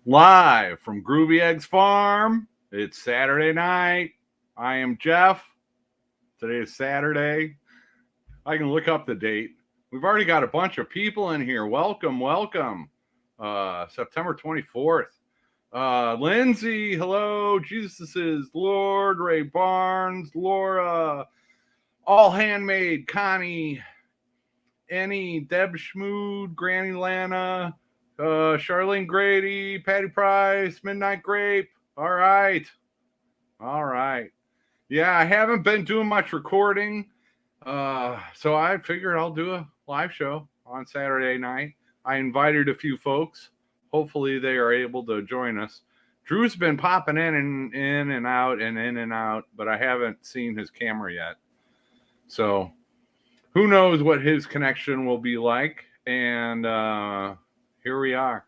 Live from Groovy Eggs Farm. It's Saturday night. I am Jeff. Today is Saturday. I can look up the date. We've already got a bunch of people in here. Welcome. September 24th. Lindsay, hello. Jesus is Lord. Ray Barnes, Laura, All Handmade, Connie, Annie, Deb Schmood, Granny Lana, Charlene Grady, Patty Price, Midnight Grape. All right. Yeah, I haven't been doing much recording, so I figured I'll do a live show on Saturday night. I invited a few folks. Hopefully they are able to join us. Drew's been popping in and out, but I haven't seen his camera yet. So who knows what his connection will be like. And here we are.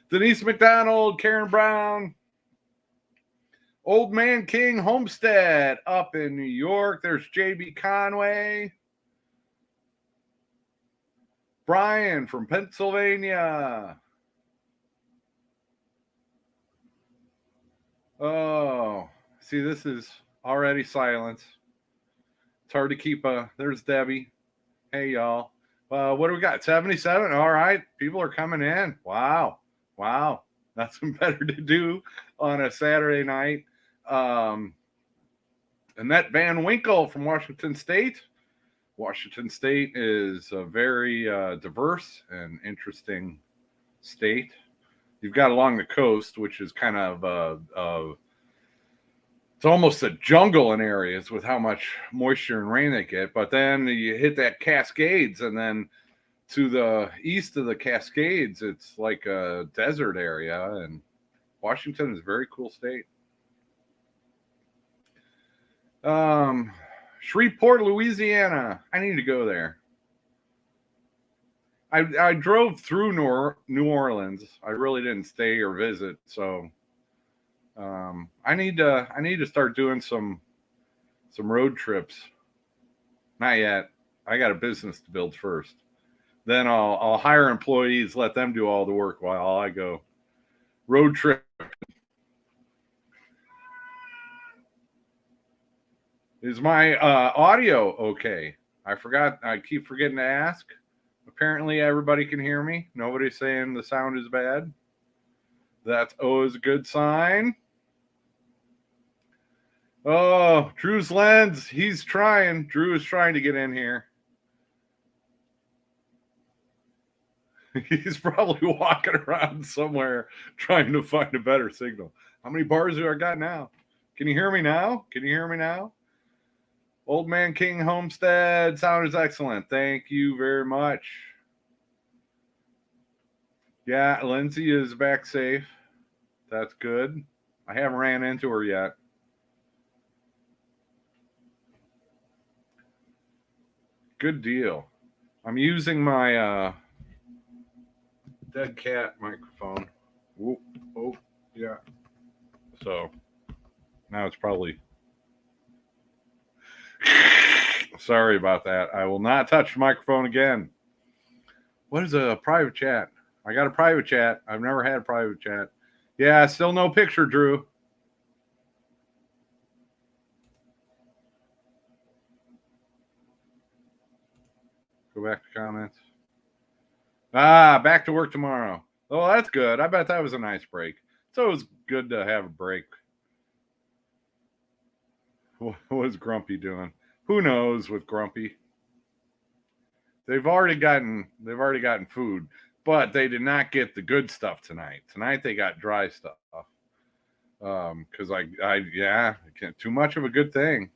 Denise McDonald, Karen Brown, Old Man King Homestead up in New York. There's JB Conway. Brian from Pennsylvania. Oh, see, this is already silence. It's hard to keep there's Debbie. Hey, y'all. What do we got? 77? All right. People are coming in. Wow. That's better to do on a Saturday night. Annette Van Winkle from Washington State. Washington State is a very diverse and interesting state. You've got along the coast, which is kind of it's almost a jungle in areas with how much moisture and rain they get. But then you hit that Cascades, and then to the east of the Cascades, it's like a desert area. And Washington is a very cool state. Shreveport, Louisiana. I need to go there. I drove through New Orleans. I really didn't stay or visit, so I need to start doing some road trips. Not yet. I got a business to build first. Then I'll hire employees, let them do all the work while I go road trip. Is my audio okay? I keep forgetting to ask. Apparently everybody can hear me. Nobody's saying the sound is bad. That's always a good sign. Oh, Drew's lens. He's trying. Drew is trying to get in here. He's probably walking around somewhere trying to find a better signal. How many bars do I got now? Can you hear me now? Old Man King Homestead, sound is excellent. Thank you very much. Yeah, Lindsay is back safe. That's good. I haven't ran into her yet. Good deal. I'm using my dead cat microphone. Oh, yeah. So now it's probably... Sorry about that. I will not touch the microphone again. What is a private chat? I got a private chat. I've never had a private chat. Yeah, still no picture, Drew. Go back to comments. Back to work tomorrow. Oh, that's good. I bet that was a nice break. It's always good to have a break. What was Grumpy doing? Who knows with Grumpy? They've already gotten food, but they did not get the good stuff tonight. Tonight they got dry stuff. Because I can't, too much of a good thing.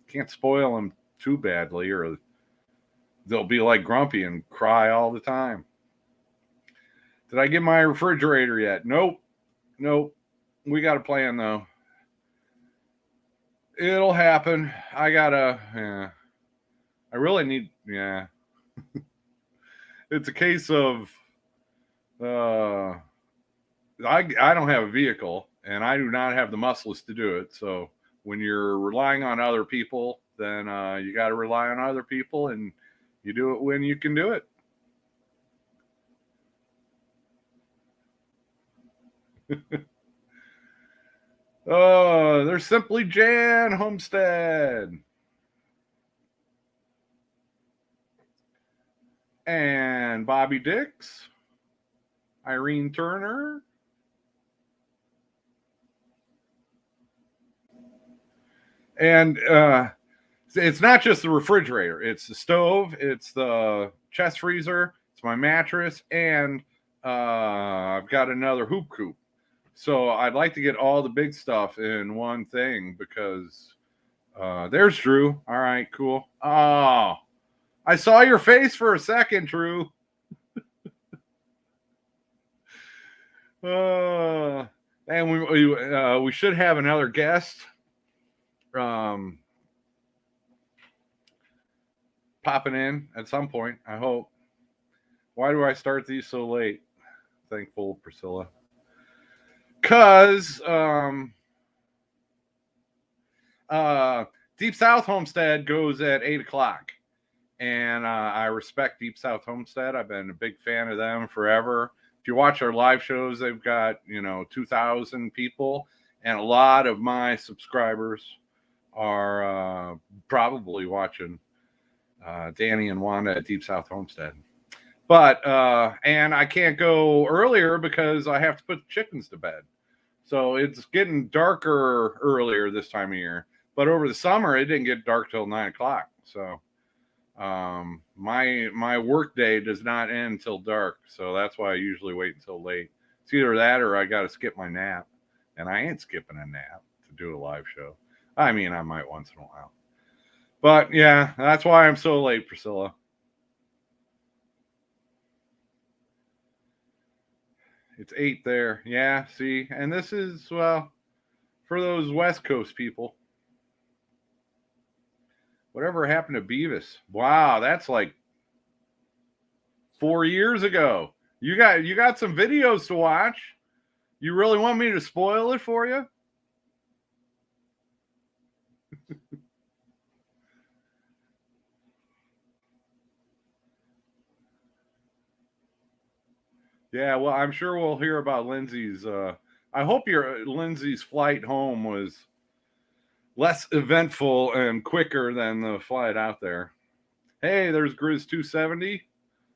Can't spoil them too badly, or they'll be like Grumpy and cry all the time. Did I get my refrigerator yet? Nope. We got a plan though. It'll happen. I really need, It's a case of, I don't have a vehicle and I do not have the muscles to do it. So when you're relying on other people, then you got to rely on other people, and you do it when you can do it. Oh, there's Simply Jan Homestead. And Bobby Dix. Irene Turner. And it's not just the refrigerator. It's the stove. It's the chest freezer. It's my mattress. And I've got another hoop coop. So I'd like to get all the big stuff in one thing because there's Drew. All right, cool. Oh, I saw your face for a second, Drew. And we should have another guest popping in at some point, I hope. Why do I start these so late? Thankful, Priscilla. Because Deep South Homestead goes at 8 o'clock. And I respect Deep South Homestead. I've been a big fan of them forever. If you watch our live shows, they've got, 2,000 people. And a lot of my subscribers are probably watching Danny and Wanda at Deep South Homestead. But, and I can't go earlier because I have to put the chickens to bed. So it's getting darker earlier this time of year. But over the summer, it didn't get dark till 9 o'clock. So my work day does not end till dark. So that's why I usually wait until late. It's either that or I got to skip my nap. And I ain't skipping a nap to do a live show. I mean, I might once in a while. But yeah, that's why I'm so late, Priscilla. It's 8 there. Yeah, see? And this is, well, for those West Coast people. Whatever happened to Beavis? Wow, that's like 4 years ago. You got some videos to watch. You really want me to spoil it for you? Yeah, well, I'm sure we'll hear about Lindsay's. I hope Lindsay's flight home was less eventful and quicker than the flight out there. Hey, there's Grizz 270,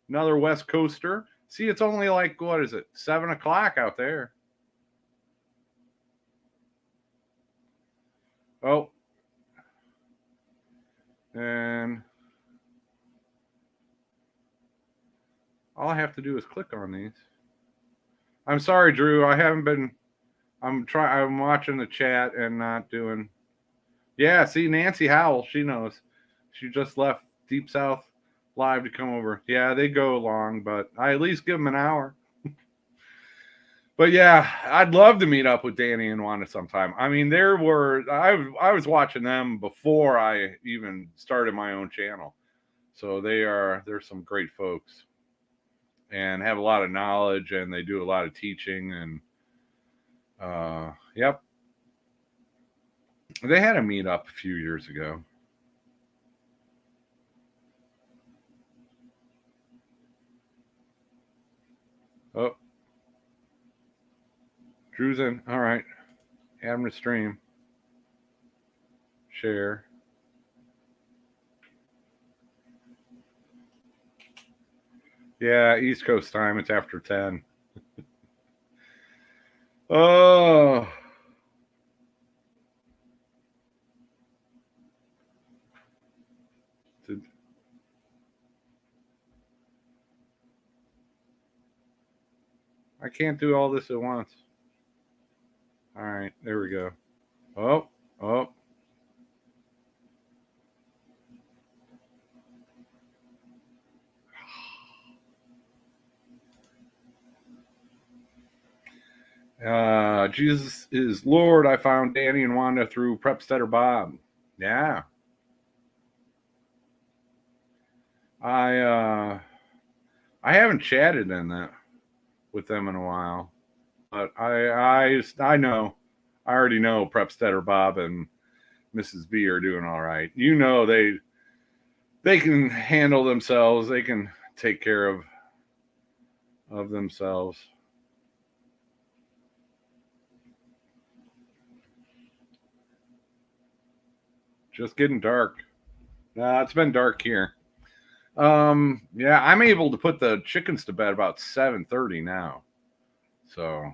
another West Coaster. See, it's only like, what is it, 7 o'clock out there. Oh. And all I have to do is click on these. I'm sorry, Drew. I haven't been. I'm watching the chat and not doing. Yeah, see, Nancy Howell. She knows. She just left Deep South Live to come over. Yeah, they go long, but I at least give them an hour. But yeah, I'd love to meet up with Danny and Wanda sometime. I mean, I was watching them before I even started my own channel. So they're some great folks and have a lot of knowledge, and they do a lot of teaching, and yep. They had a meetup a few years ago. Oh, Drew's in. All right. Having a stream. Share. Yeah, East Coast time. It's after 10. Oh. I can't do all this at once. All right, there we go. Oh. Jesus is Lord. I found Danny and Wanda through Prepstetter Bob. Yeah. I haven't chatted in that with them in a while, but I know. I already know Prepstetter Bob and Mrs. B are doing all right. You know they can handle themselves. They can take care of themselves. Just getting dark. It's been dark here. Yeah, I'm able to put the chickens to bed about 7:30 now. So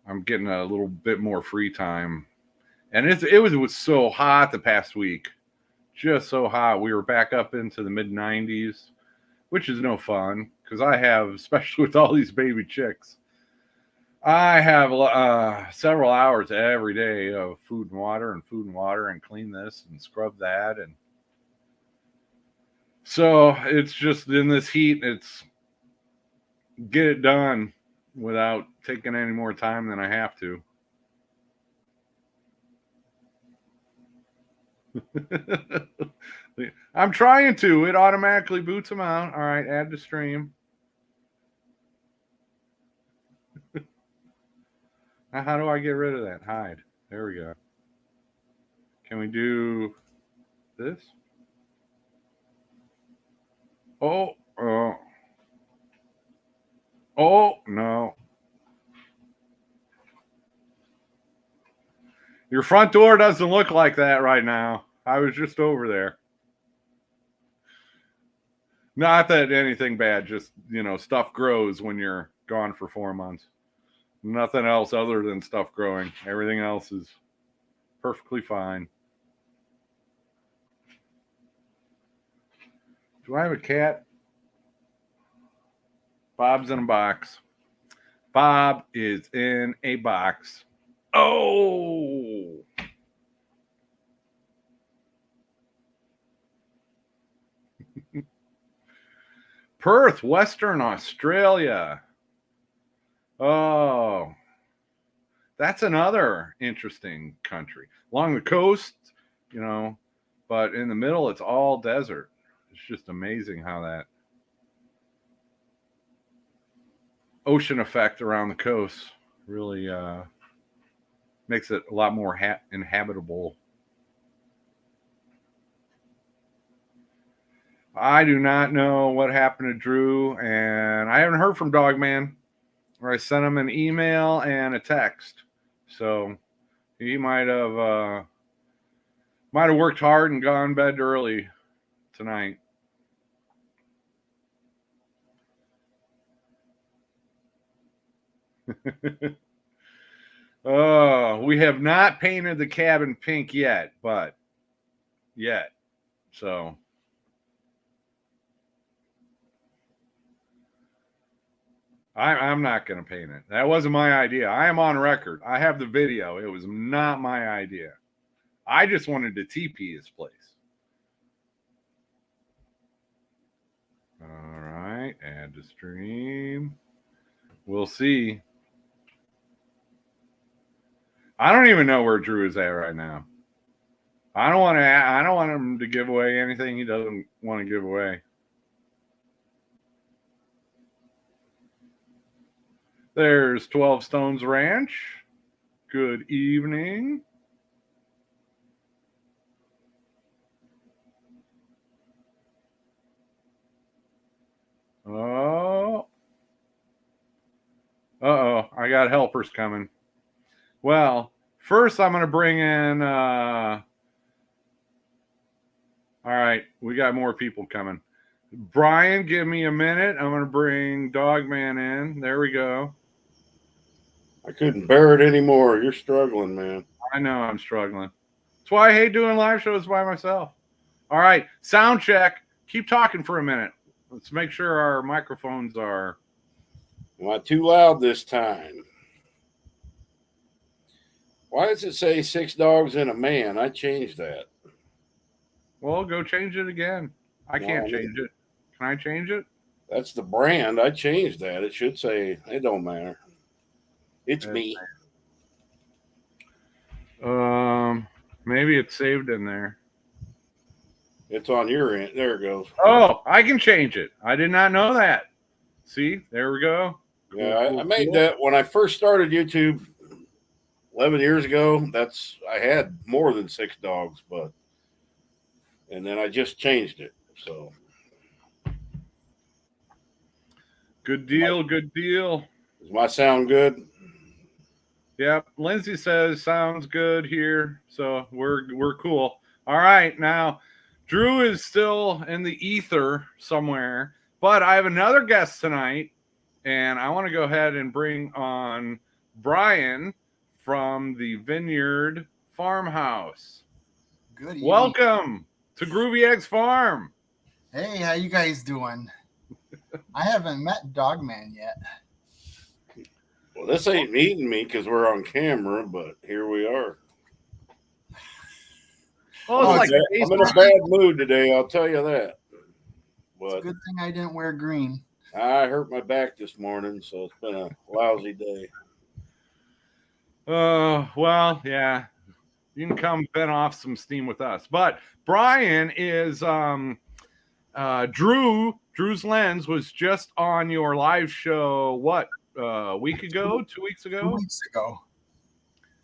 I'm getting a little bit more free time. And it was so hot the past week. Just so hot. We were back up into the mid 90s, which is no fun because I have, especially with all these baby chicks, I have several hours every day of food and water and clean this and scrub that. And so it's just in this heat, it's get it done without taking any more time than I have to. I'm trying to. It automatically boots them out. All right, add to stream. Now, how do I get rid of that? Hide. There we go. Can we do this? Oh, no. Your front door doesn't look like that right now. I was just over there. Not that anything bad, just, stuff grows when you're gone for 4 months. Nothing else other than stuff growing. Everything else is perfectly fine. Do I have a cat? Bob's in a box. Bob is in a box. Oh! Perth, Western Australia. Oh, that's another interesting country. Along the coast, but in the middle, it's all desert. It's just amazing how that ocean effect around the coast really makes it a lot more inhabitable. I do not know what happened to Drew, and I haven't heard from Dogman. Or I sent him an email and a text, so he might have worked hard and gone to bed early tonight. Oh, we have not painted the cabin pink yet, so. I'm not going to paint it. That wasn't my idea. I am on record. I have the video. It was not my idea. I just wanted to TP his place. All right. Add to stream. We'll see. I don't even know where Drew is at right now. I don't want him to give away anything he doesn't want to give away. There's 12 Stones Ranch. Good evening. Oh. Uh-oh. I got helpers coming. Well, first I'm going to bring in... all right. We got more people coming. Brian, give me a minute. I'm going to bring Dogman in. There we go. I couldn't bear it anymore. You're struggling, man. I know I'm struggling. That's why I hate doing live shows by myself. All right, sound check. Keep talking for a minute. Let's make sure our microphones are... Am I too loud this time? Why does it say 6 dogs and a man? I changed that. Well, go change it again. I can't change it. Can I change it? That's the brand. I changed that. It should say, it don't matter. It's me. Maybe it's saved in there. It's on your end. There it goes. Oh, I can change it. I did not know that. See, there we go. Yeah, I made that when I first started YouTube 11 years ago. I had more than 6 dogs, and then I just changed it. So good deal. Good deal. Does my sound good? Yep. Lindsay says sounds good here. So we're cool. All right, now Drew is still in the ether somewhere, but I have another guest tonight, and I want to go ahead and bring on Brian from the Vineyard Farmhouse. Good evening. Welcome to Groovy Eggs Farm. Hey, how you guys doing? I haven't met Dogman yet. Well, this ain't meeting me because we're on camera, but here we are. Oh, it's like I'm in a bad mood today, I'll tell you that. But it's a good thing I didn't wear green. I hurt my back this morning, so it's been a lousy day. Well, yeah. You can come vent off some steam with us. But Brian is Drew's Lens was just on your live show, what, a week ago, 2 weeks ago? 2 weeks ago.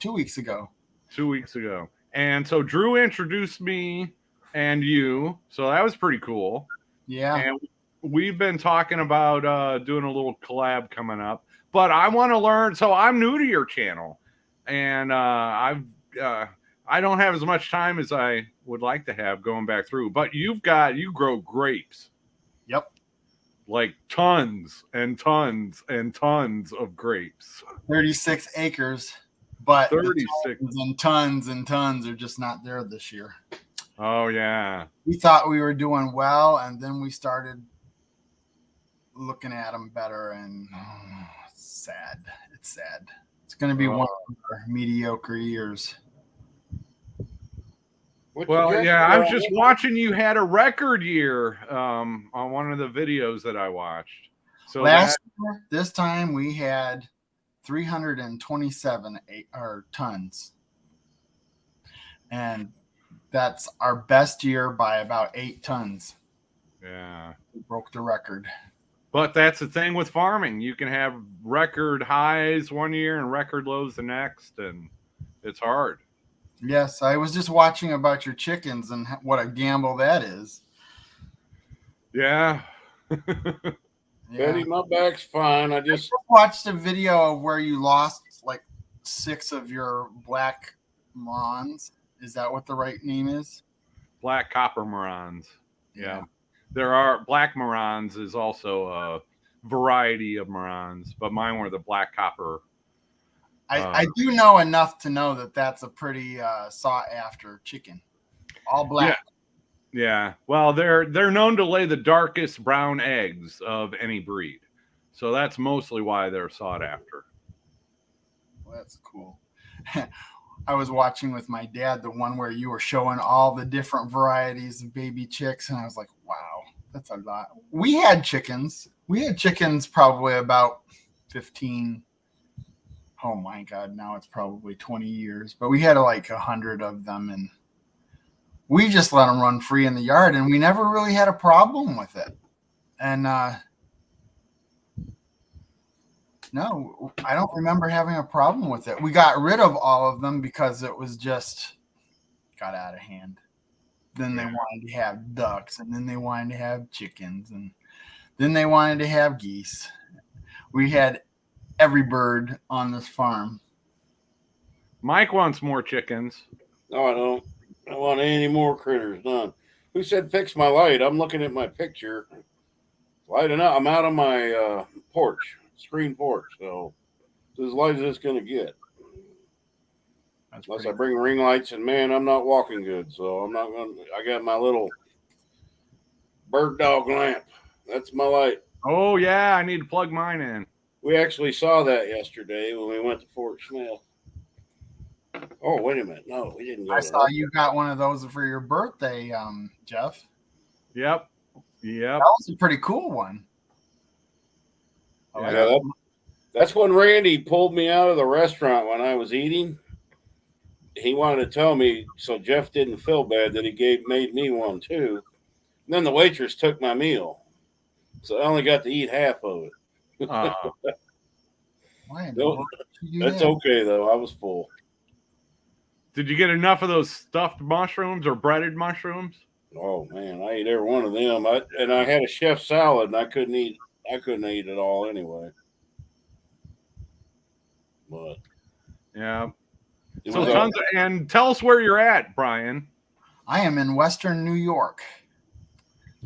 2 weeks ago. 2 weeks ago. And so Drew introduced me and you. So that was pretty cool. Yeah. And we've been talking about doing a little collab coming up. But I want to learn. So I'm new to your channel. And I don't have as much time as I would like to have going back through. But you grow grapes. Yep. Like tons and tons and tons of grapes. 36 acres. But 36 tons and tons are just not there this year. Oh, yeah. We thought we were doing well, and then we started looking at them better, and it's sad. It's sad. It's going to be one of our mediocre years. Well, yeah, I was just watching you had a record year on one of the videos that I watched. So last year, this time we had 327 tons. And that's our best year by about 8 tons. Yeah. We broke the record. But that's the thing with farming. You can have record highs one year and record lows the next, and it's hard. Yes, I was just watching about your chickens and what a gamble that is. Yeah. Betty, my back's fine. I just watched a video of where you lost like 6 of your black Marans. Is that what the right name is? Black copper Marans. Yeah. There are black Marans is also a variety of Marans, but mine were the black copper. I do know enough to know that that's a pretty sought after chicken. All black. Yeah. Well, they're known to lay the darkest brown eggs of any breed. So that's mostly why they're sought after. Well, that's cool. I was watching with my dad the one where you were showing all the different varieties of baby chicks, and I was like, wow, that's a lot. We had chickens. We had chickens probably about 15. Oh my God, now it's probably 20 years. But we had like 100 of them, and we just let them run free in the yard, and we never really had a problem with it. And no, I don't remember having a problem with it. We got rid of all of them because it was just got out of hand. Then they wanted to have ducks, and then they wanted to have chickens, and then they wanted to have geese. We had every bird on this farm. Mike wants more chickens. No, I don't. I don't want any more critters. None. Who said fix my light? I'm looking at my picture. Lighting up. I'm out on my porch, screen porch. So it's as light as it's going to get. Unless I bring ring lights, and man, I'm not walking good. So I'm not going to. I got my little bird dog lamp. That's my light. Oh, yeah. I need to plug mine in. We actually saw that yesterday when we went to Fort Smith. Oh, wait a minute. No, we didn't go. I saw you got one of those for your birthday, Jeff. Yep. That was a pretty cool one. Yeah, that's when Randy pulled me out of the restaurant when I was eating. He wanted to tell me so Jeff didn't feel bad that he made me one too. And then the waitress took my meal. So I only got to eat half of it. No, that's okay though. I was full. Did you get enough of those stuffed mushrooms or breaded mushrooms? Oh man, I ate every one of them. I had a chef salad, and I couldn't eat it all anyway. But yeah. So tons and tell us where you're at, Brian. I am in Western New York,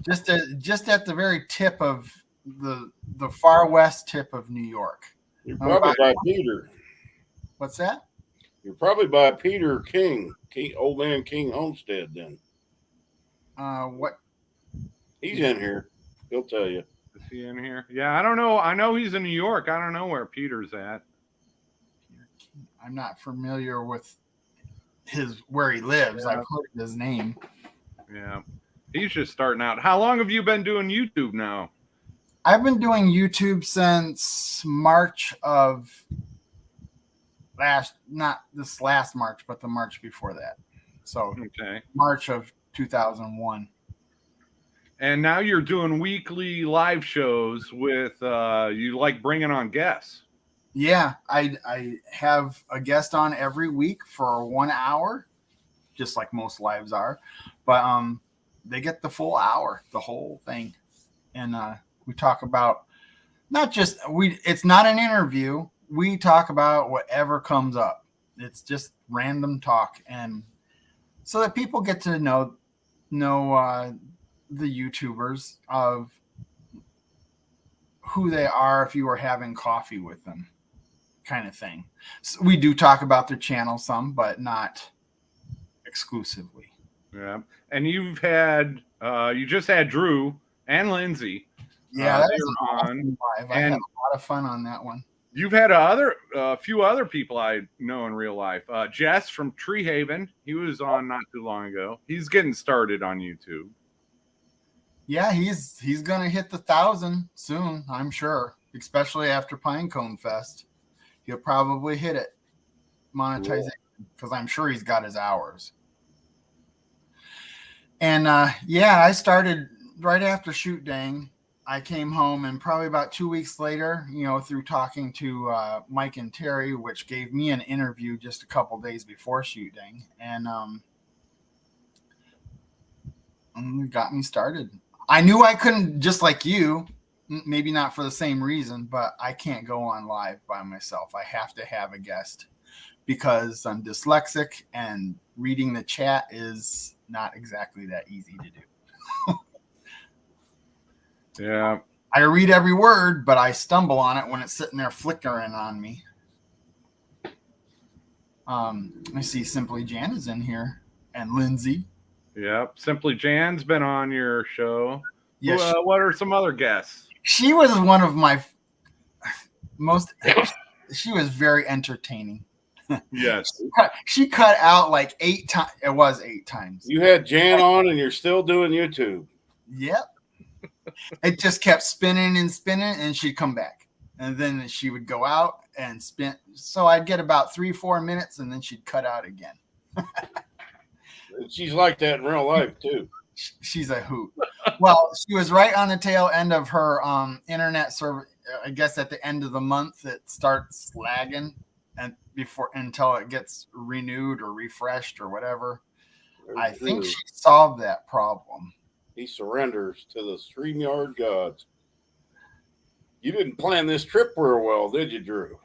just at the very tip of the far west tip of New York. You're probably by Peter. What's that? You're probably by Peter King, old man King Homestead. Then What? he's in here. He'll tell you. Is he in here? Yeah, I don't know. I know he's in New York. I don't know where Peter's at. I'm not familiar with where he lives. I've heard his name. Yeah, he's just starting out. How long have you been doing YouTube now? I've been doing YouTube since March of not this last March, but the March before that. So Okay. March of 2001. And now you're doing weekly live shows with you like bringing on guests. Yeah, I have a guest on every week for 1 hour, just like most lives are, but they get the full hour, the whole thing, and we talk about it's not an interview. We talk about whatever comes up. It's just random talk, and so that people get to know the YouTubers of who they are if you were having coffee with them, kind of thing. So we do talk about their channel some, but not exclusively. Yeah. And you've had you just had Drew and Lindsay. Yeah, that is on. awesome live. I had a lot of fun on that one. You've had a few other people I know in real life. Jess from Tree Haven, he was on not too long ago. He's getting started on YouTube. Yeah, he's gonna hit the 1,000 soon, I'm sure. Especially after Pinecone Fest, he'll probably hit it monetization because I'm sure he's got his hours. And I started right after Shoot Dang. I came home, and probably about 2 weeks later, through talking to Mike and Terry, which gave me an interview just a couple days before Shoot Dang, and got me started. I knew I couldn't, just like you, maybe not for the same reason, but I can't go on live by myself. I have to have a guest because I'm dyslexic and reading the chat is not exactly that easy to do. Yeah. I read every word, but I stumble on it when it's sitting there flickering on me. I see Simply Jan is in here, and Lindsay. Yep. Simply Jan's been on your show. Yes. What are some other guests? She was one of my most. She was very entertaining. Yes. She cut out like 8 times. It was 8 times. You had Jan on, and you're still doing YouTube. Yep. It just kept spinning and spinning, and she'd come back, and then she would go out and spin. So I'd get about 3-4 minutes, and then she'd cut out again. She's like that in real life too. She's a hoot. Well, she was right on the tail end of her internet server. I guess at the end of the month it starts lagging, and until it gets renewed or refreshed or whatever. I think she solved that problem. He surrenders to the StreamYard gods. You didn't plan this trip real well, did you, Drew?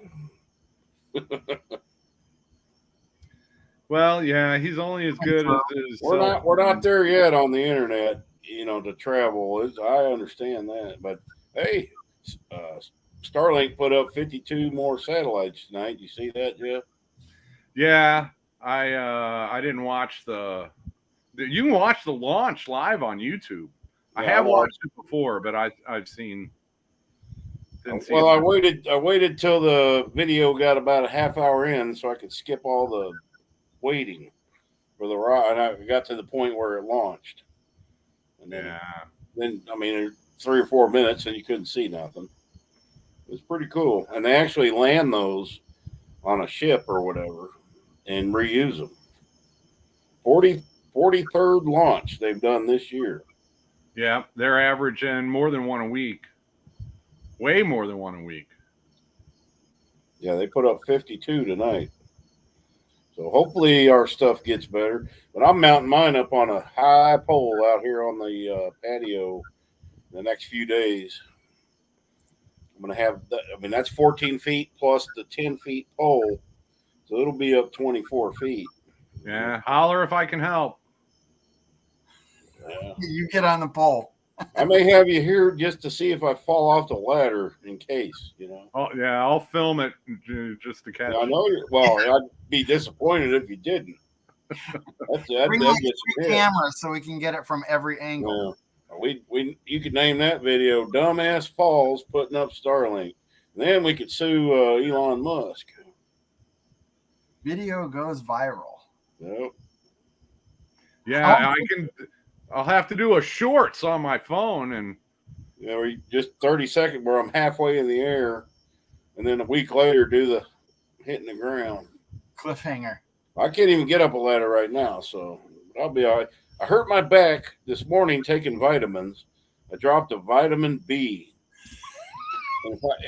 Well, yeah, he's only as good as his. We're not there yet on the internet, to travel. I understand that, but hey, Starlink put up 52 more satellites tonight. You see that, Jeff? Yeah, I didn't watch you can watch the launch live on YouTube. I have watched it before, but I've seen. Well, I waited till the video got about a half hour in, so I could skip all the waiting for the ride. I got to the point where it launched, and then 3 or 4 minutes, and you couldn't see nothing. It was pretty cool, and they actually land those on a ship or whatever and reuse them. 43rd launch they've done this year. Yeah, they're averaging more than one a week. Way more than one a week. Yeah, they put up 52 tonight. So hopefully our stuff gets better. But I'm mounting mine up on a high pole out here on the patio the next few days. I'm going to have, that's 14 feet plus the 10 feet pole. So it'll be up 24 feet. Yeah, holler if I can help. Yeah. You get on the pole. I may have you here just to see if I fall off the ladder in case, you know. Oh yeah, I'll film it just to catch. I know you. Well, I'd be disappointed if you didn't. Bring like 3 cameras so we can get it from every angle. Yeah. You could name that video "Dumbass Falls Putting Up Starlink." Then we could sue Elon Musk. Video goes viral. Yep. Yeah, I'll have to do a shorts on my phone, and just 30 seconds where I'm halfway in the air, and then a week later do the hitting the ground. Cliffhanger. I can't even get up a ladder right now, so I'll be all right. I hurt my back this morning taking vitamins. I dropped a vitamin B.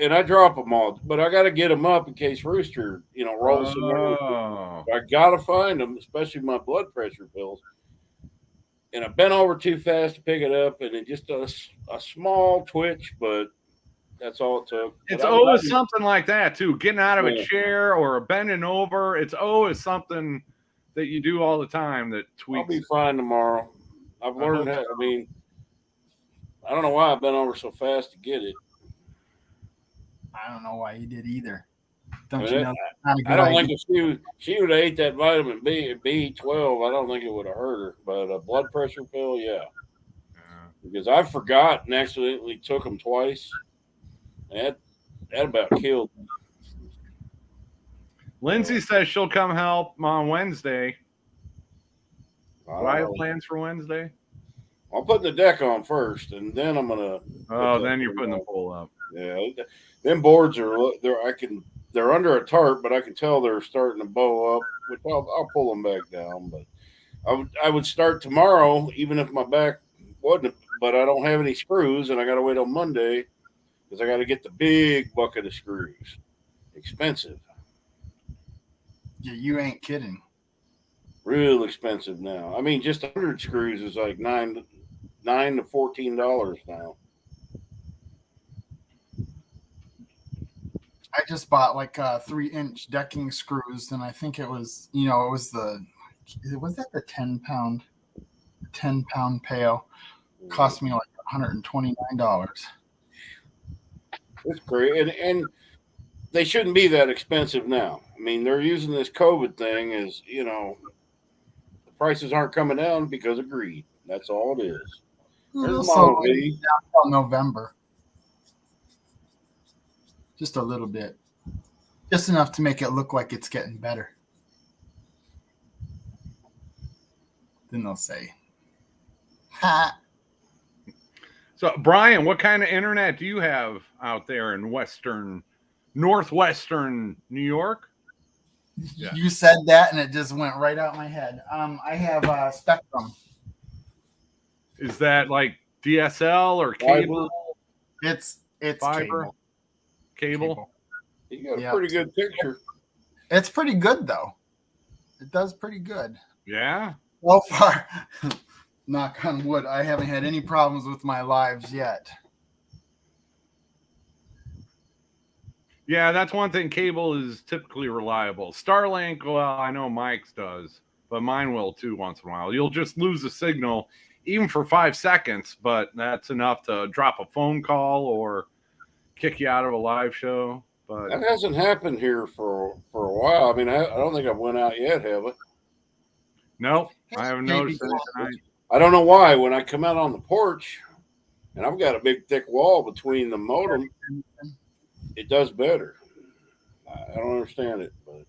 And I drop them all, but I got to get them up in case Rooster, rolls somewhere. I got to find them, especially my blood pressure pills. And I bent over too fast to pick it up, and it just does a small twitch, but that's all it took. It's always something like that, too. Getting out of a chair or bending over. It's always something that you do all the time that tweaks. I'll be fine tomorrow. I've learned how. I don't know why I bent over so fast to get it. I don't know why you did either. I don't think if she would have ate that vitamin B12, I don't think it would have hurt her. But a blood pressure pill, yeah. Because I forgot and accidentally took them twice. That about killed me. Lindsay says she'll come help on Wednesday. Do I have plans for Wednesday? I'm putting the deck on first, and then I'm gonna. Oh, then you're putting the pole up. Yeah, them boards they're under a tarp, but I can tell they're starting to bow up. Which I'll pull them back down. But I would start tomorrow, even if my back wasn't. But I don't have any screws, and I got to wait on Monday because I got to get the big bucket of screws. Expensive. Yeah, you ain't kidding. Real expensive now. I mean, just 100 screws is like $9 to $14 now. I just bought like 3-inch decking screws, and I think it was, was that the 10-pound pail? Cost me like $129. That's great, and they shouldn't be that expensive now. I mean, they're using this COVID thing as the prices aren't coming down because of greed. That's all it is. There's so November. Just a little bit. Just enough to make it look like it's getting better. Then they'll say, ha. So, Brian, what kind of internet do you have out there in northwestern New York? Yeah. You said that, and it just went right out my head. I have Spectrum. Is that like DSL or cable? It's fiber. Cable. You got a pretty good picture. It's pretty good, though. It does pretty good. Yeah. So far, knock on wood, I haven't had any problems with my lives yet. Yeah, that's one thing. Cable is typically reliable. Starlink, well, I know Mike's does, but mine will too once in a while. You'll just lose a signal, even for 5 seconds, but that's enough to drop a phone call or kick you out of a live show. But that hasn't happened here for a while. I mean, I don't think I've went out yet, have I? No, I haven't noticed any tonight. I don't know why. When I come out on the porch, and I've got a big thick wall between the modem, it does better. I don't understand it, but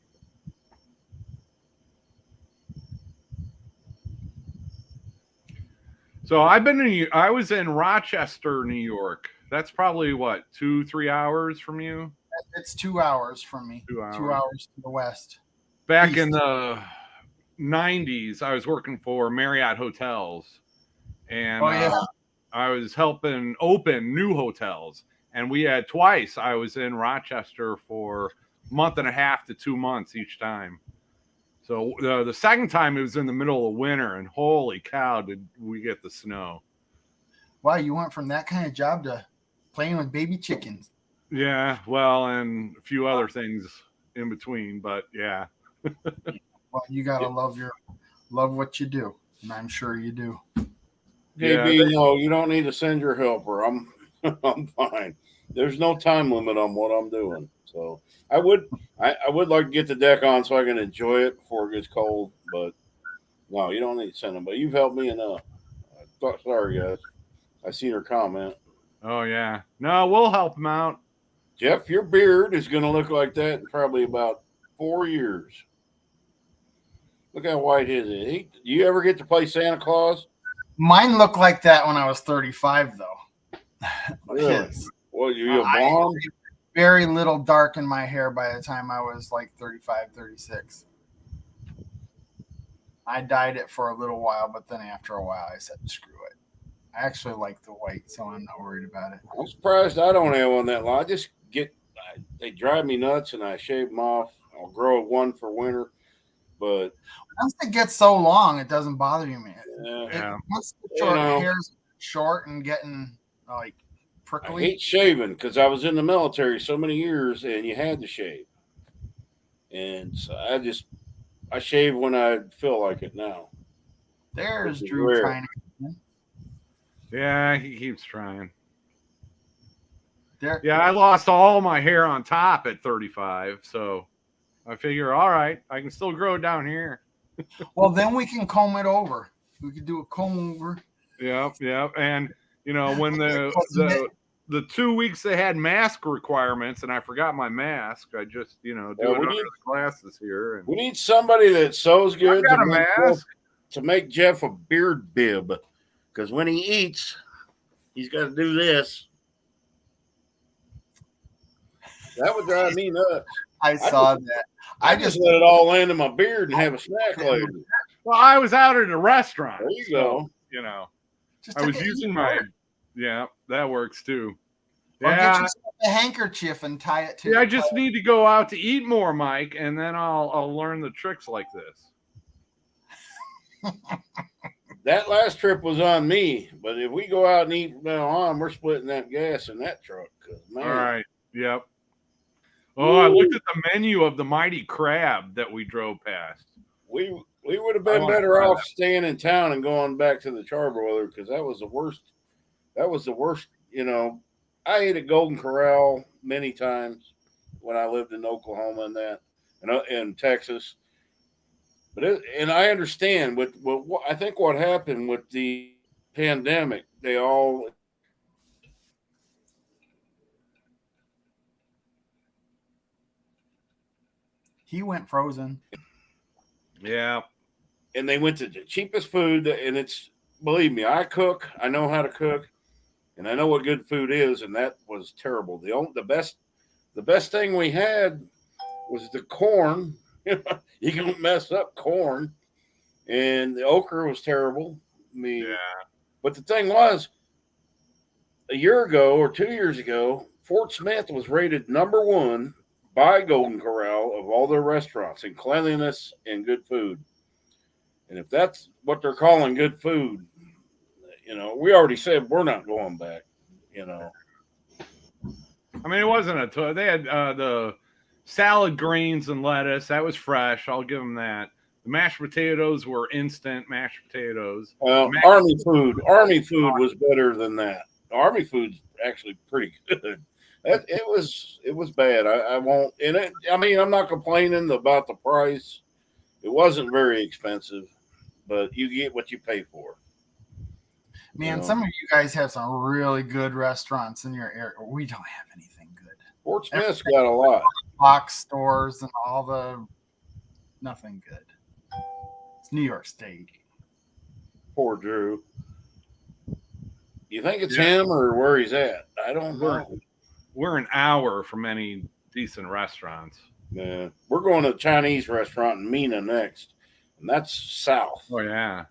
so I was in Rochester, New York. That's probably what, 2-3 hours from you? It's 2 hours from me. 2 hours to the west. Back in the 90s, I was working for Marriott Hotels, and I was helping open new hotels. And we had twice. I was in Rochester for a month and a half to 2 months each time. So the second time it was in the middle of winter, and holy cow, did we get the snow. Wow, you went from that kind of job to playing with baby chickens. Yeah, well, and a few other things in between, but yeah. Well, you gotta love what you do, and I'm sure you do. JB, no, you don't need to send your helper. I'm I'm fine. There's no time limit on what I'm doing. So I would like to get the deck on so I can enjoy it before it gets cold. But no, you don't need to send them. But you've helped me enough. Sorry, guys. I seen her comment. Oh yeah. No, we'll help them out. Jeff, your beard is going to look like that in probably about 4 years. Look how white his is. Do you ever get to play Santa Claus? Mine looked like that when I was 35, though. Really? His. Well, you a blonde? Very little dark in my hair by the time I was like 35, 36. I dyed it for a little while, but then after a while, I said, screw it. I actually like the white, so I'm not worried about it. I'm surprised I don't have one that long. They drive me nuts, and I shave them off. I'll grow one for winter, but once it gets so long, it doesn't bother you, man. Once the hair's short and getting like prickly. I hate shaving because I was in the military so many years, and you had to shave, and so I shave when I feel like it now. There's Drew trying to. Yeah, he keeps trying. There. Yeah, I lost all my hair on top at 35, so I figure, all right, I can still grow down here. Well, then we can comb it over. We could do a comb over. Yep. And when the 2 weeks they had mask requirements, and I forgot my mask, I just do it under the glasses here. And we need somebody that sews good to make Jeff a beard bib, because when he eats, he's got to do this. That would drive me nuts. I saw that. I just let it all land in my beard and have a snack later. Well, I was out at a restaurant. There you go. I was using my. Yeah, that works too. Or get yourself a handkerchief and tie it to. Yeah, I just need to go out to eat more, Mike, and then I'll learn the tricks like this. That last trip was on me, but if we go out and eat we're splitting that gas in that truck. Man. All right. Yep. Oh, I looked at the menu of the Mighty Crab that we drove past. We would have been better off staying in town and going back to the Charbroiler, because that was the worst. That was the worst. I ate at Golden Corral many times when I lived in Oklahoma and Texas. But I understand what I think what happened with the pandemic. He went frozen. Yeah. And they went to the cheapest food, and believe me, I cook. I know how to cook, and I know what good food is, and that was terrible. The best thing we had was the corn. You can mess up corn, and the okra was terrible. But the thing was, a year ago or 2 years ago, Fort Smith was rated #1 by Golden Corral of all their restaurants in cleanliness and good food. And if that's what they're calling good food, we already said we're not going back. I mean, it wasn't they had the salad greens and lettuce. That was fresh. I'll give them that. The mashed potatoes were instant mashed potatoes. Army food was better than that. Army food's actually pretty good. It was bad. I won't. I'm not complaining about the price. It wasn't very expensive, but you get what you pay for. Man, some of you guys have some really good restaurants in your area. We don't have anything good. Fort Smith's got a lot. Box stores and nothing good. It's New York State. Poor Drew. You think it's him or where he's at? I don't know. We're an hour from any decent restaurants. Yeah, we're going to a Chinese restaurant in Mina next, and that's south. Oh yeah,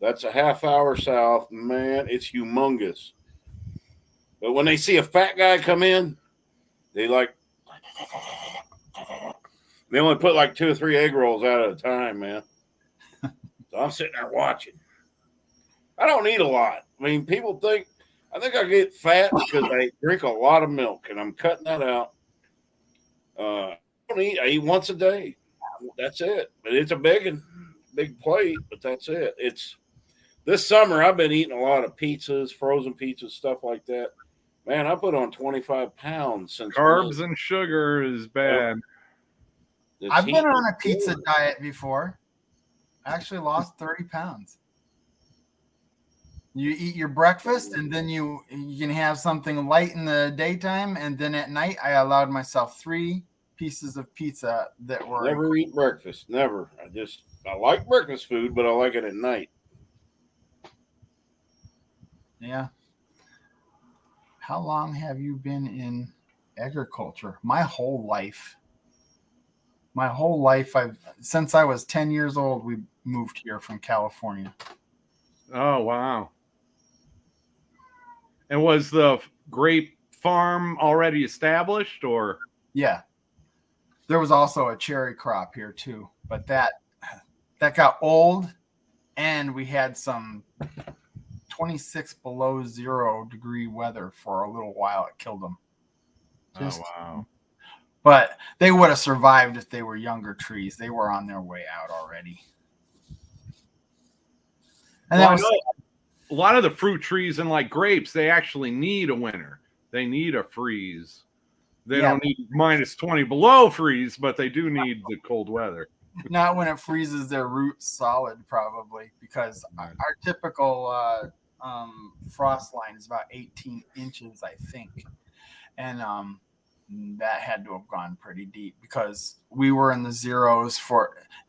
that's a half hour south. Man, it's humongous. But when they see a fat guy come in, they only put like 2 or 3 egg rolls out at a time, man. So I'm sitting there watching. I don't eat a lot. I mean, people think I think I get fat because I drink a lot of milk, and I'm cutting that out. I eat once a day. That's it. But it's a big plate, but that's it. This summer, I've been eating a lot of pizzas, frozen pizzas, stuff like that. Man, I put on 25 pounds since Carbs and sugar is bad. I've been on a pizza diet before. I actually lost 30 pounds. You eat your breakfast, and then you can have something light in the daytime, and then at night I allowed myself 3 pieces of pizza that were never eat breakfast. Never. I like breakfast food, but I like it at night. Yeah. How long have you been in agriculture? My whole life. Since I was 10 years old, we moved here from California. Oh, wow. And was the grape farm already established, or? Yeah. There was also a cherry crop here too, but that got old, and we had some 26 below 0 degree weather for a little while. It killed them. Oh, wow. But they would have survived if they were younger trees. They were on their way out already. And Well, a lot of the fruit trees and like grapes, they actually need a winter. They need a freeze. They don't need minus 20 below freeze, but they do need the cold weather. Not when it freezes their roots solid, probably, because our typical frost line is about 18 inches, I think. And that had to have gone pretty deep because we were in the zeros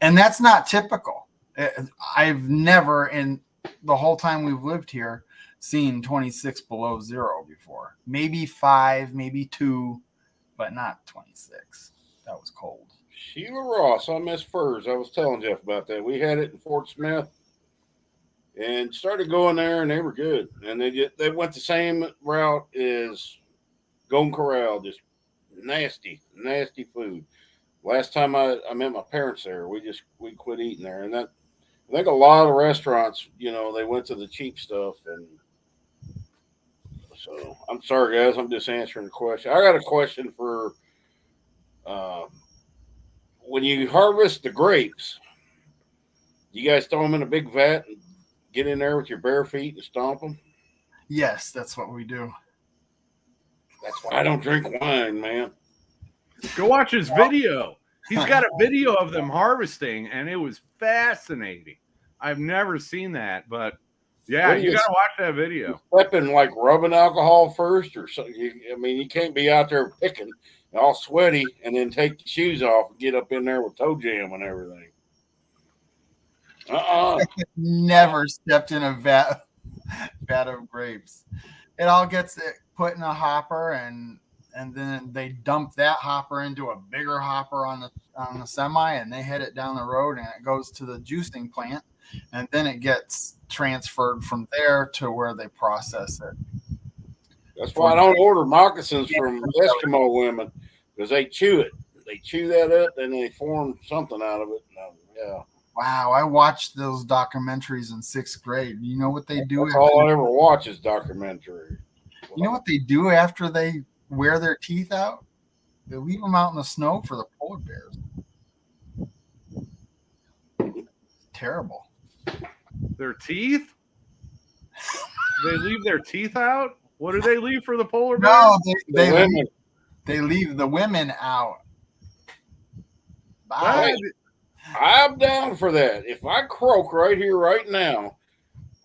and that's not typical. I've never, in the whole time we've lived here, seen 26 below 0 before. Maybe 5, maybe 2, but not 26. That was cold. Sheila Ross on Miss Furs. I was telling Jeff about that. We had it in Fort Smith and started going there, and they were good. And they went the same route as Golden Corral, just nasty food. Last time I met my parents there, we quit eating there. And that, I think a lot of restaurants, they went to the cheap stuff. And so I'm sorry, guys. I'm just answering the question. I got a question for when you harvest the grapes, you guys throw them in a big vat and get in there with your bare feet and stomp them? Yes, that's what we do. That's why I don't drink wine, man. Go watch his video. He's got a video of them harvesting, and it was fascinating. I've never seen that, but yeah, you got to watch that video. Stepping like rubbing alcohol first or something. You can't be out there picking all sweaty and then take the shoes off and get up in there with toe jam and everything. Never stepped in a vat of grapes. It all gets put in a hopper, and then they dump that hopper into a bigger hopper on the semi, and they head it down the road, and it goes to the juicing plant, and then it gets transferred from there to where they process it. That's why I don't order moccasins from Eskimo women, because they chew it. They chew that up, and they form something out of it. Yeah. Wow, I watched those documentaries in 6th grade. You know what they do? That's all I ever watch is documentary. You know what they do after they wear their teeth out? They leave them out in the snow for the polar bears. Terrible. Their teeth? They leave their teeth out? What do they leave for the polar bears? No, they leave the women out. Bye. I'm down for that. If I croak right here, right now,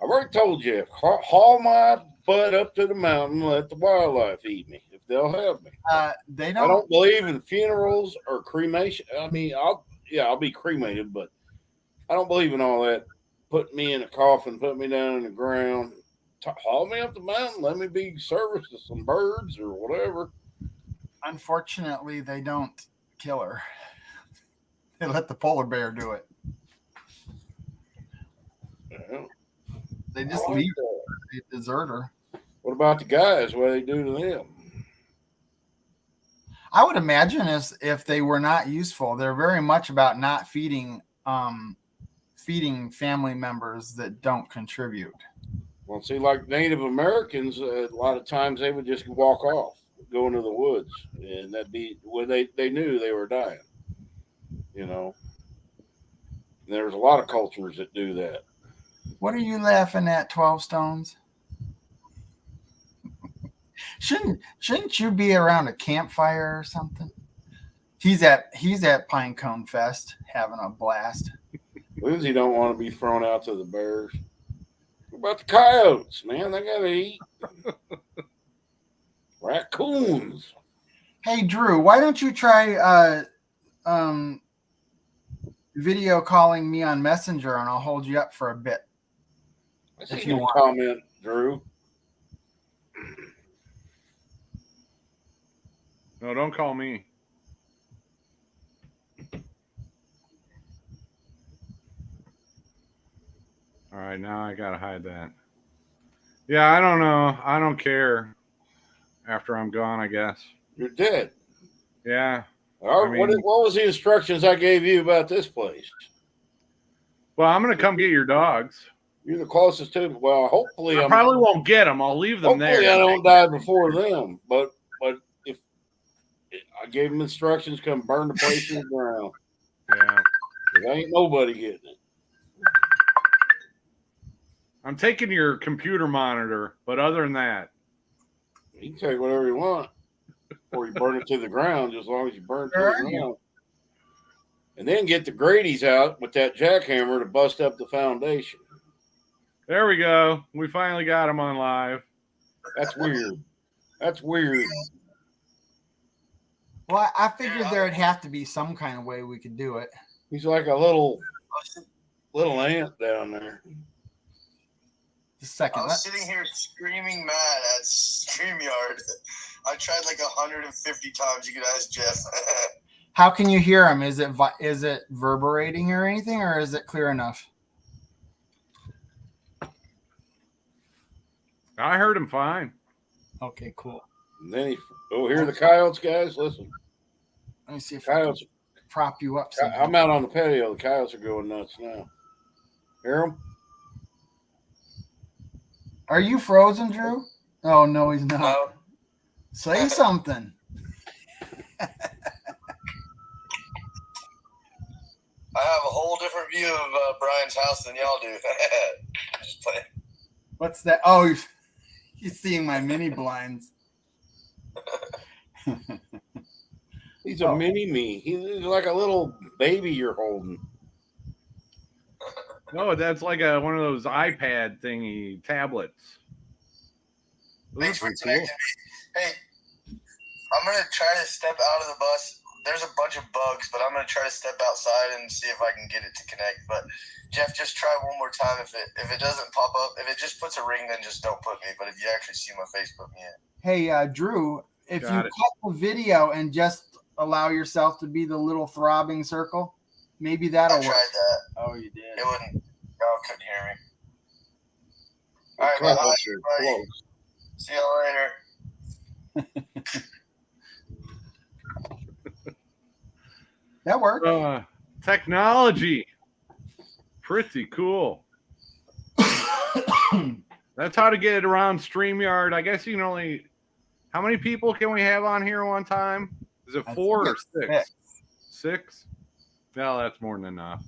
I've already told you, haul my butt up to the mountain, let the wildlife eat me if they'll have me. I don't believe in funerals or cremation. I'll be cremated, but I don't believe in all that. Put me in a coffin, put me down in the ground, haul me up the mountain, let me be service to some birds or whatever. Unfortunately, they don't kill her. They let the polar bear do it. Yeah. They just leave her. They desert her. What about the guys? What do they do to them? I would imagine if they were not useful, they're very much about not feeding family members that don't contribute. Well, see, like Native Americans, a lot of times they would just walk off, go into the woods, and that'd be when they knew they were dying. There's a lot of cultures that do that. What are you laughing at, 12 Stones? Shouldn't you be around a campfire or something? He's at Pinecone Fest having a blast. Lindsay don't want to be thrown out to the bears. What about the coyotes, man? They gotta eat. Raccoons. Hey Drew, why don't you try video calling me on Messenger and I'll hold you up for a bit. I see you comment, Drew. No, don't call me. All right, now I gotta hide that. Yeah, I don't know. I don't care. After I'm gone, I guess. You're dead. Yeah. All right, what was the instructions I gave you about this place? Well, I'm gonna come get your dogs. You're the closest to. Well, hopefully I probably won't get them. I'll leave them there. Hopefully, I don't die before them. But if I gave them instructions, come burn the place to the ground. Yeah. There ain't nobody getting it. I'm taking your computer monitor, but other than that, You can take whatever you want, or you burn it to the ground. Just as long as you burn it to the ground, and then get the Grady's out with that jackhammer to bust up the foundation. there we go. We finally got him on live. That's weird. That's weird. Well, I figured there'd have to be some kind of way we could do it. He's like a little ant down there. Just a second. I was sitting here screaming mad at StreamYard. I tried like 150 times. You could ask Jeff. How can you hear him? Is it reverberating or anything, or is it clear enough? I heard him fine. Okay, cool. And then here are the coyotes, guys. Listen, Let me see if I can prop you up. Somehow. I'm out on the patio. The coyotes are going nuts now. Hear them? Are you frozen, Drew? Oh no, he's not. No. Say something. I have a whole different view of Brian's house than y'all do. Just playing. What's that? Oh, he's seeing my mini blinds. He's a mini me. He's like a little baby you're holding. No, that's like one of those iPad thingy tablets. Thanks for connecting me. Hey, I'm going to try to step out of the bus. There's a bunch of bugs, but I'm going to try to step outside and see if I can get it to connect. But, Jeff, just try one more time. If it doesn't pop up, if it just puts a ring, then just don't put me. But if you actually see my face, put me in. Hey, Drew, if you cut the video and just allow yourself to be the little throbbing circle, maybe that'll work. I tried that. Oh, you did. It wouldn't. Y'all couldn't hear me. All right, bye. Everybody. See y'all later. That worked. Technology. Pretty cool. That's how to get it around StreamYard. I guess you can only... How many people can we have on here one time? Is it 4 or 6? 6? No, that's more than enough.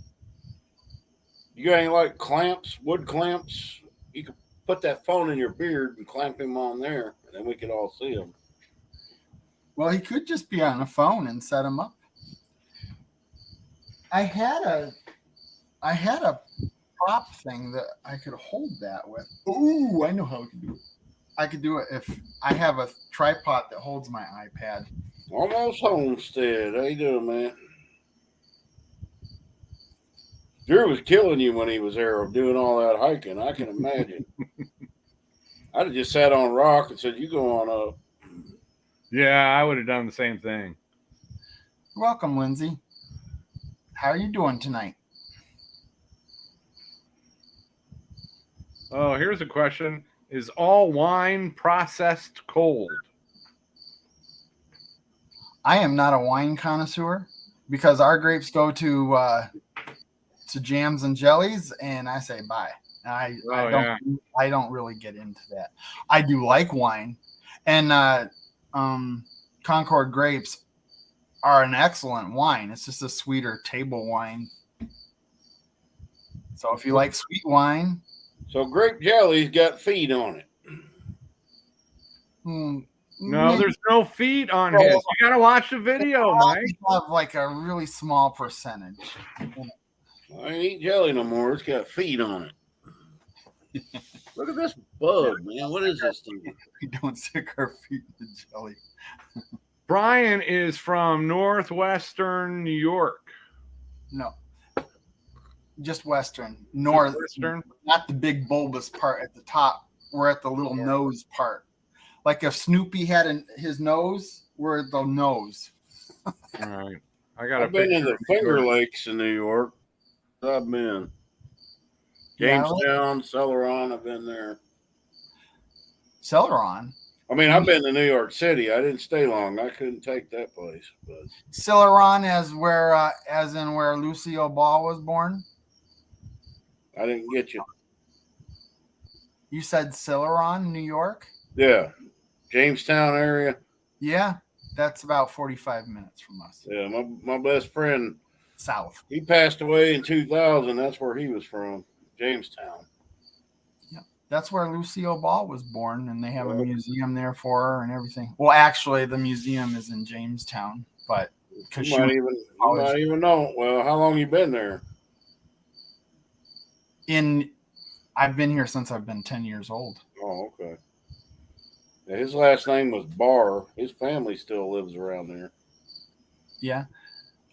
You got any like clamps, wood clamps? You could put that phone in your beard and clamp him on there, and then we could all see him. Well, he could just be on a phone and set him up. I had a prop thing that I could hold that with. Ooh, I know how I could do it. I could do it if I have a tripod that holds my iPad. Almost Homestead. How you doing, man? Drew was killing you when he was there doing all that hiking. I can imagine. I'd have just sat on a rock and said, "You go on up." Yeah, I would have done the same thing. Welcome, Lindsay. How are you doing tonight? Oh, here's a question. Is all wine processed cold? I am not a wine connoisseur because our grapes go to jams and jellies, and I say bye. I don't really get into that. I do like wine, and Concord grapes are an excellent wine. It's just a sweeter table wine. So if you like sweet wine, So grape jelly's got feet on it. No, there's no feet on his. You gotta watch the video, Mike. Have like a really small percentage. I ain't eat jelly no more. It's got feet on it. Look at this bug, man. What is this thing? We don't stick our feet in the jelly. Brian is from northwestern New York. No. Just western. North. Western? Not the big bulbous part at the top. We're at the little nose part. Like if Snoopy had his nose, we're at the nose. All right. I've been in the Finger Lakes in New York. I've been. Jamestown, Celeron, I've been there. Celeron? I mean, I've been to New York City. I didn't stay long. I couldn't take that place. But Celeron as in where Lucille Ball was born? I didn't get you. You said Celeron, New York? Yeah. Jamestown area. Yeah. That's about 45 minutes from us. Yeah, my best friend, south. He passed away in 2000. That's where he was from, Jamestown. Yeah, that's where Lucille Ball was born, and they have a museum there for her and everything. Well, actually, the museum is in Jamestown, but because you might even know. Well, how long you been there? I've been here since I've been 10 years old. Oh, okay. Yeah, his last name was Barr. His family still lives around there. Yeah.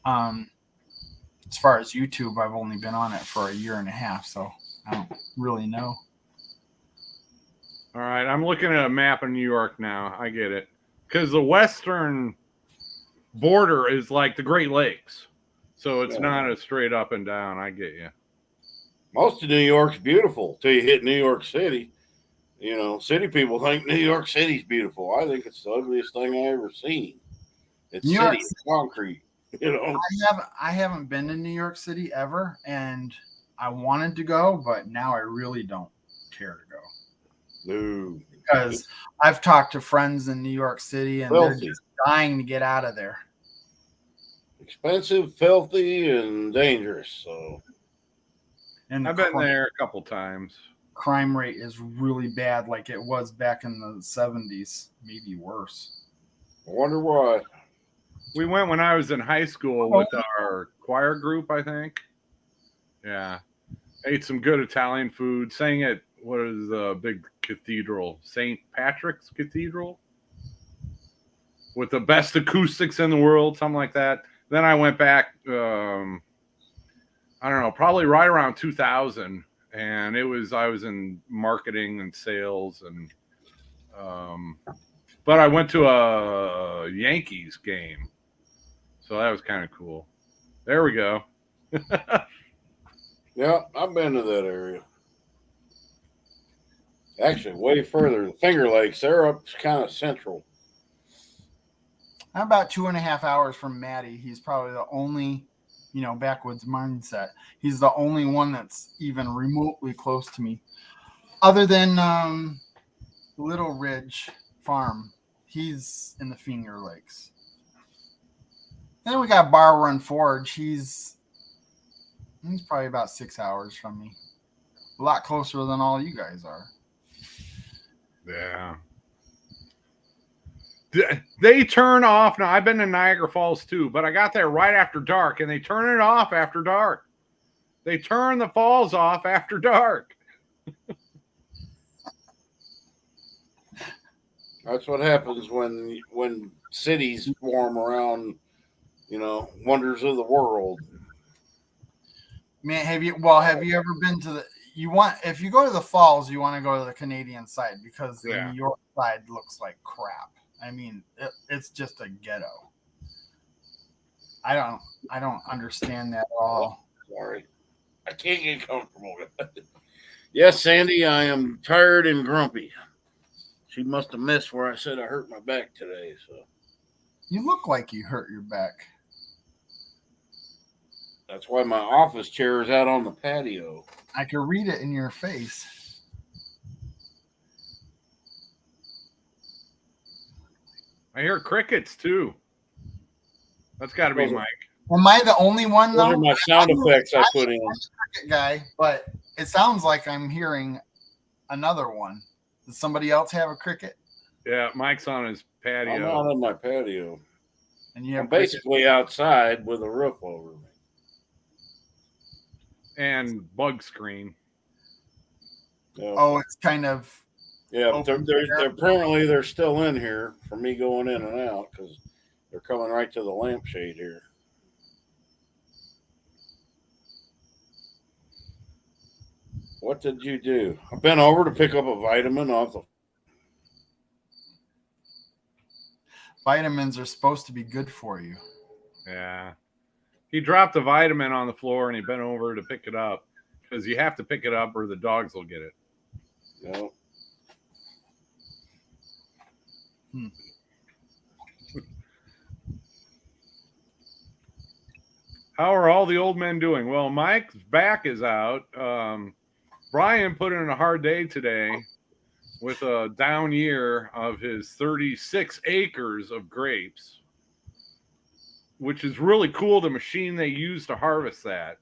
As far as YouTube, I've only been on it for a year and a half, so I don't really know. All right, I'm looking at a map of New York now. I get it. Because the western border is like the Great Lakes. So it's not a straight up and down. I get you. Most of New York's beautiful till you hit New York City. You know, city people think New York City's beautiful. I think it's the ugliest thing I ever seen. It's it's concrete. You know, I haven't been to New York City ever, and I wanted to go, but now I really don't care to go. No, because I've talked to friends in New York City, and they're just dying to get out of there. Expensive, filthy, and dangerous. So, and I've been there a couple times. Crime rate is really bad, like it was back in the 70s, maybe worse. I wonder why. We went when I was in high school with our choir group, I think. Yeah. Ate some good Italian food. Sang at what is the big cathedral? St. Patrick's Cathedral? With the best acoustics in the world, something like that. Then I went back, I don't know, probably right around 2000. And I was in marketing and sales, and but I went to a Yankees game, so that was kind of cool. There we go. Yeah, I've been to that area. Actually, way further. The Finger Lakes, they're up kind of central. I'm about 2.5 hours from Maddie. He's probably the only, backwoods mindset. He's the only one that's even remotely close to me. Other than Little Ridge Farm, he's in the Finger Lakes. And then we got Bar Run Forge. He's probably about 6 hours from me. A lot closer than all you guys are. Yeah. They turn off. Now, I've been to Niagara Falls too, but I got there right after dark, and they turn it off after dark. They turn the falls off after dark. That's what happens when cities form around, wonders of the world. Man, have you ever been to if you go to the falls, you want to go to the Canadian side, because the New York side looks like crap. I mean, it's just a ghetto. I don't understand that at all. Sorry. I can't get comfortable with it. Yes, Sandy, I am tired and grumpy. She must have missed where I said I hurt my back today. So you look like you hurt your back. That's why my office chair is out on the patio. I can read it in your face. I hear crickets too. That's got to be Mike. Am I the only one though? Those are my sound effects I put in. I'm a cricket guy, but It sounds like I'm hearing another one. Does somebody else have a cricket? Yeah, Mike's on his patio. I'm out on my patio. And you I'm have basically outside with a roof over me. And bug screen. Yeah. Oh, it's kind of Yeah, they're apparently they're still in here for me going in and out because they're coming right to the lampshade here. What did you do? I've been over to pick up a vitamin off the. vitamins are supposed to be good for you. Yeah. He dropped a vitamin on the floor and he bent over to pick it up because you have to pick it up or the dogs will get it. Yeah. How are all the old men doing? Well, Mike's back is out. Brian put in a hard day today with a down year of his 36 acres of grapes, which is really cool. The machine they use to harvest that.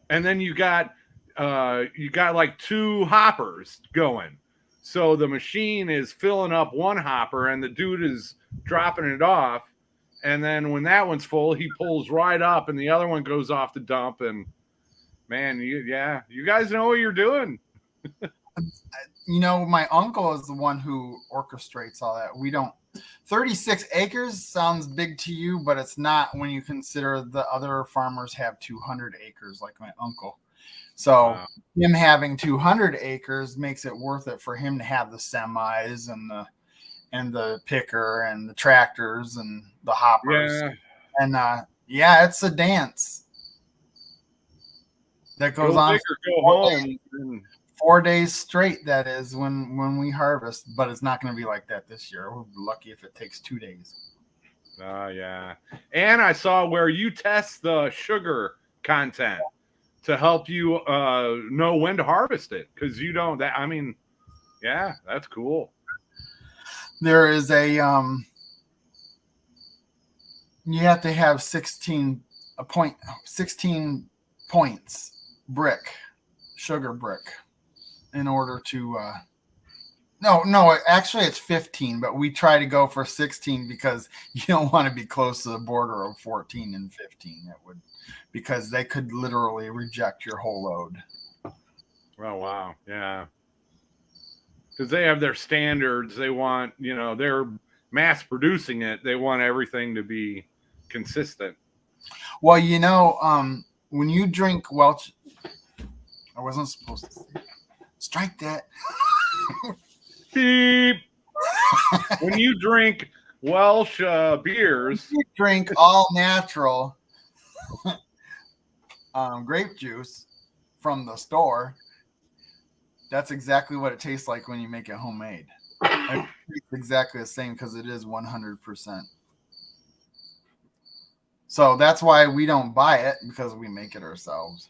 And then you got like 2 hoppers going. So the machine is filling up one hopper and the dude is dropping it off. And then when that one's full, he pulls right up and the other one goes off the dump. And man, you guys know what you're doing. You know, my uncle is the one who orchestrates all that. We don't. 36 acres sounds big to you, but it's not when you consider the other farmers have 200 acres like my uncle. So Wow. Him having 200 acres makes it worth it for him to have the semis and the picker and the tractors and the hoppers. Yeah. And it's a dance that goes Go on big or go home. And 4 days straight. That is when we harvest, but it's not going to be like that this year. We're lucky if it takes 2 days. Yeah. And I saw where you test the sugar content to help you know when to harvest it because you don't. Yeah, that's cool. There is a you have to have 16 points sugar brick in order to no actually it's 15, but we try to go for 16 because you don't want to be close to the border of 14 and 15. Because they could literally reject your whole load. Oh wow, yeah. Because they have their standards. They want, they're mass producing it. They want everything to be consistent. Well, when you drink Welch, I wasn't supposed to strike that. Beep. When you drink Welsh beers, You drink all natural grape juice from the store. That's exactly what it tastes like when you make it homemade. It tastes exactly the same because it is 100%. So that's why we don't buy it, because we make it ourselves.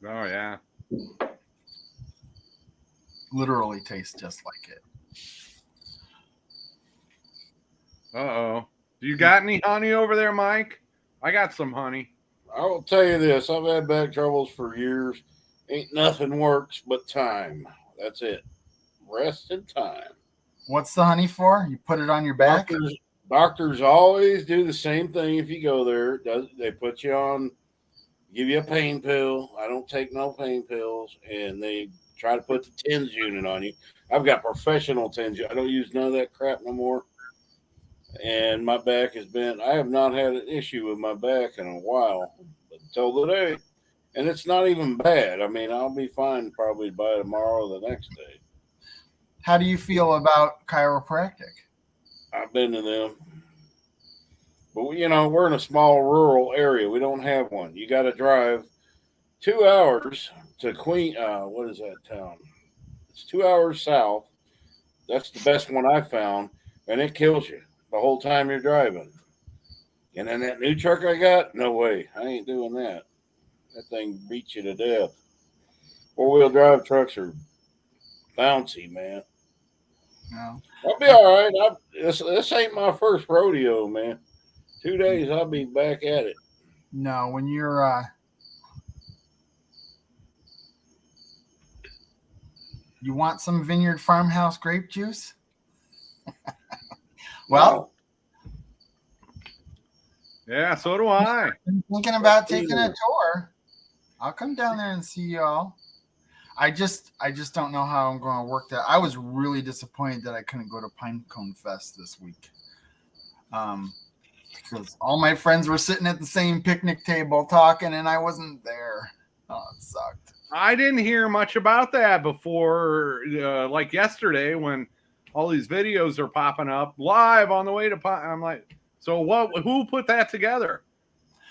oh yeah. Literally tastes just like it. Uh-oh. Do you got any honey over there, Mike? I got some honey. I will tell you this: I've had back troubles for years. Ain't nothing works but time. That's it. Rest and time. What's the honey for? You put it on your back? Doctors always do the same thing if you go there. They put you on, give you a pain pill. I don't take no pain pills. And they try to put the TENS unit on you. I've got professional TENS. I don't use none of that crap no more. And my back I have not had an issue with my back in a while, until today. And it's not even bad. I mean, I'll be fine probably by tomorrow or the next day. How do you feel about chiropractic? I've been to them. But, we're in a small rural area. We don't have one. You got to drive 2 hours to what is that town? It's 2 hours south. That's the best one I found. And it kills you the whole time you're driving. And then that new truck I got, no way. I ain't doing that. That thing beats you to death. 4-wheel drive trucks are bouncy, man. No. I'll be all right. This ain't my first rodeo, man. 2 days, I'll be back at it. No, when you're You want some Vineyard Farmhouse grape juice? Well, Yeah, so do I. I'm thinking about taking a tour. I'll come down there and see y'all. I just don't know how I'm going to work that. I was really disappointed that I couldn't go to Pinecone Fest this week. Because all my friends were sitting at the same picnic table talking, and I wasn't there. Oh, it sucked. I didn't hear much about that before, like yesterday when all these videos are popping up live on the way to. I'm like, so what? Who put that together?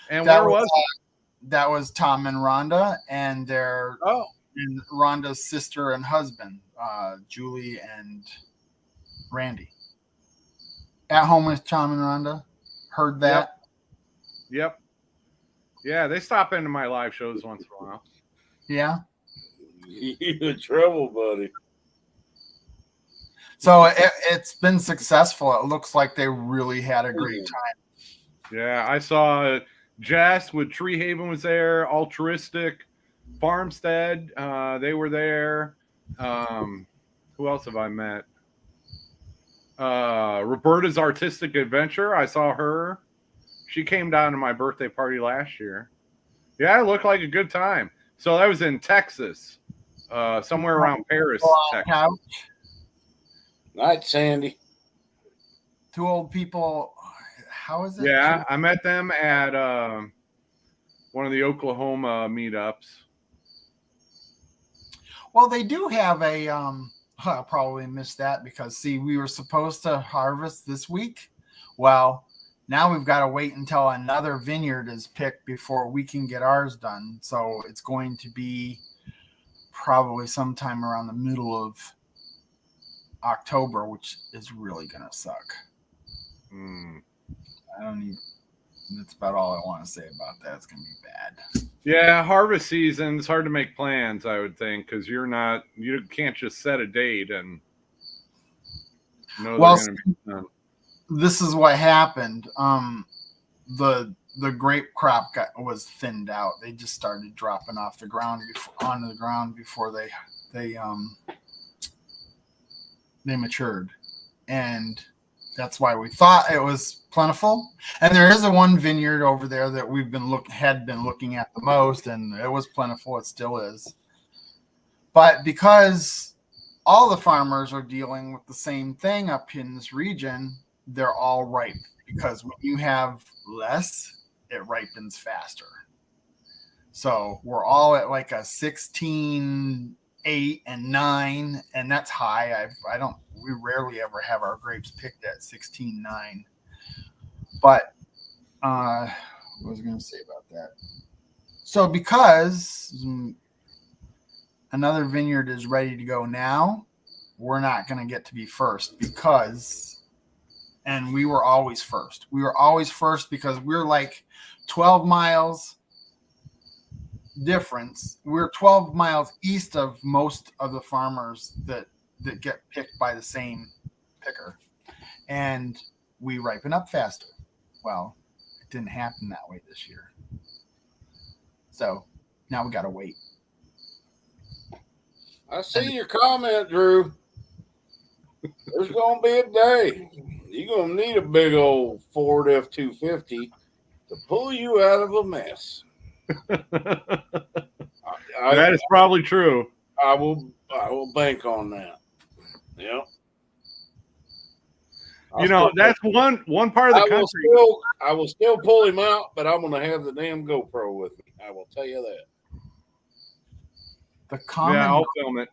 And where was it? That was Tom and Rhonda, and and Rhonda's sister and husband, Julie and Randy. At Home with Tom and Rhonda. Heard that? Yep. Yeah, they stop into my live shows once in a while. Yeah. You in trouble, buddy. So it's been successful. It looks like they really had a great time. Yeah, I saw Jess with Tree Haven was there, Altruistic, Farmstead, they were there. Who else have I met? Roberta's Artistic Adventure. I saw her. She came down to my birthday party last year. Yeah, it looked like a good time. So that was in Texas, somewhere around Paris, Texas. Couch. Night, Sandy. Two old people. How is it? Yeah, I met them at one of the Oklahoma meetups. Well, they do have a. I probably missed that because see, we were supposed to harvest this week. Well, now we've got to wait until another vineyard is picked before we can get ours done. So it's going to be probably sometime around the middle of October, which is really gonna suck. That's about all I want to say about that. It's gonna be bad. Yeah, harvest season, it's hard to make plans, I would think, because you can't just set a date and know Well, they're going to be done. This is what happened. The grape crop was thinned out. They just started dropping off the ground onto the ground before they matured, and that's why we thought it was plentiful. And there is one vineyard over there that we've been looking at the most, and it was plentiful. It still is. But because all the farmers are dealing with the same thing up in this region, they're all ripe. Because when you have less, it ripens faster. So we're all at like a 16, 8, and 9, and that's high. We rarely ever have our grapes picked at 16, 9. But what was I going to say about that? So because another vineyard is ready to go now, we're not going to get to be first and we were always first. We were always first because we're like 12 miles difference. We're 12 miles east of most of the farmers that get picked by the same picker, and we ripen up faster. Well, it didn't happen that way this year, so now we got to wait. I see your comment, Drew. There's gonna be a day you're gonna need a big old Ford F-250 to pull you out of a mess. That is probably true. I will bank on that. Yep. That's one part of the country. I will still pull him out, but I'm going to have the damn GoPro with me. I will tell you that. The common I'll film it.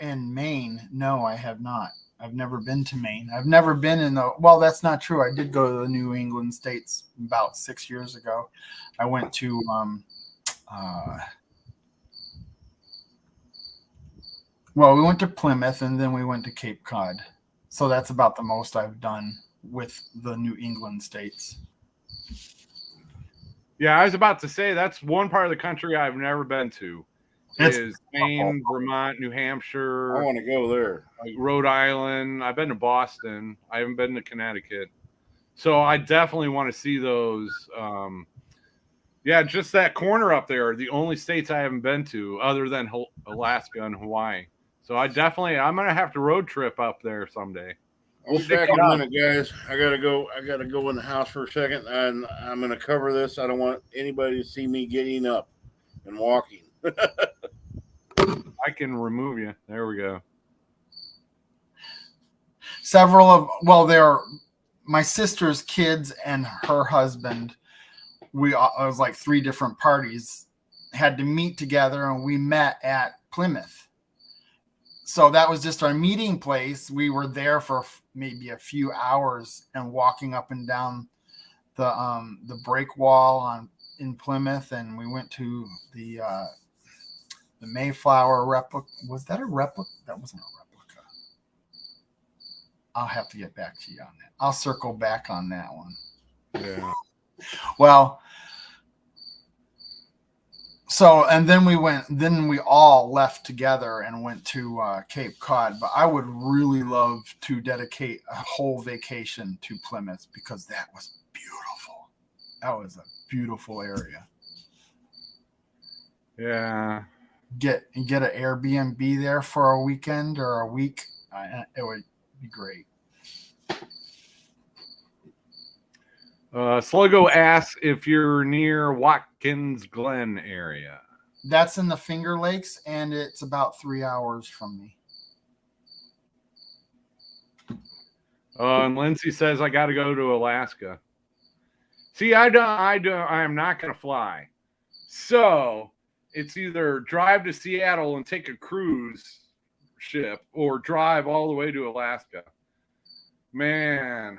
In Maine, no, I have not. I've never been to Maine. I've never been well, that's not true. I did go to the New England states about 6 years ago. I went to we went to Plymouth, and then we went to Cape Cod. So that's about the most I've done with the New England states. Yeah, I was about to say that's one part of the country I've never been to. Is Maine, Vermont, New Hampshire. I want to go there. Like Rhode Island. I've been to Boston. I haven't been to Connecticut. So I definitely want to see those. Just that corner up there are the only states I haven't been to other than Alaska and Hawaii. So I'm gonna have to road trip up there someday. I'll be back in a minute, guys. I gotta go in the house for a second, and I'm gonna cover this. I don't want anybody to see me getting up and walking. I can remove you. There we go. They're my sister's kids and her husband. It was like 3 different parties had to meet together, and we met at Plymouth. So that was just our meeting place. We were there for maybe a few hours and walking up and down the break wall in Plymouth, and we went to the Mayflower replica. Was that a replica? That wasn't a replica. I'll have to get back to you on that. I'll circle back on that one. Yeah. Well, so, and then we all left together and went to Cape Cod. But I would really love to dedicate a whole vacation to Plymouth because that was beautiful. That was a beautiful area. Yeah. Get an Airbnb there for a weekend or a week. It would be great. Sluggo asks if you're near Watkins Glen area. That's in the Finger Lakes, and it's about 3 hours from me. And Lindsay says I got to go to Alaska. See, I'm not going to fly. So it's either drive to Seattle and take a cruise ship or drive all the way to Alaska. Man,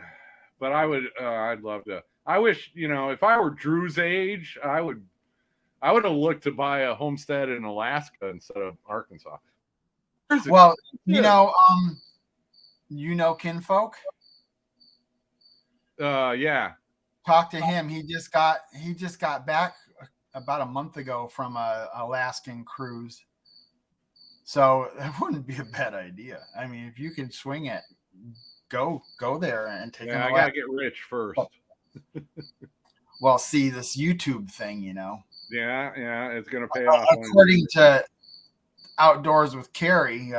but I'd love to. I wish, if I were Drew's age, I would have looked to buy a homestead in Alaska instead of Arkansas. Well, Kinfolk. Yeah. Talk to him. He just got back about a month ago from a Alaskan cruise. So that wouldn't be a bad idea. I mean, if you can swing it, go there and take. Yeah, I gotta get rich first. Well, see this YouTube thing, Yeah, it's gonna pay off. According to Outdoors with Carrie,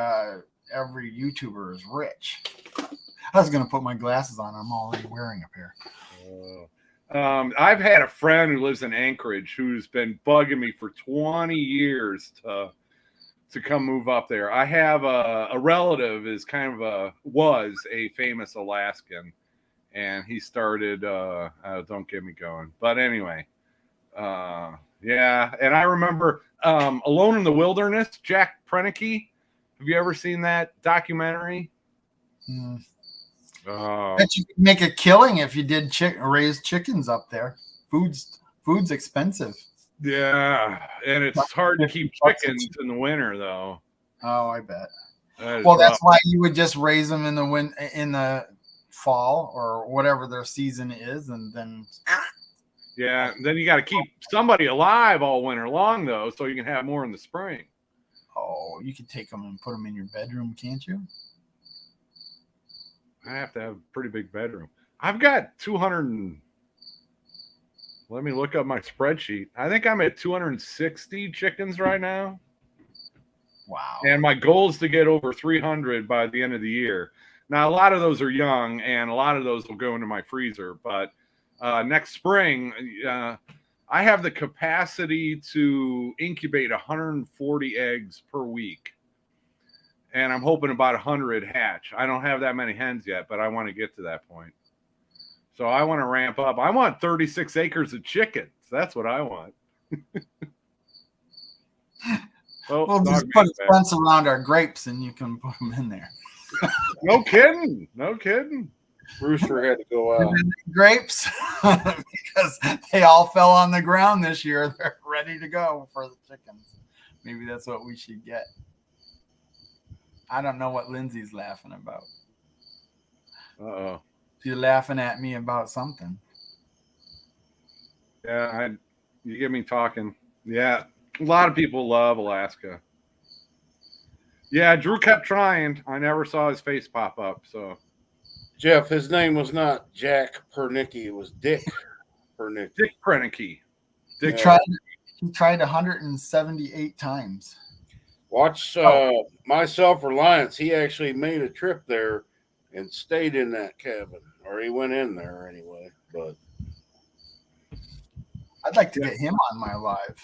every YouTuber is rich. I was gonna put my glasses on. I'm already wearing a pair. I've had a friend who lives in Anchorage who's been bugging me for 20 years to come move up there. I have a relative is was a famous Alaskan, and he started don't get me going. But anyway, yeah. And I remember Alone in the Wilderness, Jack Prenicky. Have you ever seen that documentary? Bet you could make a killing if you did raise chickens up there. Food's expensive. Yeah, and it's hard to keep chickens in the winter, though. Oh, I bet. Well, that's why you would just raise them in the fall or whatever their season is, and then. Yeah, then you got to keep somebody alive all winter long, though, so you can have more in the spring. Oh, you can take them and put them in your bedroom, can't you? I have to have a pretty big bedroom. I've got 200. Let me look up my spreadsheet. I think I'm at 260 chickens right now. Wow. And my goal is to get over 300 by the end of the year. Now, a lot of those are young, and a lot of those will go into my freezer. But next spring, I have the capacity to incubate 140 eggs per week. And I'm hoping about 100 hatch. I don't have that many hens yet, but I want to get to that point. So I want to ramp up. I want 36 acres of chickens. That's what I want. We'll just put a fence around our grapes and you can put them in there. No kidding. No kidding. Rooster had to go out. Grapes, because they all fell on the ground this year. They're ready to go for the chickens. Maybe that's what we should get. I don't know what Lindsay's laughing about. Uh-oh. She's laughing at me about something. Yeah, you get me talking. Yeah, a lot of people love Alaska. Yeah, Drew kept trying. I never saw his face pop up. So, Jeff, his name was not Jack Pernicki. It was Dick Pernicki. Dick Prenicky. He tried 178 times. Watch My Self-Reliance. He actually made a trip there and stayed in that cabin, or he went in there anyway. But I'd like to get him on my live.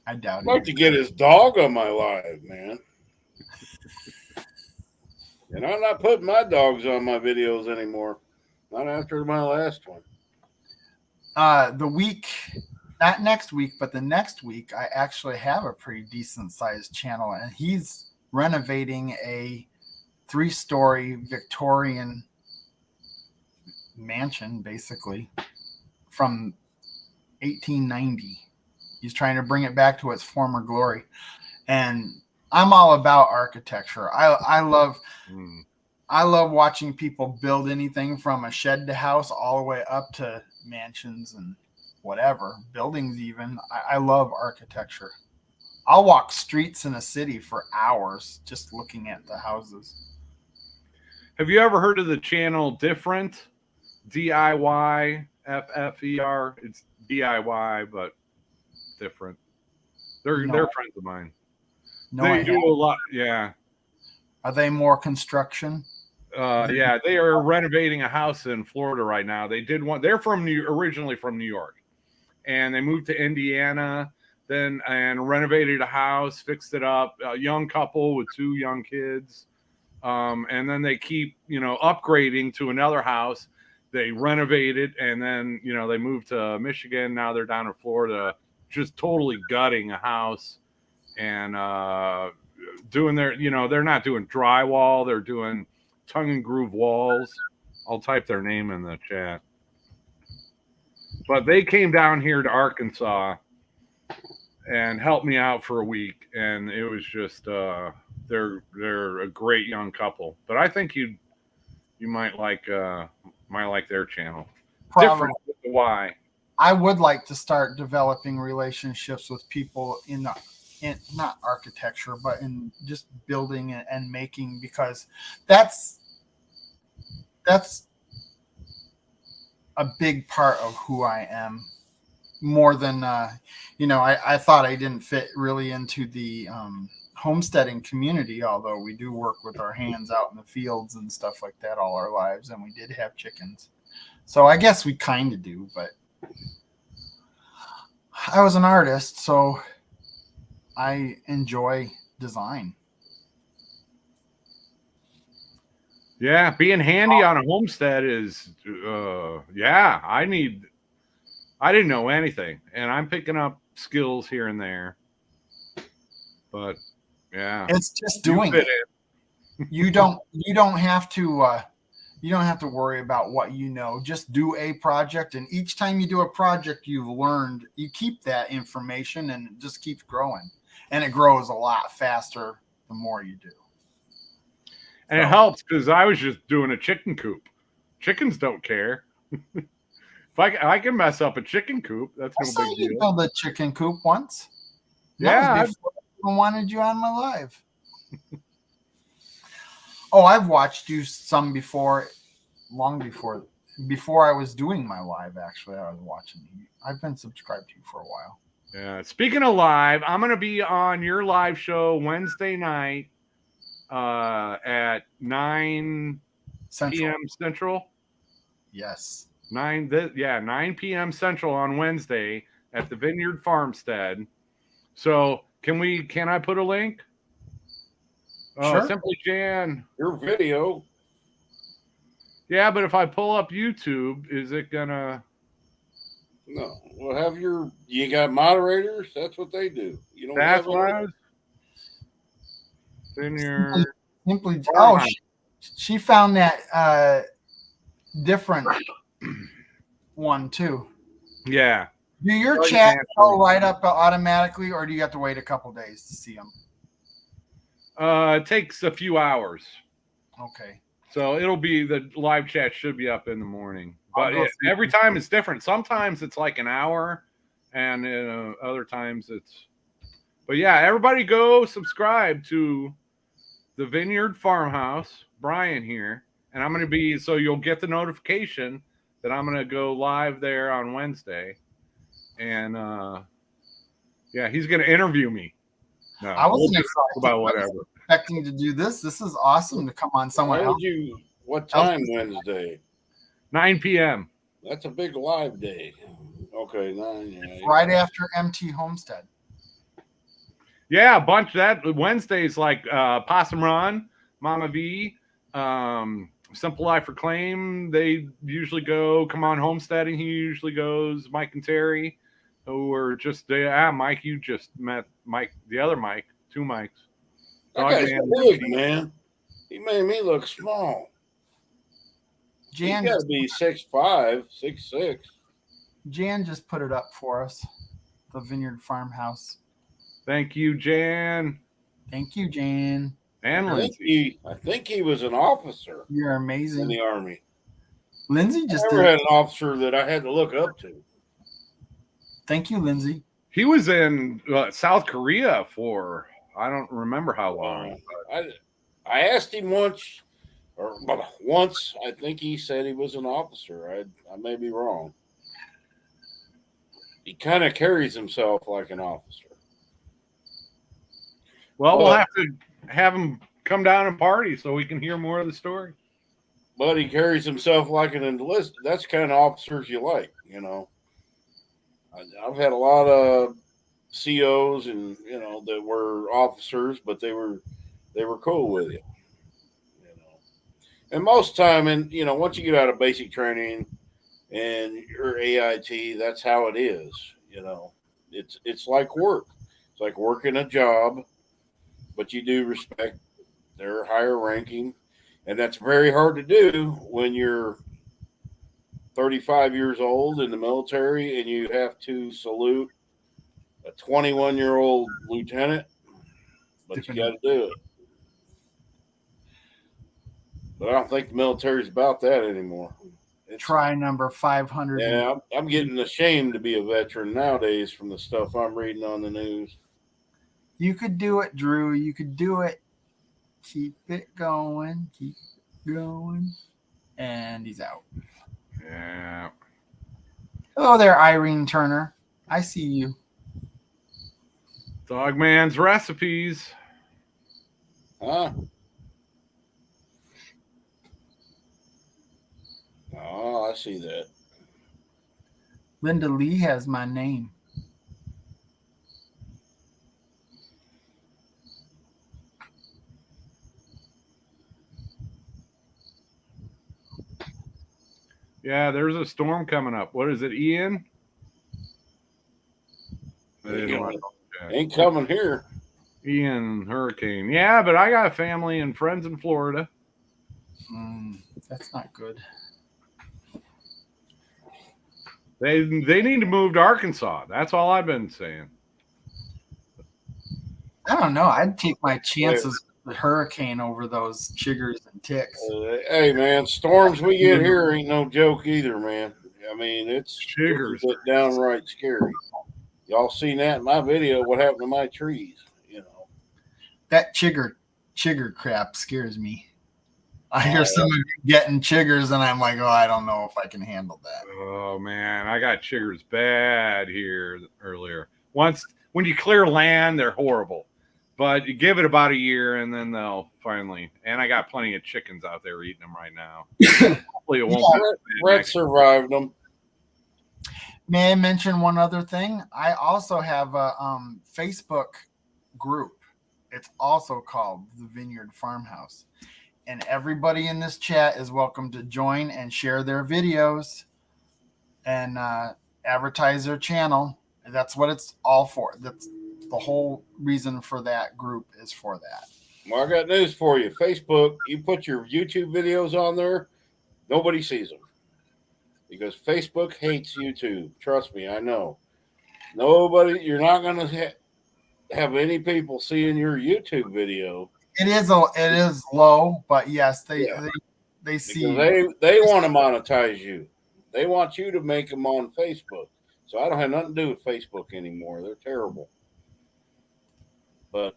I doubt I'd like to get his dog on my live, man. And I'm not putting my dogs on my videos anymore. Not after my last one. The week, not next week, but the next week, I actually have a pretty decent sized channel, and he's renovating a 3-story Victorian mansion, basically, from 1890. He's trying to bring it back to its former glory. And I'm all about architecture. I love watching people build anything from a shed to house all the way up to mansions and whatever, buildings even. I love architecture. I'll walk streets in a city for hours just looking at the houses. Have you ever heard of the channel Different? DIYFFER. It's DIY, but different. They're friends of mine. No, they do a lot. Yeah. Are they more construction? Yeah, they are renovating a house in Florida right now. They did one. They're originally from New York, and they moved to Indiana, and renovated a house, fixed it up. A young couple with 2 young kids, and then they keep upgrading to another house. They renovated, and then they moved to Michigan. Now they're down in Florida, just totally gutting a house and doing their. They're not doing drywall. They're doing tongue and groove walls. I'll type their name in the chat. But they came down here to Arkansas and helped me out for a week, and it was just they're a great young couple. But I think you might like their channel. Probably. Different with the Y. I would like to start developing relationships with people in not architecture, but in just building and making, because that's a big part of who I am, more than I thought I didn't fit really into the homesteading community, although we do work with our hands out in the fields and stuff like that all our lives, and we did have chickens, so I guess we kind of do. But I was an artist, so I enjoy design. Yeah, being handy on a homestead is, I didn't know anything, and I'm picking up skills here and there. But yeah, it's just doing it. You don't have to worry about what you know. Just do a project, and each time you do a project you've learned, you keep that information, and it just keeps growing, and it grows a lot faster the more you do. And it helps, because I was just doing a chicken coop. Chickens don't care. If I can mess up a chicken coop, that's no big deal. You built a chicken coop once. Yeah, I wanted you on my live. Oh, I've watched you some before, long before I was doing my live. Actually, I was watching you. I've been subscribed to you for a while. Yeah. Speaking of live, I'm going to be on your live show Wednesday night at 9 p.m. Central. Yes. 9 p.m. Central on Wednesday at the Vineyard Farmstead. So can I put a link? Sure. Simply Jan. Your video. Yeah, but if I pull up YouTube, is it gonna? No. Well, you got moderators? That's what they do. You don't. That's what I was. Vineyard. Simply. Oh, she found that different one too. Yeah. Do your chat go right up automatically, or do you have to wait a couple days to see them? It takes a few hours. Okay. So the live chat should be up in the morning, but every time it's different. Sometimes it's like an hour, and other times but yeah, everybody go subscribe to the Vineyard Farmhouse, Brian here. And I'm going to so you'll get the notification that I'm going to go live there on Wednesday. And Yeah, he's going to interview me. No, I wasn't we'll talk about whatever. expecting to do this. This is awesome to come on someone else. What time Wednesday? 9 p.m. That's a big live day. Okay, 9. Yeah, Right after MT Homestead. Yeah, a bunch of that. Wednesdays like Possum Run, Mama V, Simple Life for Claim. They usually go. Come On Homesteading. He usually goes. Mike and Terry, who were just Mike. You just met Mike, the other Mike, 2 Mikes. that guy's big, man. He made me look small. Jan He's got to be 6'5", 6'6". Jan just put it up for us. The Vineyard Farmhouse. Thank you, Jan. Thank you, Jan. And Lindsay. I think he was an officer You're in amazing. the Army. Lindsay I just never had an officer that I had to look up to. Thank you, Lindsay. He was in South Korea for I don't remember how long. I asked him once. I think he said he was an officer. I may be wrong. He kind of carries himself like an officer. Well, we'll have to have him come down and party so we can hear more of the story. But he carries himself like an enlisted. That's the kind of officers you like, you know. I've had a lot of COs and that were officers, but they were cool with you. And most time, once you get out of basic training and your AIT, that's how it is. It's like work. It's like working a job, but you do respect their higher ranking, and that's very hard to do when you're 35 years old in the military and you have to salute a 21-year-old lieutenant, but you got to do it. But I don't think the military's about that anymore. Try number 500. Yeah, I'm getting ashamed to be a veteran nowadays from the stuff I'm reading on the news. You could do it, Drew. You could do it. Keep it going. Keep going. And he's out. Yeah. Hello there, Irene Turner. I see you. Dogman's recipes. Huh? Oh, I see that. Linda Lee has my name. Yeah, there's a storm coming up. What is it, Ian? Ain't coming here. Ian hurricane. Yeah, but I got family and friends in Florida. That's not good. They need to move to Arkansas. That's all I've been saying. I don't know. I'd take my chances with the hurricane over those chiggers and ticks. Hey, man, storms we get here ain't no joke either, man. I mean, it's chiggers. Downright scary. Y'all seen that in my video, what happened to my trees, That chigger crap scares me. I hear some of you getting chiggers, and I'm like, I don't know if I can handle that. Oh, man, I got chiggers bad here earlier. Once, when you clear land, they're horrible. But you give it about a year, and then they'll finally. And I got plenty of chickens out there eating them right now. Hopefully, it won't. Brett survived them. May I mention one other thing? I also have a Facebook group. It's also called the Vineyard Farmhouse. And everybody in this chat is welcome to join and share their videos and advertise their channel. And that's what it's all for. That's the whole reason for that group is for that. Well, I got news for you. Facebook, you put your YouTube videos on there, nobody sees them. Because Facebook hates YouTube. Trust me, I know. You're not going to have any people seeing your YouTube video. It is low, but yes, they see. They want to monetize you. They want you to make them on Facebook. So I don't have nothing to do with Facebook anymore. They're terrible. But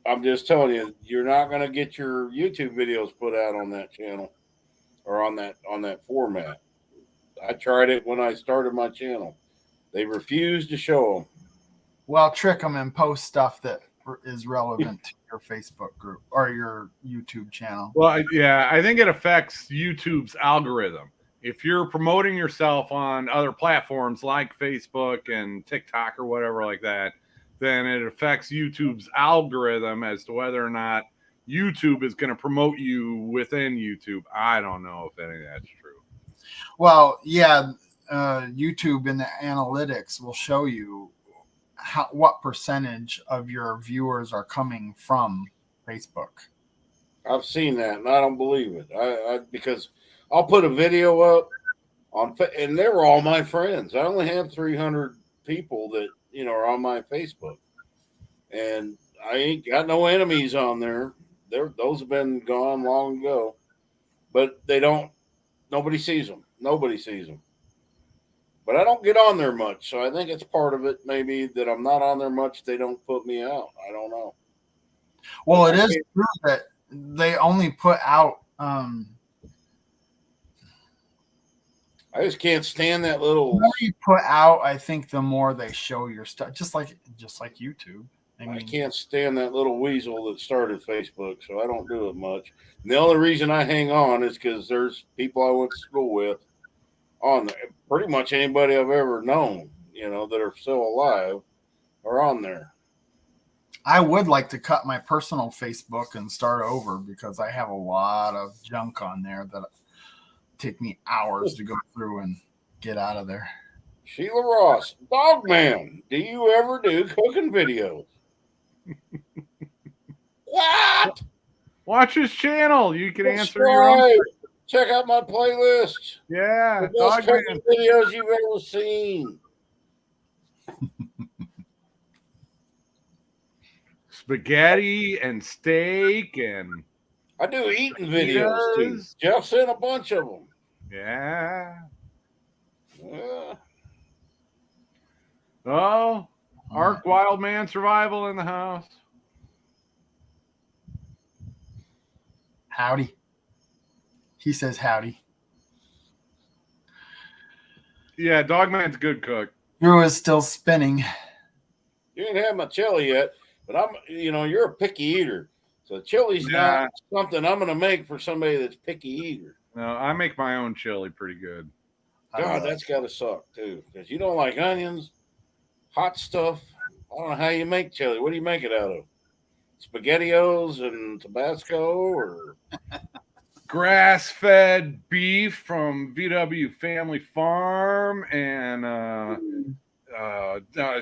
I'm just telling you, you're not going to get your YouTube videos put out on that channel or on that format. I tried it when I started my channel. They refused to show them. Well, trick them and post stuff that is relevant to your Facebook group or your YouTube channel. Well, I think it affects YouTube's algorithm. If you're promoting yourself on other platforms like Facebook and TikTok or whatever like that, then it affects YouTube's algorithm as to whether or not YouTube is going to promote you within YouTube. I don't know if any of that's true. Well, yeah, YouTube in the analytics will show you what percentage of your viewers are coming from Facebook. I've seen that, and I don't believe it. Because I'll put a video up and they're all my friends. I only have 300 people that are on my Facebook, and I ain't got no enemies on there. Those have been gone long ago, but nobody sees them. Nobody sees them. But I don't get on there much, so I think it's part of it. Maybe that I'm not on there much. They don't put me out. I don't know. Well, it is true that they only put out. I just can't stand that little. The more you put out, I think the more they show your stuff. Just like YouTube. I can't stand that little weasel that started Facebook, so I don't do it much. And the only reason I hang on is because there's people I went to school with on there. Pretty much anybody I've ever known, that are still alive are on there. I would like to cut my personal Facebook and start over because I have a lot of junk on there that take me hours to go through and get out of there. Sheila Ross, Dogman, do you ever do cooking videos? What? Watch his channel. You can answer your own. Check out my playlist. Yeah, the best cooking videos you've ever seen. Spaghetti and steak and I do eating videos too. Jeff sent a bunch of them. Yeah. Yeah. Oh, Ark Wildman Survival in the house. Howdy. He says howdy. Yeah, Dogman's a good cook. Drew is still spinning. You ain't had my chili yet, but you're a picky eater. So chili's not something I'm going to make for somebody that's picky eater. No, I make my own chili pretty good. God, that's got to suck too, because you don't like onions, hot stuff. I don't know how you make chili. What do you make it out of? SpaghettiOs and Tabasco, or grass-fed beef from VW Family Farm, and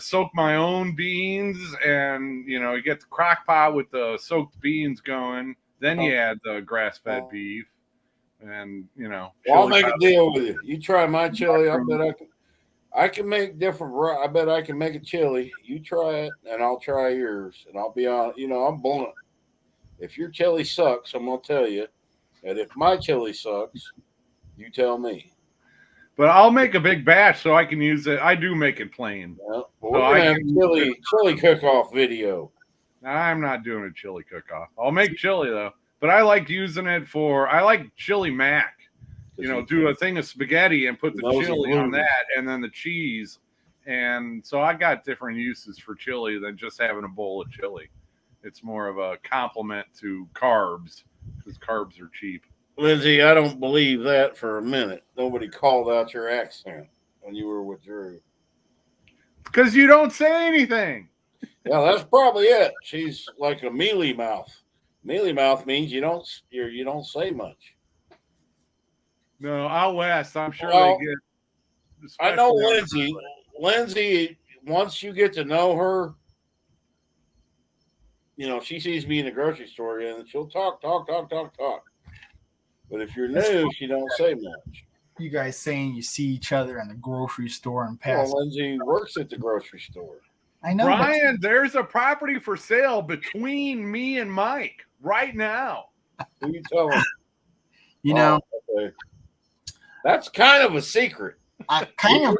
soak my own beans, and you get the crock pot with the soaked beans going. Then you add the grass-fed beef, and Well, I'll make a deal with you. You try my chili. I bet I can make different. I bet I can make a chili. You try it, and I'll try yours, and I'll be on. I'm blunt. If your chili sucks, I'm gonna tell you. And if my chili sucks, you tell me. But I'll make a big batch so I can use it. I do make it plain. Yeah, well, we're gonna have a chili cook-off video. I'm not doing a chili cook-off. I'll make chili though, but I like using it for. I like chili mac. Do a thing of spaghetti and put the chili on that, and then the cheese. And so I got different uses for chili than just having a bowl of chili. It's more of a complement to carbs because carbs are cheap. Lindsay, I don't believe that for a minute. Nobody called out your accent when you were with Drew. Because you don't say anything. Yeah, that's probably it. She's like a mealy mouth. Mealy mouth means you don't say much. No, out west, I'm sure they get. I know Lindsay. Lindsay, once you get to know her, she sees me in the grocery store and she'll talk. But if you're new, she don't say much. You guys saying you see each other in the grocery store and pass. Well, Lindsay works at the grocery store. I know. Ryan, there's a property for sale between me and Mike right now. Who you telling? Okay. That's kind of a secret. I'm kind of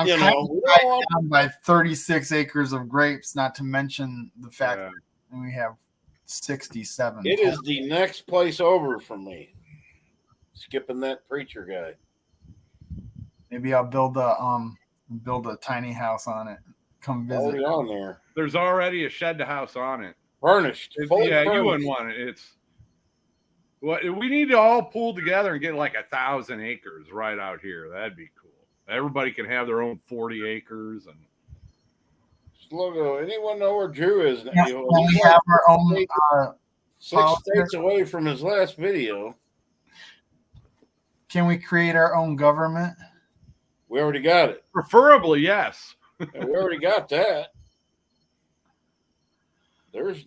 down by 36 acres of grapes, not to mention the fact that we have 67. It is the next place over from me. Skipping that preacher guy. Maybe I'll build a tiny house on it. come visit. Already on there. There's already a shed to house on it. Furnished. Fully Yeah, furnished. you wouldn't want it. It's what we need to all pull together and get like 1,000 acres right out here. That'd be cool. Everybody can have their own 40 acres and Logo. Anyone know where Drew is? Yes, we have our own. Six states away from his last video. Can we create our own government? We already got it. preferably, yes. And we already got that. There's,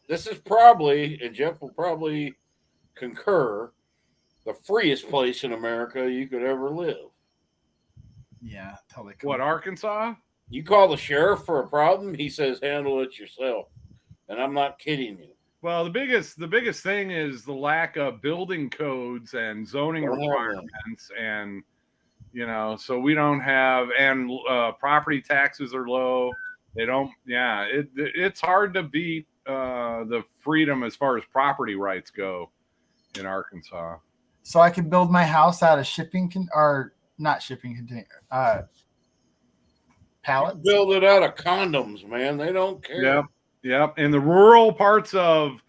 this is probably, and Jeff will probably concur, the freest place in America you could ever live. Yeah, totally. What, Arkansas? You call the sheriff for a problem, he says handle it yourself. And I'm not kidding you. Well, the biggest thing is the lack of building codes and zoning requirements, and so we don't have, and property taxes are low. They don't. Yeah, it's hard to beat the freedom as far as property rights go in Arkansas. So I can build my house out of not shipping container, pallets. Build it out of condoms, man. They don't care. Yep. In the rural parts of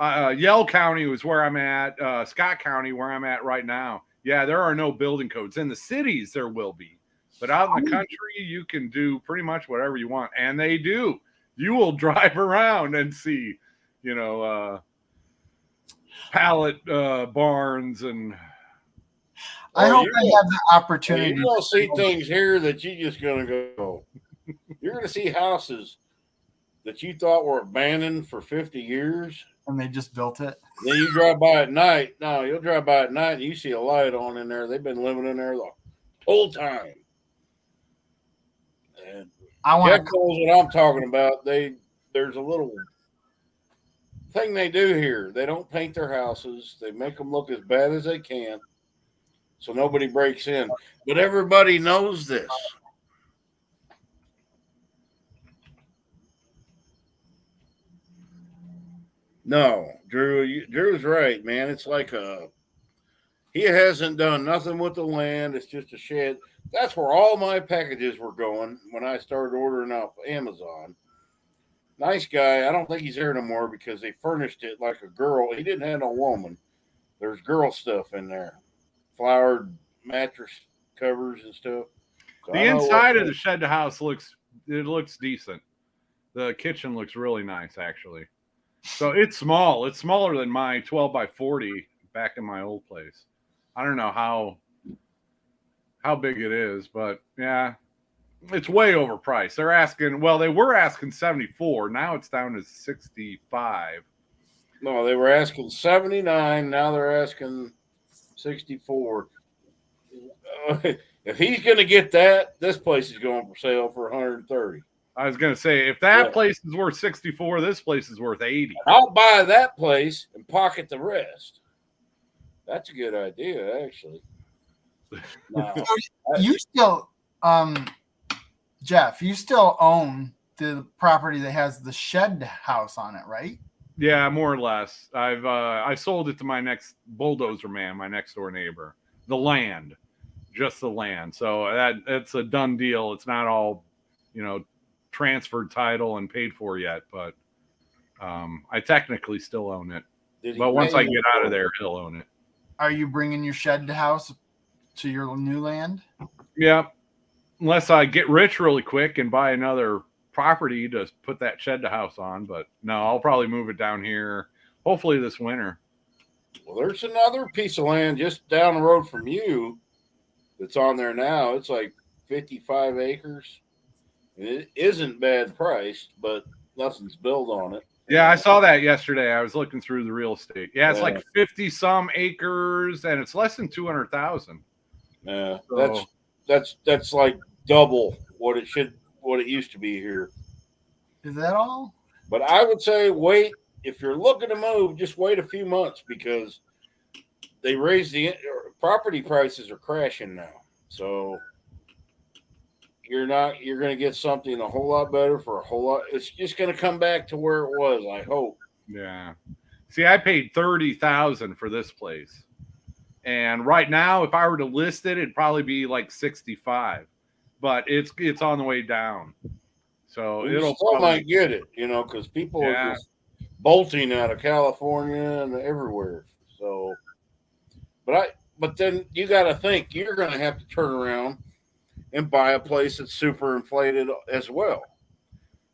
Yell County was where I'm at, Scott County, where I'm at right now. Yeah, there are no building codes. In the cities, there will be. But out in the country, you can do pretty much whatever you want. And they do. You will drive around and see, pallet barns. And I hope I have the opportunity. You're going to see things here that you're just going to go. You're going to see houses that you thought were abandoned for 50 years. And they just built it. Then you drive by at night. No, you'll drive by at night and you see a light on in there. They've been living in there the whole time. And Jeff knows what I'm talking about. There's a little thing they do here. They don't paint their houses. They make them look as bad as they can so nobody breaks in. But everybody knows this. No, Drew's right, man. It's like he hasn't done nothing with the land. It's just a shed. That's where all my packages were going when I started ordering off Amazon. Nice guy. I don't think he's there no more because they furnished it like a girl. He didn't have no woman. There's girl stuff in there. Flowered mattress covers and stuff. So the inside of the shed to house looks decent. The kitchen looks really nice, actually. So it's small. It's smaller than my 12 by 40 back in my old place. I don't know how big it is, but yeah, it's way overpriced. They were asking 74. Now it's down to 65. No, they were asking 79. Now they're asking 64. If he's going to get that, this place is going for sale for 130. I was going to say, if that place is worth 64, this place is worth 80. I'll buy that place and pocket the rest. That's a good idea, actually. No, you still, Jeff, you still own the property that has the shed house on it, right? Yeah, more or less. I sold it to my next bulldozer man, my next door neighbor. The land, just the land. So that's a done deal. It's not all, transferred title and paid for yet, but I technically still own it. But once I get out of there, he'll own it. Are you bringing your shed house to your new land? Yeah, unless I get rich really quick and buy another property to put that shed to house on. But no, I'll probably move it down here, hopefully this winter. Well, there's another piece of land just down the road from you that's on there now. It's like 55 acres. It isn't bad priced, but nothing's built on it. Yeah, I saw that yesterday. I was looking through the real estate. Yeah, it's like 50 some acres, and it's less than 200,000. Yeah, so that's like double what it used to be here. Is that all? But I would say wait. If you're looking to move, just wait a few months because they raised the property prices are crashing now. So you're going to get something a whole lot better for a whole lot. It's just going to come back to where it was, I hope. Yeah. See, I paid $30,000 for this place. And right now, if I were to list it, it'd probably be like 65. but it's on the way down. So We it'll still probably, might get it, because people Yeah. are just bolting out of California and everywhere. So, but then you got to think you're going to have to turn around and buy a place that's super inflated as well.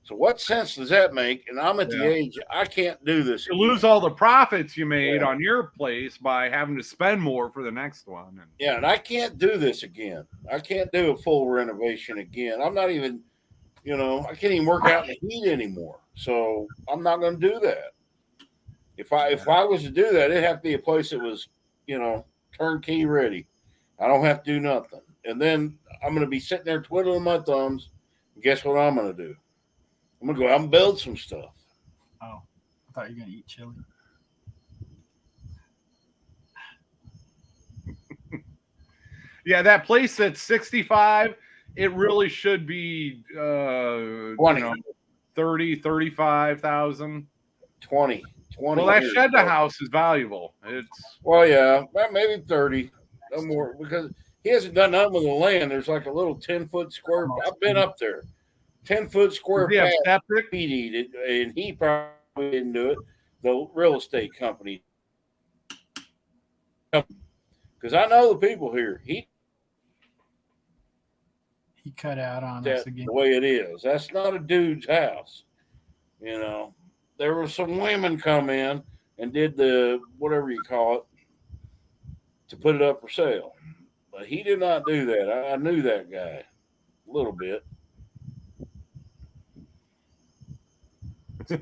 So what sense does that make? And I'm at the age I can't do this. you again. lose all the profits you made Yeah. on your place by having to spend more for the next one. And Yeah, and I can't do this again. I can't do a full renovation again. I'm not even, I can't even work out in the heat anymore. So I'm not going to do that. If I was to do that, it'd have to be a place that was, turnkey ready. I don't have to do nothing. And then I'm going to be sitting there twiddling my thumbs. And guess what I'm going to do? I'm going to go out and build some stuff. Oh, I thought you were going to eat chili. yeah, that place that's 65, it really should be 30, 35,000. 20. Well, that shed house is valuable. Well, yeah, maybe 30. No more, because he hasn't done nothing with the land. There's like a little 10-foot square. I've been up there. 10-foot square Does he have patch. septic? He'd eat it, and he probably didn't do it. The real estate company. Because I know the people here. He cut out on us that again. the way it is. That's not a dude's house. There were some women come in and did the whatever you call it to put it up for sale. But he did not do that. I knew that guy a little bit.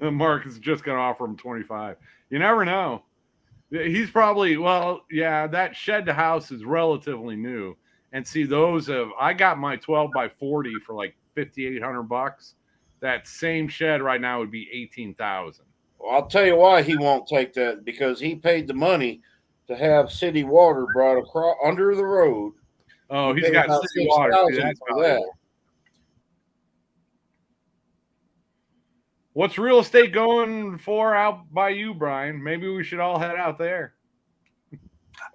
Mark is just going to offer him 25. You never know. He's probably, that shed house is relatively new. And see, I got my 12 by 40 for like $5,800. That same shed right now would be 18,000. Well, I'll tell you why he won't take that, because he paid the money to have city water brought across under the road. Oh, he's paid got about city water. See, $6,000 that's for that. valuable. What's real estate going for out by you, Brian? Maybe we should all head out there.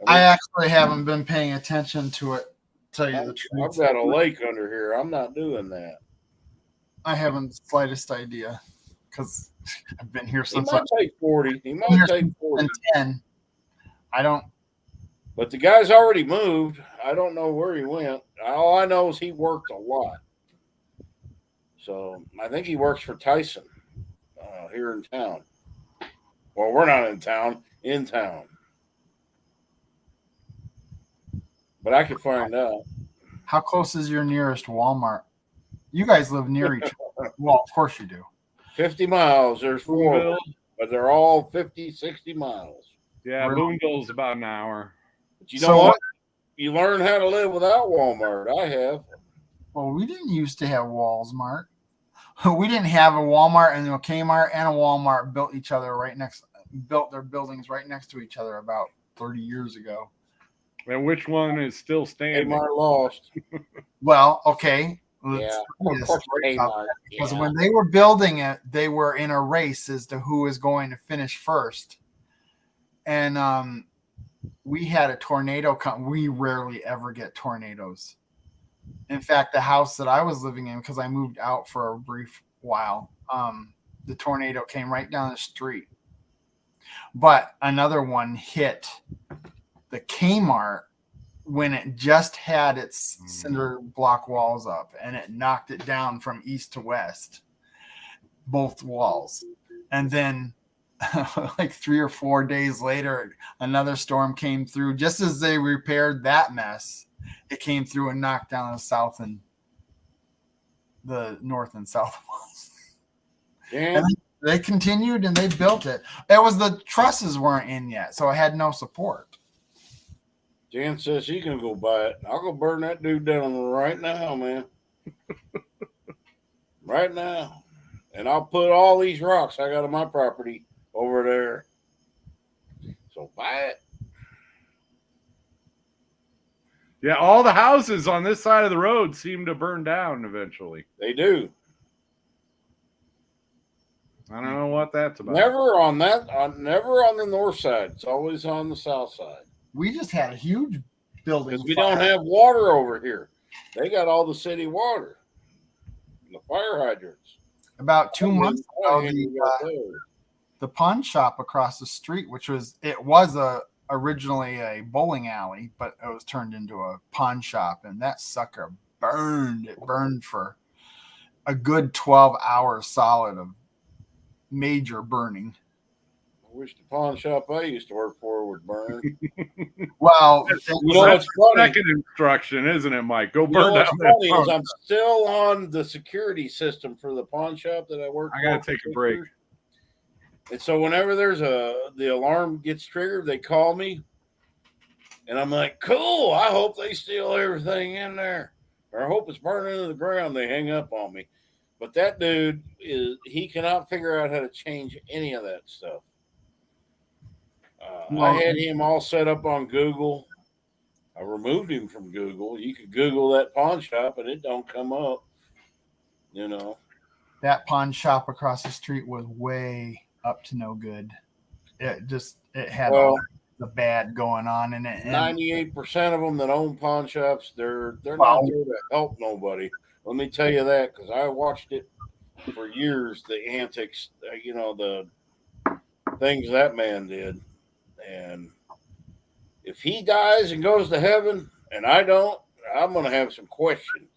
I actually haven't been paying attention to it, tell you the truth. I've got a lake under here. I'm not doing that. I haven't the slightest idea because I've been here He since might take 40. He might take 40. 10. I don't. But the guy's already moved. I don't know where he went. All I know is he worked a lot. So I think he works for Tyson here in town. Well, we're not in town. In town. But I can find out. How close is your nearest Walmart? You guys live near each other. Well, of course you do. 50 miles. There's 4 of them, Boonville. but they're all 50, 60 miles. Yeah, Really? Boonville's about an hour. But you know So what? You learn how to live without Walmart. I have. Well, we didn't used to have Walmart. We didn't have a Walmart and a Kmart and a Walmart built their buildings right next to each other about 30 years ago. And which one is still standing? Kmart lost. Well, okay. Yeah. Let's Of course, Kmart. Because Yeah. when they were building it, they were in a race as to who is going to finish first. And we had a tornado come. We rarely ever get tornadoes. In fact, the house that I was living in, because I moved out for a brief while, the tornado came right down the street. But another one hit the Kmart when it just had its cinder block walls up, and it knocked it down from east to west, both walls. And then like 3 or 4 days later, another storm came through. Just as they repaired that mess, it came through and knocked down the south and the north and south walls. Yeah. And they continued and they built it. It was the trusses weren't in yet, so it had no support. Jan says she can go buy it. I'll go burn that dude down right now, man. Right now. And I'll put all these rocks I got on my property over there. So buy it. Yeah, all the houses on this side of the road seem to burn down eventually. They do. I don't know what that's about. Never on the north side. It's always on the south side. We just had a huge building. Because we don't have water over here. They got all the city water, the fire hydrants. About 2 months ago, those. the pawn shop across the street, which was originally a bowling alley, but it was turned into a pawn shop, and that sucker burned. It burned for a good 12 hours solid of major burning. I wish the pawn shop I used to work for would burn. Well, That's what's funny? second instruction, isn't it, Mike? Go You burn know down what's that funny pawn is I'm shop. still on the security system for the pawn shop that I work for. I gotta take a break. And so whenever the alarm gets triggered, they call me. And I'm like, cool, I hope they steal everything in there. Or I hope it's burning to the ground. They hang up on me. But that dude he cannot figure out how to change any of that stuff. I had him all set up on Google. I removed him from Google. You could Google that pawn shop and it don't come up. You know. That pawn shop across the street was way up to no good. It had all the bad going on in it. 98% of them that own pawn shops, they're not there to help nobody. Let me tell you that, because I watched it for years, the antics, the things that man did. And if he dies and goes to heaven and I don't, I'm going to have some questions.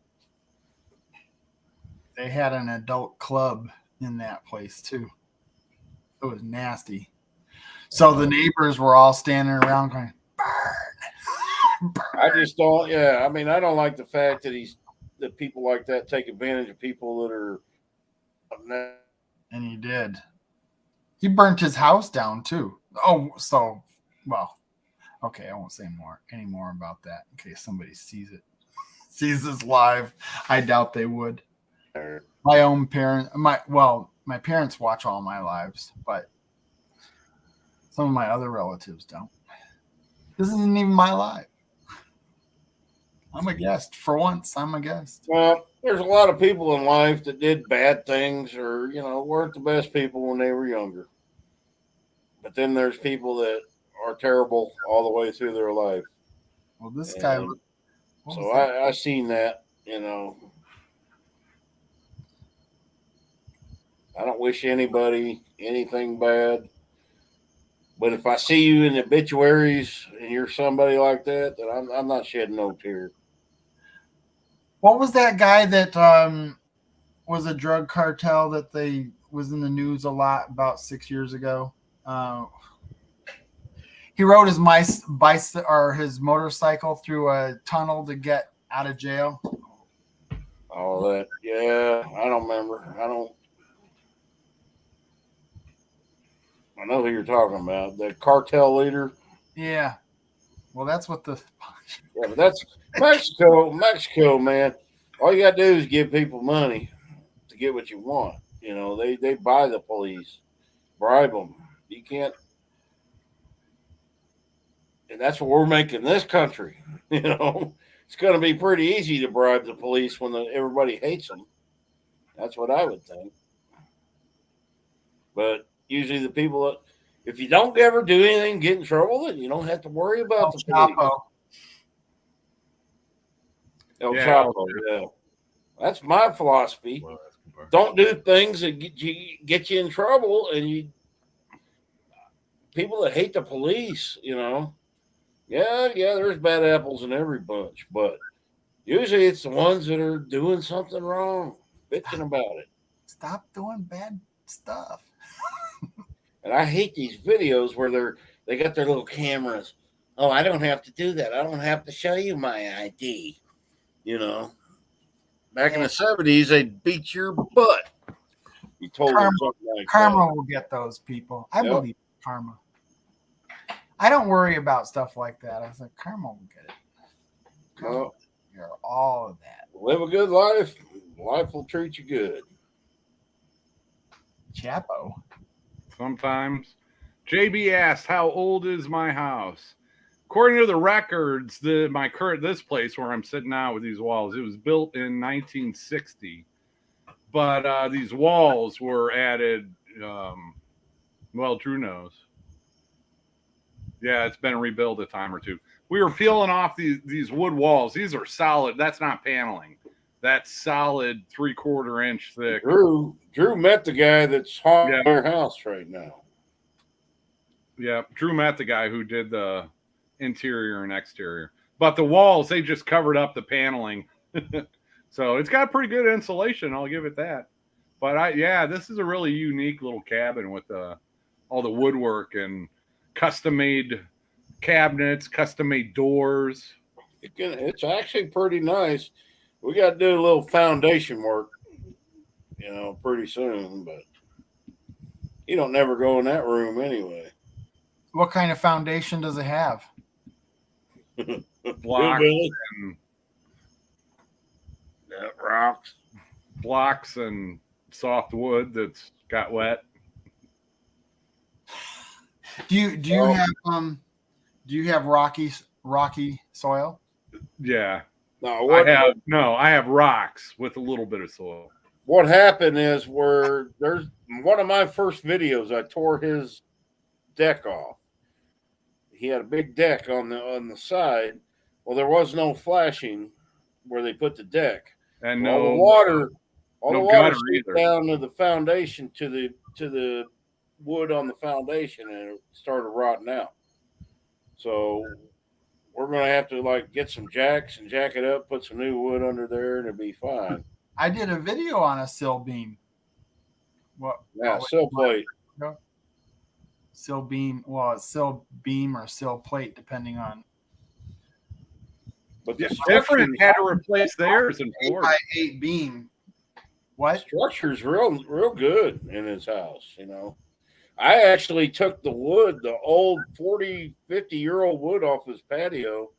They had an adult club in that place too. It was nasty. So the neighbors were all standing around going, burn. I just don't, I mean, I don't like the fact that people like that take advantage of people that are. And he did. He burnt his house down too. Oh, so, well, okay, I won't say any more about that in case somebody sees this live. I doubt they would. My own parents, my parents watch all my lives, but some of my other relatives don't. This isn't even my live. I'm a guest. For once, I'm a guest. Well, there's a lot of people in life that did bad things or, weren't the best people when they were younger. But then there's people that are terrible all the way through their life. Well, this guy. So I seen that, I don't wish anybody anything bad. But if I see you in the obituaries and you're somebody like that, then I'm not shedding no tear. What was that guy that was a drug cartel that was in the news a lot about 6 years ago? He rode his his motorcycle through a tunnel to get out of jail. All that, I don't remember. I know who you're talking about. The cartel leader. Yeah. Well, that's what but that's Mexico. Mexico, man. All you got to do is give people money to get what you want. They buy the police, bribe them. You can't. And that's what we're making this country. It's going to be pretty easy to bribe the police when everybody hates them. That's what I would think. But usually the people that, if you don't ever do anything, get in trouble, then you don't have to worry about the police. El Chapo, yeah. That's my philosophy. Well, don't do things that get you in trouble, and people that hate the police, there's bad apples in every bunch, but usually it's the ones that are doing something wrong, bitching about it. Stop doing bad stuff. And I hate these videos where they got their little cameras. Oh, I don't have to do that. I don't have to show you my ID. Back in the 70s, they'd beat your butt. You told them something like karma will get those people. I believe karma. I don't worry about stuff like that. I think karma will get it. Well, you're all of that. Live a good life. Life will treat you good. Chapo. Sometimes. JB asked, how old is my house? According to the records, this place where I'm sitting now with these walls, it was built in 1960. But these walls were added, Drew knows. Yeah, it's been rebuilt a time or two. We were peeling off these wood walls. These are solid. That's not paneling. That's solid 3/4 inch thick. Drew met the guy that's haunting Yeah. our house right now. Yeah, Drew met the guy who did the interior and exterior. But the walls, they just covered up the paneling. So it's got pretty good insulation. I'll give it that. But this is a really unique little cabin with all the woodwork and custom-made cabinets, custom-made doors. It's actually pretty nice. We got to do a little foundation work, pretty soon. But you don't never go in that room anyway. What kind of foundation does it have? Blocks and rocks. Blocks and soft wood that's got wet. Do you have rocky soil? Yeah. No, I have rocks with a little bit of soil. What happened is there's one of my first videos, I tore his deck off. He had a big deck on the side. Well, there was no flashing where they put the deck. And all the water either. down to the foundation to the wood on the foundation, and it started rotting out. So we're gonna have to get some jacks and jack it up, put some new wood under there, and it'll be fine. I did a video on a sill beam. Sill plate. Sill beam. Well, it's sill beam or sill plate, depending on. But different had to replace theirs and 8x8 beam. What? Structure's real good in his house, I actually took the wood, the old 40, 50-year-old wood off his patio,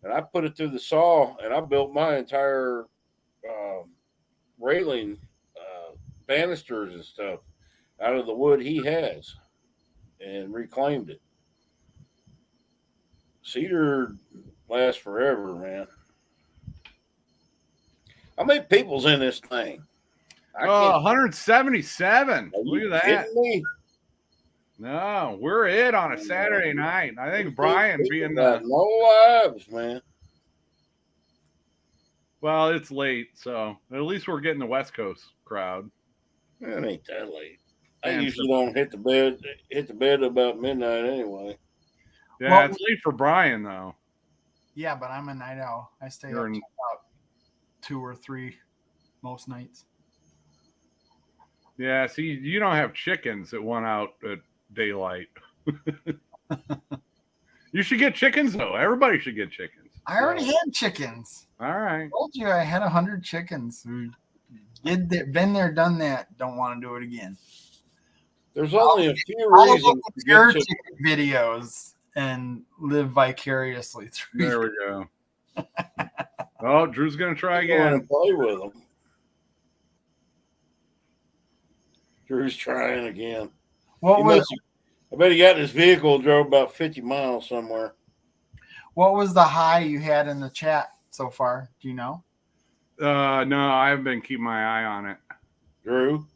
and I put it through the saw, and I built my entire railing, banisters and stuff out of the wood he has and reclaimed it. Cedar lasts forever, man. How many people's in this thing? 177. Look at that. Kidding me? No, we're it on a Saturday night. I think Brian being no lives, man. Well, it's late, so at least we're getting the West Coast crowd. It ain't that late. I usually don't hit the bed about midnight anyway. Yeah, it's late for Brian though. Yeah, but I'm a night owl. I stay up about 2 or 3 most nights. Yeah, see, you don't have chickens that went out at daylight. You should get chickens though. Everybody should get chickens. I already had chickens. All right. I told you I had 100 chickens. Been there, done that. Don't want to do it again. There's only a few reasons to get chicken videos and live vicariously through. There we go. Oh, Drew's gonna try again. Play with them. Drew's trying again. I bet he got in his vehicle and drove about 50 miles somewhere. What was the high you had in the chat so far? Do you know? No, I haven't been keeping my eye on it. Drew?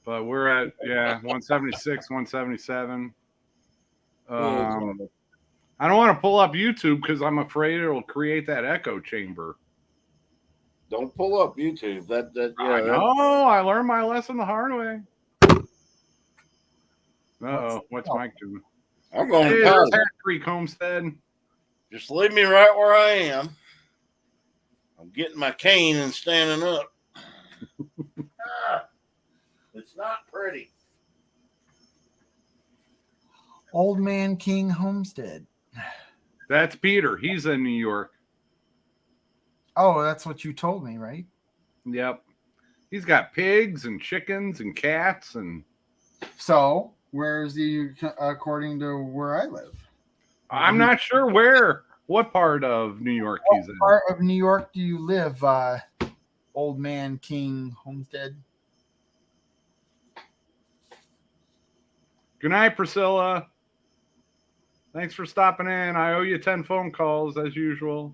But we're at 176, 177. I don't want to pull up YouTube because I'm afraid it'll create that echo chamber. Don't pull up YouTube. I know. I learned my lesson the hard way. What's Mike doing? I'm going to Hat Creek Homestead. Just leave me right where I am. I'm getting my cane and standing up. It's not pretty. Old Man King Homestead. That's Peter. He's in New York. Oh, that's what you told me, right? Yep. He's got pigs and chickens and cats and. So, where's he according to where I live? I'm not sure what part of New York he's in. What part of New York do you live, Old Man King Homestead? Good night, Priscilla. Thanks for stopping in. I owe you 10 phone calls as usual.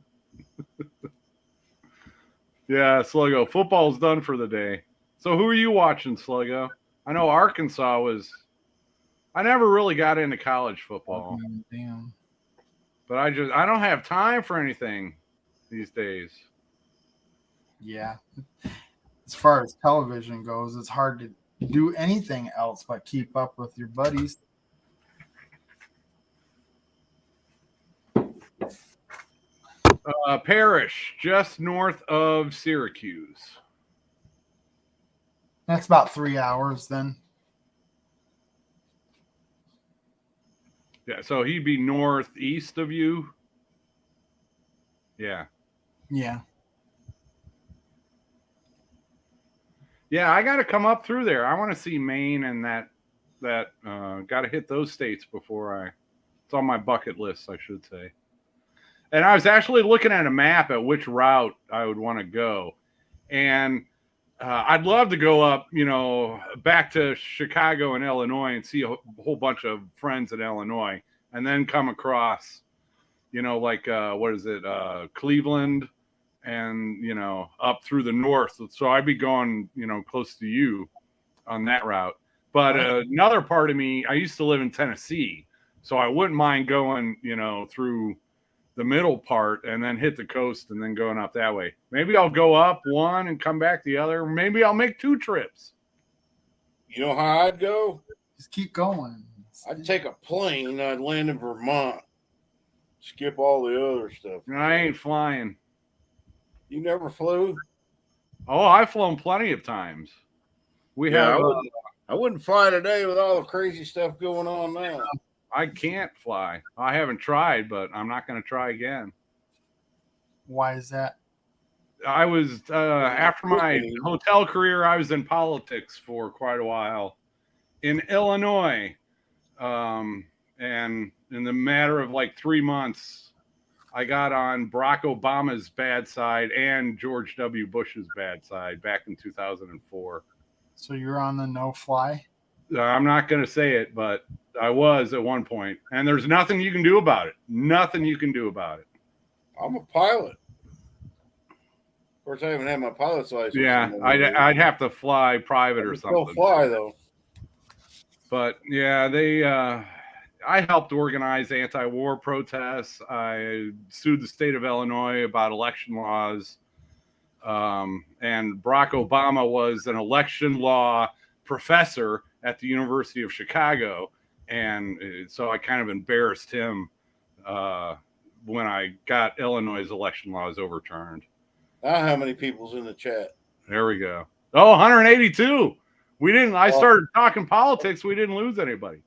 Yeah, Sluggo. Football's done for the day. So who are you watching, Sluggo? I know Arkansas was I never really got into college football, Damn. but I don't have time for anything these days. Yeah. As far as television goes, it's hard to do anything else but keep up with your buddies. Parish, just north of Syracuse. That's about 3 hours then. Yeah, so he'd be northeast of you. Yeah. Yeah. Yeah, I got to come up through there. I want to see Maine and that got to hit those states before it's on my bucket list, I should say. And I was actually looking at a map at which route I would want to go. And I'd love to go up, back to Chicago and Illinois and see a whole bunch of friends in Illinois and then come across, what is it? Cleveland and, up through the north. So I'd be going, close to you on that route. But another part of me, I used to live in Tennessee, so I wouldn't mind going, through the middle part and then hit the coast and then going up that way. Maybe I'll go up one and come back the other. Maybe I'll make 2 trips. You know how I'd go? Just keep going. I'd take a plane. I'd land in Vermont. Skip all the other stuff. I ain't flying. You never flew? Oh, I've flown plenty of times. I wouldn't fly today with all the crazy stuff going on now. I can't fly. I haven't tried, but I'm not going to try again. Why is that? I was, after my hotel career, I was in politics for quite a while in Illinois. And in the matter of like 3 months, I got on Barack Obama's bad side and George W. Bush's bad side back in 2004. So you're on the no-fly? I'm not going to say it, but I was at one point. And there's nothing you can do about it. Nothing you can do about it. I'm a pilot. Of course, I haven't had my pilot's license. Yeah, I'd have to fly private or something. Still fly, though. But, yeah, I helped organize anti-war protests. I sued the state of Illinois about election laws. And Barack Obama was an election law professor at the University of Chicago. And so I kind of embarrassed him when I got Illinois' election laws overturned. Now how many people's in the chat? There we go. Oh, 182. I started talking politics. We didn't lose anybody.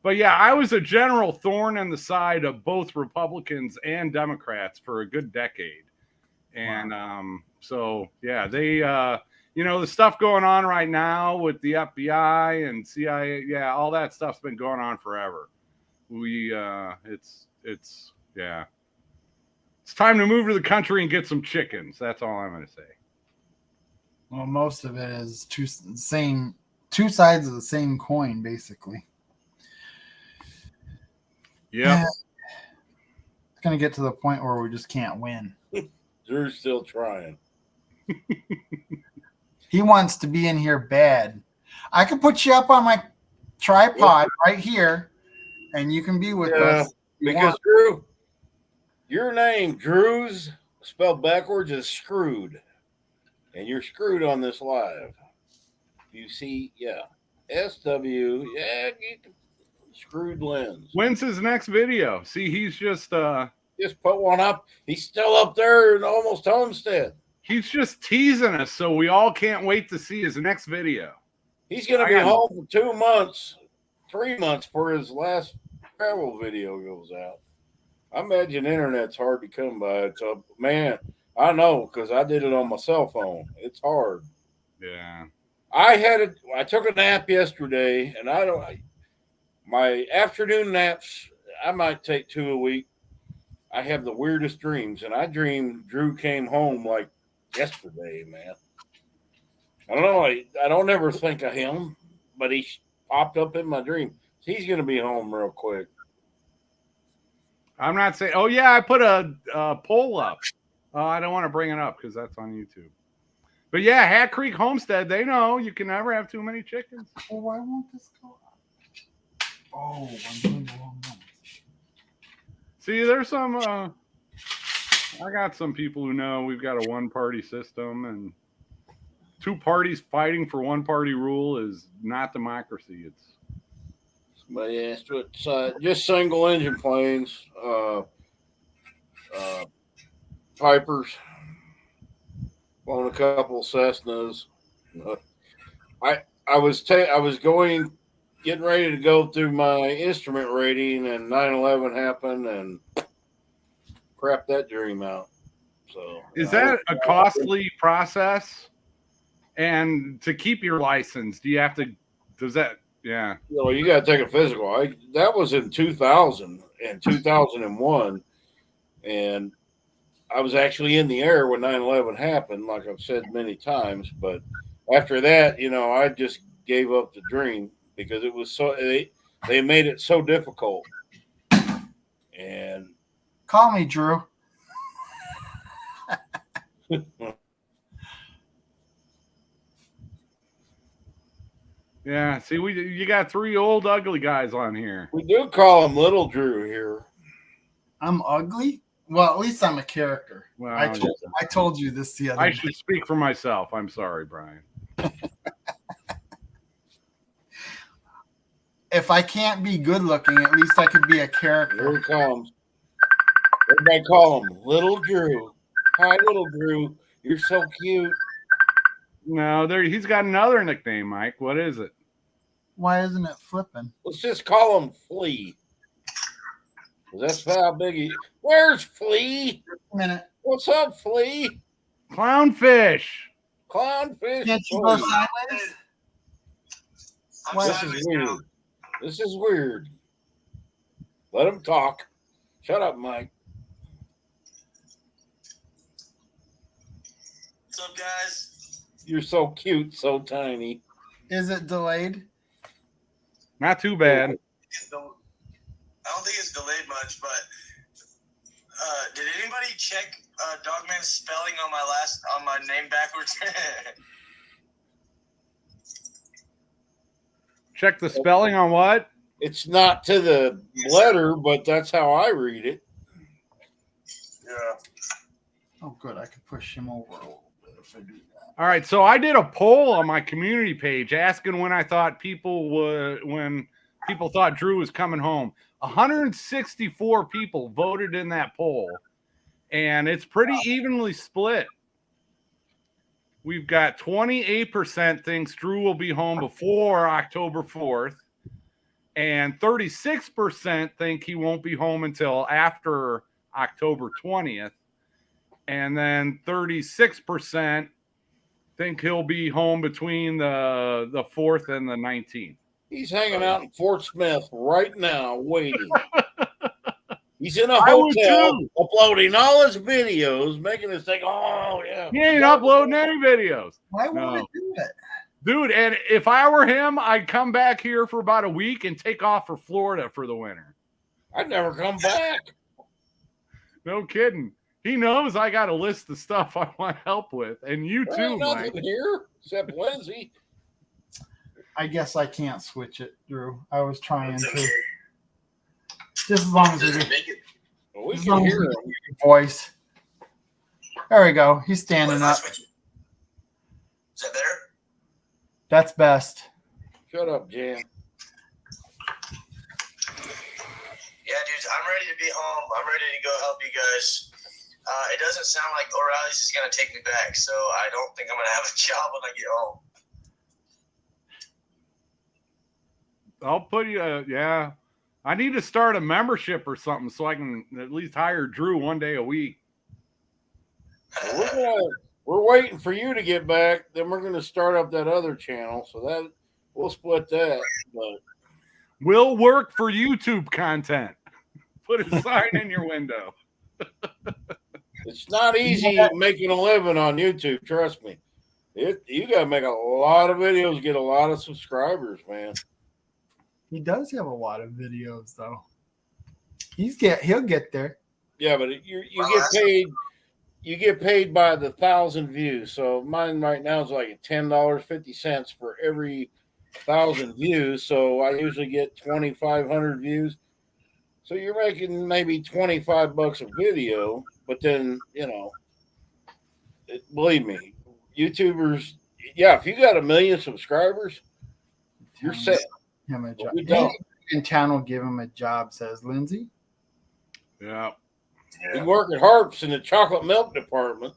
But yeah, I was a general thorn in the side of both Republicans and Democrats for a good decade. And so, yeah, they, the stuff going on right now with the FBI and CIA, yeah, all that stuff's been going on forever. It's time to move to the country and get some chickens. That's all I'm going to say. Well, most of it is two sides of the same coin, basically. Yeah. It's going to get to the point where we just can't win. Drew's still trying. He wants to be in here bad. I can put you up on my tripod right here, and you can be with us. Because Drew, your name, DREWS, spelled backwards, is screwed. And you're screwed on this live. You see, SW, screwed lens. When's his next video? See, he's just put one up. He's still up there in almost Homestead. He's just teasing us, so we all can't wait to see his next video. He's going to be home for 2 months, 3 months before his last travel video goes out. I imagine internet's hard to come by. So, man, I know because I did it on my cell phone. It's hard. Yeah. I took a nap yesterday, and my afternoon naps, I might take 2 a week. I have the weirdest dreams, and I dreamed Drew came home like yesterday, man. I don't know. I don't ever think of him, but he popped up in my dream. He's going to be home real quick. I'm not saying, oh, yeah, I put a poll up. I don't want to bring it up because that's on YouTube. But, yeah, Hat Creek Homestead, they know you can never have too many chickens. Well, why won't this go up? Oh, I'm doing the wrong one. See, there's some. I got some people who know we've got a one-party system, and two parties fighting for one-party rule is not democracy. It's Somebody asked it's just single engine planes, Pipers, own a couple Cessnas. I was getting ready to go through my instrument rating, and 9/11 happened, and crap that dream out. So is that a costly process? And to keep your license, do you have to? Does that? Yeah. You got to take a physical. That was in 2000 and 2001, and I was actually in the air when 9/11 happened, like I've said many times. But after that, I just gave up the dream because it was so they made it so difficult. And call me, Drew. Yeah. See, you got three old ugly guys on here. We do call him Little Drew here. I'm ugly? Well, at least I'm a character. Well, I told you this the other day. I should speak for myself. I'm sorry, Brian. If I can't be good looking, at least I could be a Here character. he comes. Everybody call him Little Drew. Hi, Little Drew. You're so cute. No, he's got another nickname, Mike. What is it? Why isn't it flipping? Let's just call him Flea. That's how big he. Where's Flea? A minute. What's up, Flea? Clownfish. Clownfish. Can't you go sideways? This is weird. This is weird. Let him talk. Shut up, Mike. What's up, guys? You're so cute, so tiny. Is it delayed? Not too bad. I don't think it's delayed much, but did anybody check Dogman's spelling on my name backwards? Check the spelling on what? It's not to the letter, but that's how I read it. Yeah. Oh, good. I could push him over a little bit if I do that. All right, so I did a poll on my community page asking when people thought Drew was coming home. 164 people voted in that poll, and it's pretty evenly split. We've got 28% thinks Drew will be home before October 4th, and 36% think he won't be home until after October 20th, and then 36% think he'll be home between the 4th and the 19th. He's hanging out in Fort Smith right now, waiting. He's in a I would hotel, too. uploading all his videos, making us think, oh, yeah. He ain't uploading any videos. Why won't No. it do it? Dude, and if I were him, I'd come back here for about a week and take off for Florida for the winter. I'd never come back. No kidding. He knows I got a list of stuff I want help with, and you There too, ain't nothing Mike. here except Lindsay. I guess I can't switch it, Drew. I was trying to. Just as long as we get Well, we as can long as hear we him. get your voice. There we go. He's standing up. Is that better? That's best. Shut up, Jan. Yeah, dudes, I'm ready to be home. I'm ready to go help you guys. It doesn't sound like O'Reilly's is going to take me back, so I don't think I'm going to have a job when I get home. I'll put you, yeah. I need to start a membership or something so I can at least hire Drew one day a week. We're waiting for you to get back. Then we're going to start up that other channel, so that we'll split that. But Will work for YouTube content. Put a sign in your window. it's not easy making a living on YouTube. Trust me. You got to make a lot of videos, get a lot of subscribers, man. He does have a lot of videos, though. He'll get there. Yeah, but you get paid. You get paid by the 1,000 views. So mine right now is like $10.50 for every 1,000 views, so I usually get 2,500 views. So you're making maybe $25 a video, but then believe me, YouTubers. Yeah, if you got 1 million subscribers, you're set. Him a job. We don't. And town will give him a job, says Lindsay. Yeah. We work at Harps in the chocolate milk department.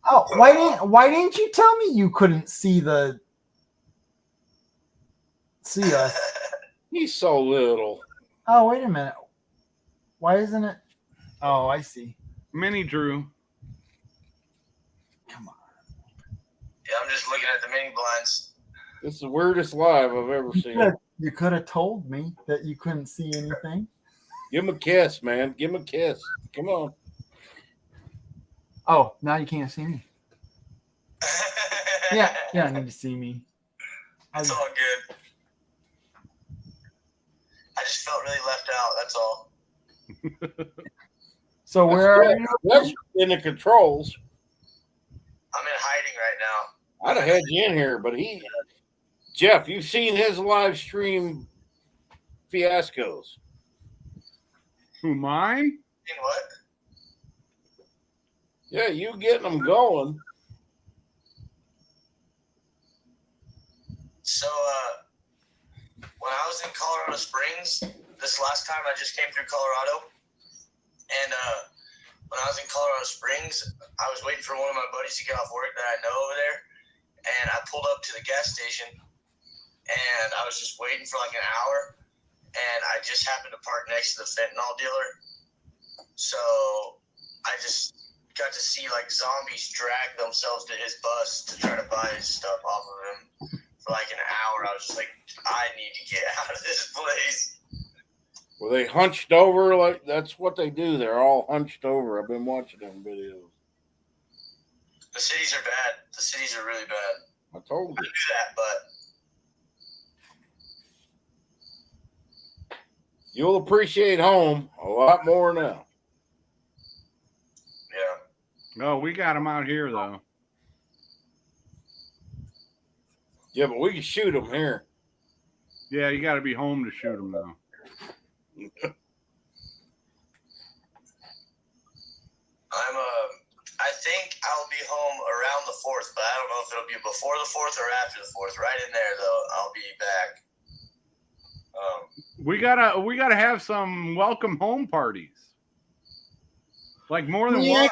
Oh, why didn't you tell me you couldn't see us? He's so little. Oh, wait a minute. Why isn't it? Oh, I see. Mini Drew. Come on. Yeah, I'm just looking at the mini blinds. This is the weirdest live I've ever seen. You could have told me that you couldn't see anything. Give him a kiss, man. Give him a kiss. Come on. Oh, now you can't see me. Yeah, I need to see me. It's all good. I just felt really left out. That's all. So where are you? That's in the controls. I'm in hiding right now. I'd have had you in here, but Jeff, you've seen his live stream fiascos. Who, mine? You know what? Yeah, you getting them going. So, when I was in Colorado Springs, this last time I just came through Colorado, and when I was in Colorado Springs, I was waiting for one of my buddies to get off work that I know over there, and I pulled up to the gas station, and I was just waiting for like an hour, and I just happened to park next to the fentanyl dealer, so I just got to see like zombies drag themselves to his bus to try to buy his stuff off of him. For like an hour, I was just like, I need to get out of this place. Were they hunched over? Like that's what they do. They're all hunched over. I've been watching them videos. The cities are bad. The cities are really bad. I told I you. knew that, but You'll appreciate home a lot more now. yeah. Oh, we got him out here, though. Yeah, but we can shoot them here. Yeah, you got to be home to shoot him, though. I think I'll be home around the 4th, but I don't know if it'll be before the 4th or after the 4th. Right in there, though, I'll be back. We gotta have some welcome home parties. Like more than Yeah, one.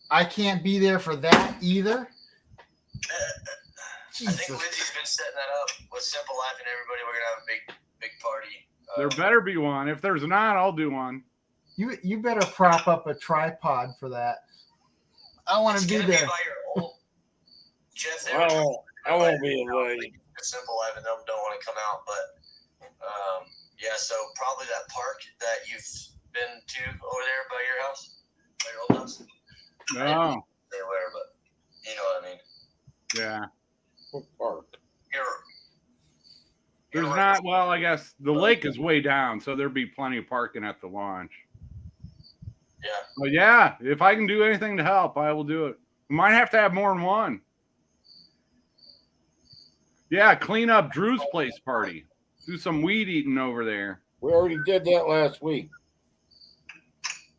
I can't be there for that either. I think Lindsay's been setting that up with Simple Life and everybody. We're gonna have a big party. There better be one. If there's not, I'll do one. You better prop up a tripod for that. I want to be It's there. gonna be by your old Jeff. I won't be invited. Simple Life and them don't want to come out, but yeah. So probably that park that you've been to over there by your house, by your old house. No. They were, but you know what I mean. Yeah. What park? There's not. Well, I guess the lake is way down, so there'd be plenty of parking at the launch. Yeah. But yeah, if I can do anything to help, I will do it. We might have to have more than one. Yeah, clean up Drew's place party. Do some weed eating over there. We already did that last week.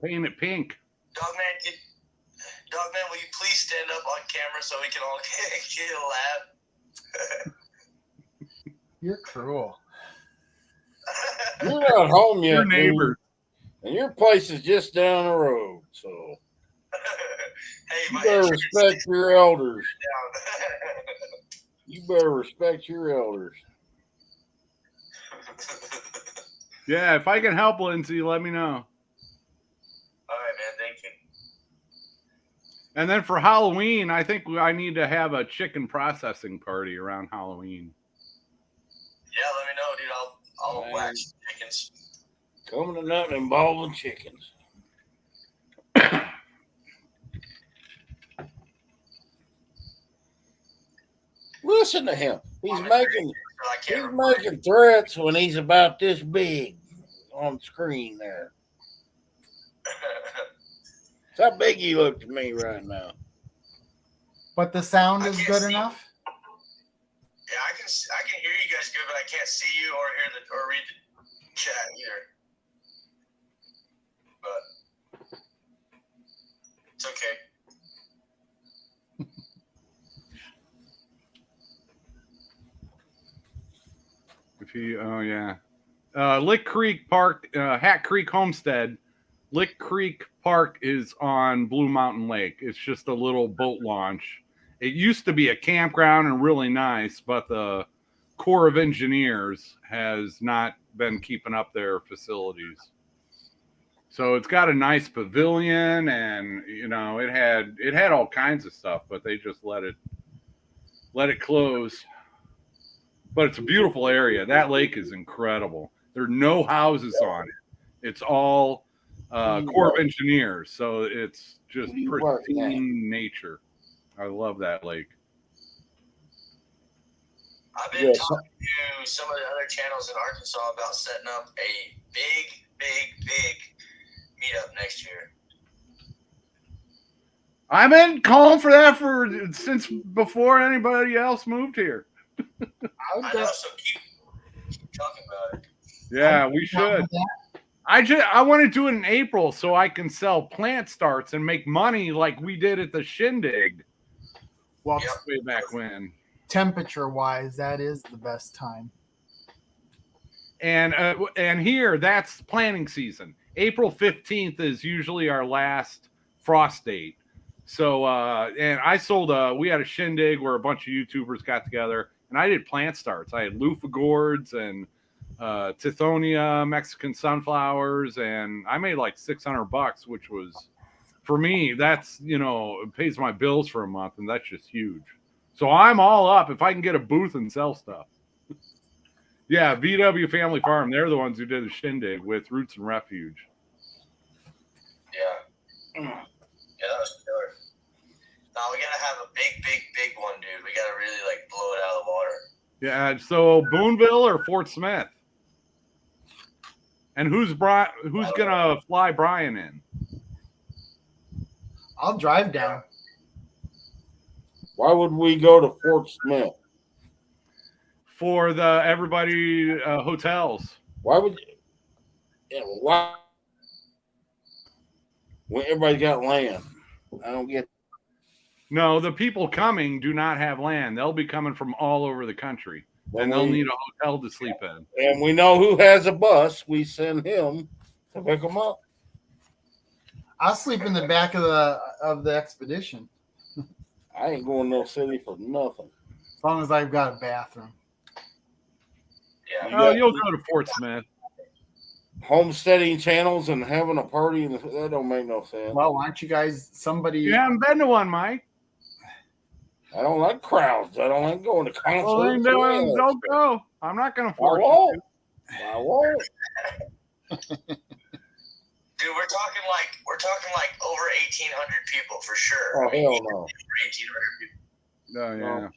Paint it pink. Dogman, will you please stand up on camera so we can all get a laugh? You're cruel. You're not home yet, Your neighbor. and your place is just down the road. So Hey, you my better insurance respect your elders. down. You better respect your elders. Yeah, if I can help Lindsay, let me know. All right, man. Thank you. And then for Halloween, I think I need to have a chicken processing party around Halloween. Yeah, let me know, dude. I'll wax chickens. Coming to nothing involving chickens. Listen to him. He's making threats when he's about this big on screen there. That's how big you look to me right now. But the sound I is can't good see. enough. Yeah, I can can hear you guys good, but I can't see you or hear or read the chat either. But it's okay. Lick Creek Park, Hat Creek Homestead. Lick Creek Park is on Blue Mountain Lake. It's just a little boat launch. It used to be a campground and really nice, but the Corps of Engineers has not been keeping up their facilities. So it's got a nice pavilion, and it had all kinds of stuff, but they just let it close. But it's a beautiful area. That lake is incredible. There are no houses on it. It's all Corps of Engineers, so it's just pristine nature. I love that lake. I've been talking to some of the other channels in Arkansas about setting up a big meetup next year. I've been calling for that since before anybody else moved here. I know, so keep talking about it. Yeah, we should. I want to do it in April so I can sell plant starts and make money like we did at the Shindig. Well, way back when. Temperature-wise, that is the best time. And here, that's planting season. April 15th is usually our last frost date. So, and I sold we had a Shindig where a bunch of YouTubers got together, and I did plant starts. I had loofah gourds and Tithonia, Mexican sunflowers, and I made like $600, which was, for me, that's, it pays my bills for a month, and that's just huge. So I'm all up if I can get a booth and sell stuff. Yeah, VW Family Farm, they're the ones who did the Shindig with Roots and Refuge. Yeah. Yeah, that was killer. No, we gotta have a big one, dude. We gotta really blow it out of the water. Yeah, so Boonville or Fort Smith? And who's gonna fly Brian in? I'll drive down. Why would we go to Fort Smith? For the everybody hotels. Why would? Yeah, why? When everybody got land, I don't get. No, the people coming do not have land. They'll be coming from all over the country, and they'll need a hotel to sleep in. And we know who has a bus. We send him to pick them up. I'll sleep in the back of the expedition. I ain't going to no city for nothing. As long as I've got a bathroom. Yeah. You'll go to Fort Smith. Homesteading channels and having a party, that don't make no sense. Well, aren't you guys somebody? You haven't been to one, Mike. I don't like crowds. I don't like going to concerts. Well, then don't go. I'm not going to force you. I won't. Dude, we're talking like over 1,800 people for sure. Oh, hell no. 1,800 people. Oh, yeah.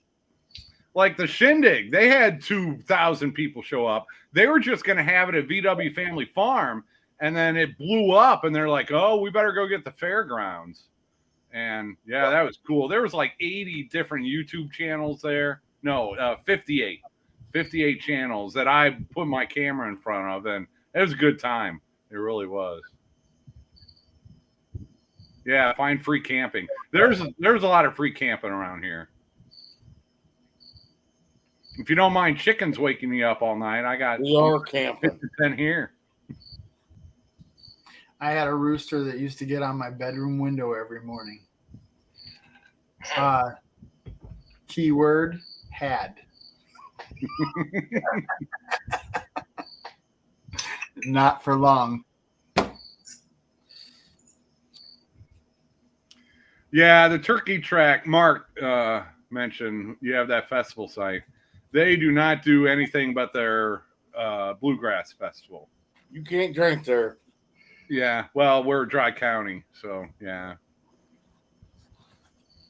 Like the Shindig, they had 2,000 people show up. They were just going to have it at VW Family Farm, and then it blew up, and they're like, oh, we better go get the fairgrounds. And, yeah, that was cool. There was like 80 different YouTube channels there. No, 58. 58 channels that I put my camera in front of, and it was a good time. It really was. Yeah, find free camping. There's a lot of free camping around here. If you don't mind chickens waking me up all night, I got we are camping 10 here. I had a rooster that used to get on my bedroom window every morning. Keyword had. Not for long. Yeah, the turkey track, Mark mentioned, you have that festival site. They do not do anything but their bluegrass festival. You can't drink there. Yeah, well, we're Dry County, so yeah.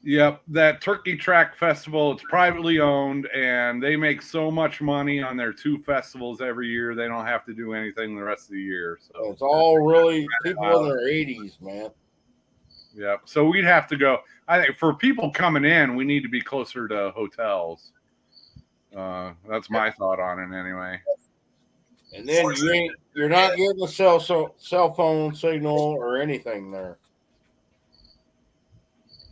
Yep, that Turkey Track Festival, it's privately owned, and they make so much money on their 2 festivals every year, they don't have to do anything the rest of the year. So it's all really people in their 80s, man. Yep, so we'd have to go. I think for people coming in, we need to be closer to hotels. That's my thought on it anyway. And then you're not getting a cell phone signal or anything there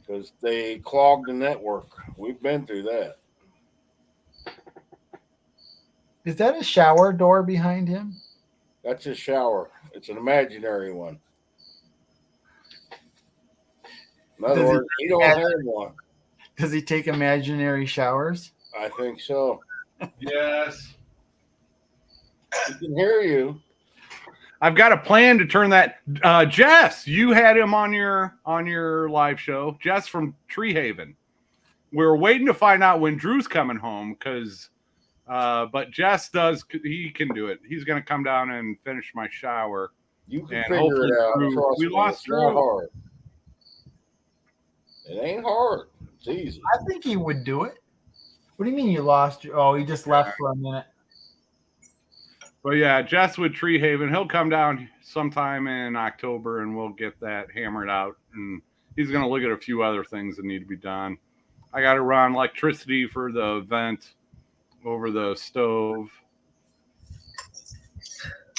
because they clogged the network. We've been through that. Is that a shower door behind him? That's his shower. It's an imaginary one. In other words, he don't have one. Does he take imaginary showers? I think so. Yes. He can hear you. I've got a plan to turn that. Jess, you had him on your live show. Jess from Tree Haven. We're waiting to find out when Drew's coming home but Jess he can do it. He's going to come down and finish my shower. You can And figure hopefully it out. Drew- Trust we me, lost it's not Drew. hard. It ain't hard. It's easy. I think he would do it. What do you mean you lost? Oh, he just left for a minute. But yeah, Jess with Tree Haven, he'll come down sometime in October and we'll get that hammered out. And he's going to look at a few other things that need to be done. I got to run electricity for the vent over the stove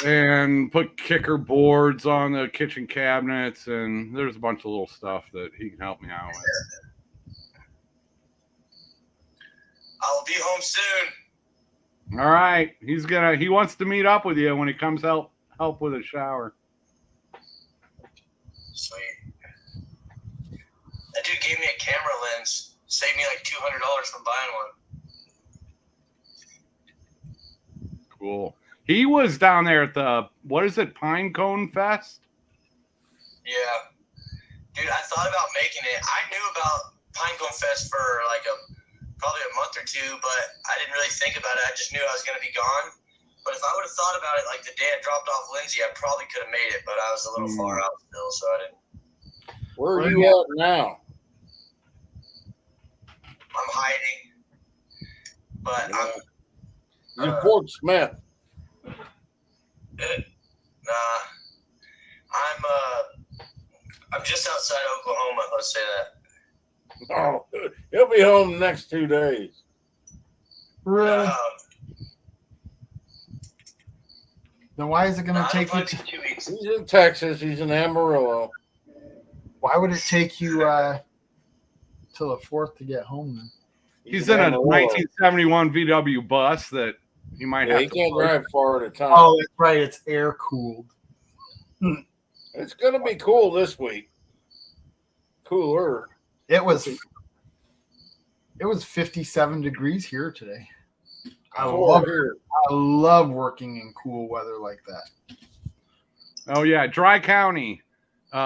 and put kicker boards on the kitchen cabinets. And there's a bunch of little stuff that he can help me out with. I'll be home soon. All right. He wants to meet up with you when he comes help with a shower. Sweet. That dude gave me a camera lens. Saved me like $200 from buying one. Cool. He was down there at the, what is it, Pine Cone Fest? Yeah. Dude, I thought about making it. I knew about Pinecone Fest for like probably a month or two, but I didn't really think about it. I just knew I was going to be gone. But if I would have thought about it like the day I dropped off Lindsay, I probably could have made it, but I was a little far out still, so I didn't. Where are you at now? I'm hiding. But I'm... You're in Fort Smith. Nah. I'm just outside Oklahoma, let's say that. Oh, he'll be home the next 2 days. Really? Then why is it going to take you? 2 weeks. He's in Texas. He's in Amarillo. Why would it take you till the 4th to get home? Then He's in a 1971 VW bus that he might have. He to can't park. drive far at a time. Oh, that's right. It's air cooled. It's going to be cool this week. Cooler. It was 57 degrees here today. I love working in cool weather like that. Oh yeah, Dry County. In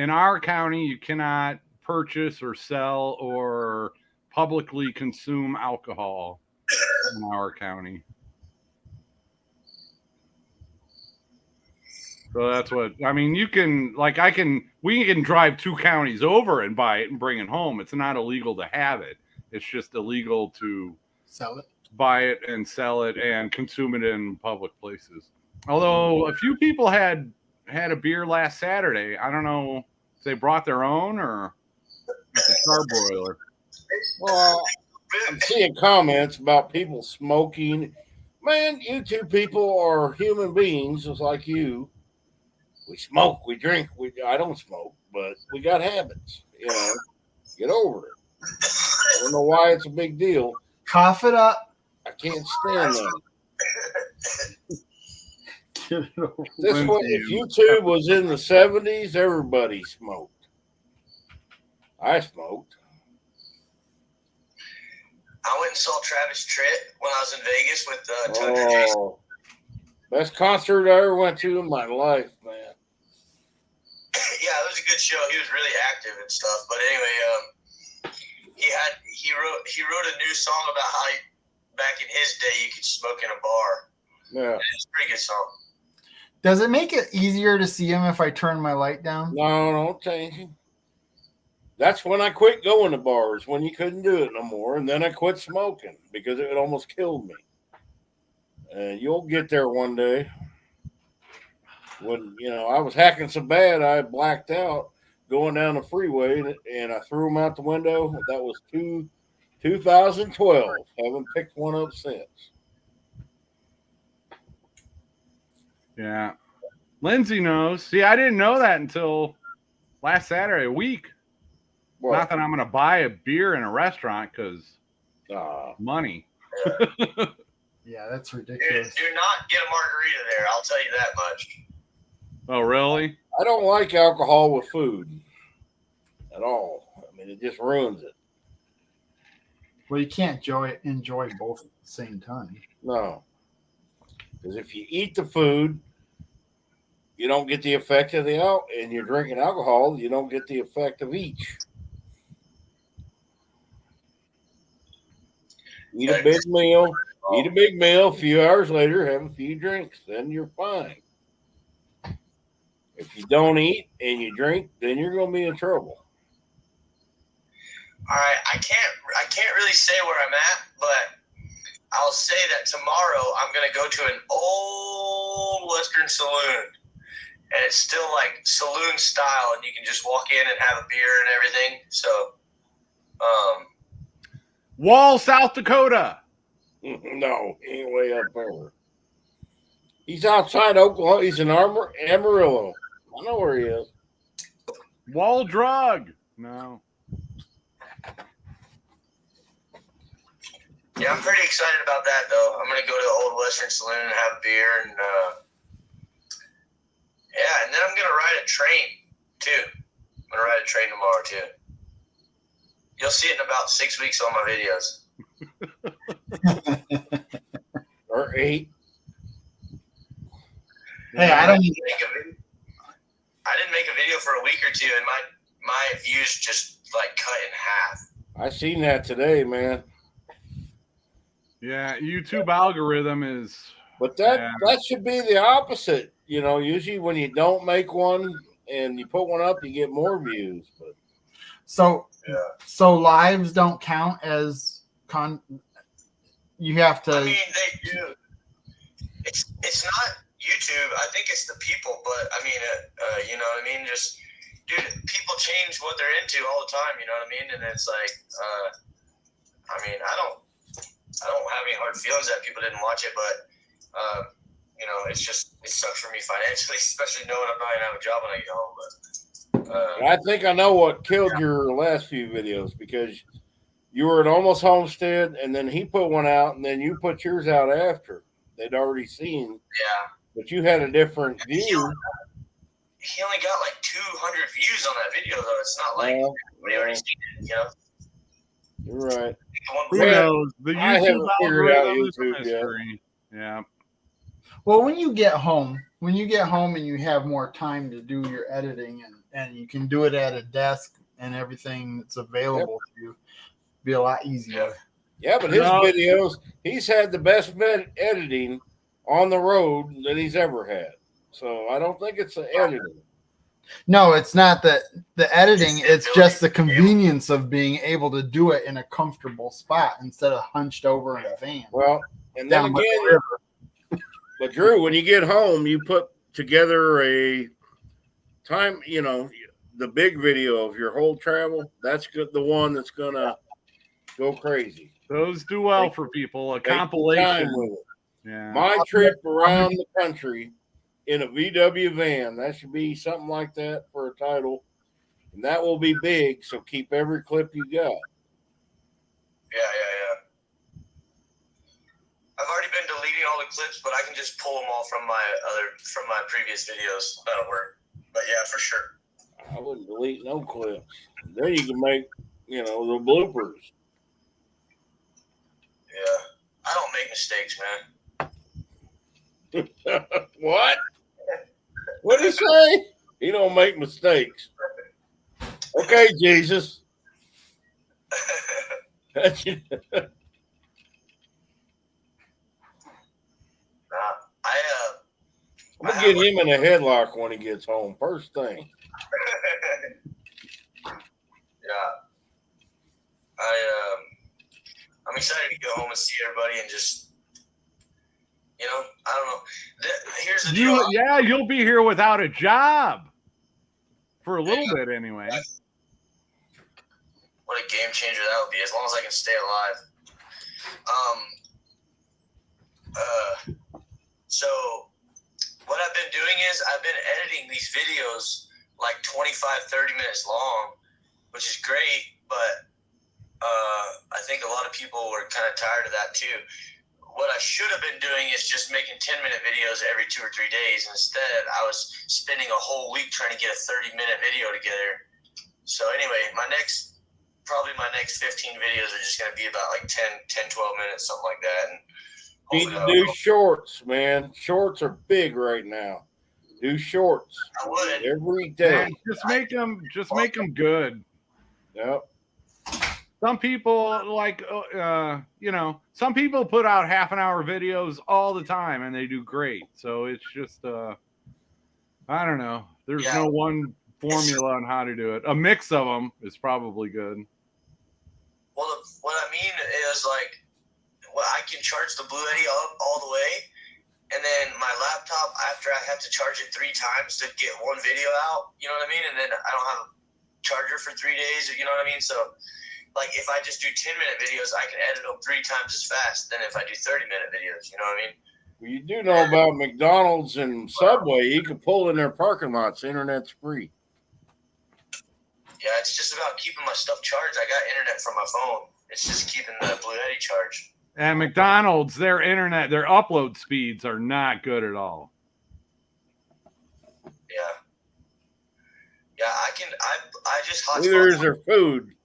our county, you cannot purchase or sell or publicly consume alcohol in our county. So that's what I mean. You can we can drive 2 counties over and buy it and bring it home. It's not illegal to have it. It's just illegal to Sell it. buy it and sell it and consume it in public places. Although a few people had a beer last Saturday. I don't know if they brought their own or it's a charbroiler. Well, I'm seeing comments about people smoking. Man, you two people are human beings just like you. We smoke, we drink. I don't smoke, but we got habits. You know, get over it. I don't know why it's a big deal. Cough it up. I can't stand that. Get it over. This one, if YouTube was in the 70s, everybody smoked. I smoked. I went and saw Travis Tritt when I was in Vegas with Tundra Jason. Oh, best concert I ever went to in my life, man. Yeah, it was a good show. He was really active and stuff. But anyway, he wrote a new song about how back in his day you could smoke in a bar. Yeah. It's a pretty good song. Does it make it easier to see him if I turn my light down? No, don't change it. That's when I quit going to bars, when you couldn't do it no more. And then I quit smoking because it almost killed me. And you'll get there one day. When, I was hacking so bad, I blacked out going down the freeway and I threw them out the window. That was two 2012. Haven't picked one up since. Yeah. Lindsay knows. See, I didn't know that until last Saturday, a week. What? Not that I'm going to buy a beer in a restaurant because money. Yeah, that's Do ridiculous. not get a margarita there. I'll tell you that much. Oh, really? I don't like alcohol with food at all. I mean, it just ruins it. Well, you can't enjoy both at the same time. No. Because if you eat the food, you don't get the effect of the and you're drinking alcohol, you don't get the effect of each. Eat a big meal. A few hours later, have a few drinks. Then you're fine. If you don't eat and you drink, then you're going to be in trouble. All right, I can't really say where I'm at, but I'll say that tomorrow I'm gonna go to an old Western saloon, and it's still like saloon style, and you can just walk in and have a beer and everything. So, Wall, South Dakota. No, he ain't way up there. He's outside Oklahoma. He's in Amarillo. I know where he is. Wall Drug. No. yeah, I'm pretty excited about that though. I'm gonna go to the old Western saloon and have a beer, and yeah, and then I'm gonna ride a train too. I'm gonna ride a train tomorrow too. You'll see it in about 6 weeks on my videos. Or 8. Hey, I didn't make a video for a week or two, and my views just like cut in half. I seen that today, man. Yeah, YouTube algorithm is. But that should be the opposite. You know, usually when you don't make one and you put one up, you get more views. But so lives don't count as you have to. I mean, they do. It's not YouTube. I think it's the people, but I mean, you know what I mean? Just, dude, people change what they're into all the time. You know what I mean? And it's like, I mean, I don't have any hard feelings that people didn't watch it, but you know, it sucks for me financially, especially knowing I'm not gonna have a job when I get home. But I think I know what killed your last few videos, because you were at Almost Homestead, and then he put one out, and then you put yours out after they'd already seen. yeah, But you had a different view. he only got like 200 views on that video, though. It's not like we already seen it, you know. You're right. Who knows? The I YouTube haven't figured out algorithm is a YouTube yet. mystery. Yeah. Well, when you get home and you have more time to do your editing and you can do it at a desk and everything that's available to you, be a lot easier. Yeah, but his videos, he's had the best editing on the road that he's ever had. So I don't think it's the editing. No, it's not the editing. It's just the convenience of being able to do it in a comfortable spot instead of hunched over in a van. Well, and then again, but Drew, when you get home, you put together a time, you know, the big video of your whole travel. That's good. The one that's going to go crazy. Those do well for people. A compilation. Yeah. My trip around the country in a VW van. That should be something like that for a title. And that will be big, so keep every clip you got. Yeah. I've already been deleting all the clips, but I can just pull them all from my previous videos. That'll work. But yeah, for sure. I wouldn't delete no clips. Then you can make, you know, the bloopers. Yeah. I don't make mistakes, man. What? What did he say? He don't make mistakes. Okay, Jesus. I'm gonna get him in a headlock when he gets home. First thing. Yeah. I'm excited to go home and see everybody and just, you know, I don't know. Here's the deal. Yeah, you'll be here without a job for a little bit anyway. what a game changer that would be, as long as I can stay alive. So what I've been doing is I've been editing these videos like 25, 30 minutes long, which is great, but I think a lot of people were kind of tired of that too. What I should have been doing is just making 10-minute videos every 2 or 3 days. Instead, I was spending a whole week trying to get a 30-minute video together. So anyway, probably my next 15 videos are just going to be about like 10, 12 minutes, something like that. And Need to do shorts, man. Shorts are big right now. Do shorts I would. every day. Man, just make them good. Yep. Some people like, some people put out half-an-hour videos all the time and they do great. So it's just, I don't know. There's no one formula on how to do it. A mix of them is probably good. Well, what I mean is like, I can charge the Blue Yeti up all the way, and then my laptop, after I have to charge it 3 times to get one video out, you know what I mean? And then I don't have a charger for 3 days, you know what I mean? So, like, if I just do 10-minute videos, I can edit them 3 times as fast than if I do 30-minute videos, you know what I mean? Well, you do know about McDonald's and Subway. You can pull in their parking lots. Internet's free. Yeah, it's just about keeping my stuff charged. I got internet from my phone. It's just keeping the Blue Yeti charged. And McDonald's, their upload speeds are not good at all. Yeah. Yeah, I just hotspot. Neither is their food.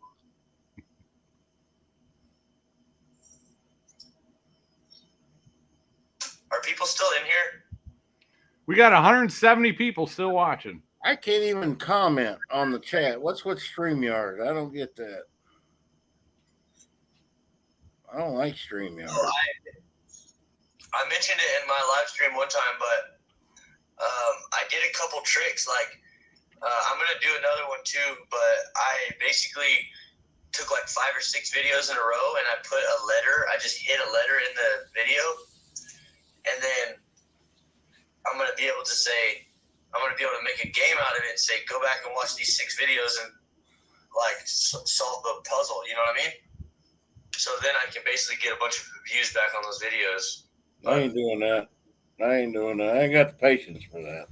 Are people still in here? We got 170 people still watching. I can't even comment on the chat. What's with StreamYard? I don't get that. I don't like StreamYard. I mentioned it in my live stream one time, but I did a couple tricks. Like, I'm going to do another one too, but I basically took like 5 or 6 videos in a row and I put a letter. I just hit a letter in the video. And then I'm going to be able to make a game out of it and say, go back and watch these 6 videos and like solve the puzzle. You know what I mean? So then I can basically get a bunch of views back on those videos. I ain't doing that. I ain't got the patience for that.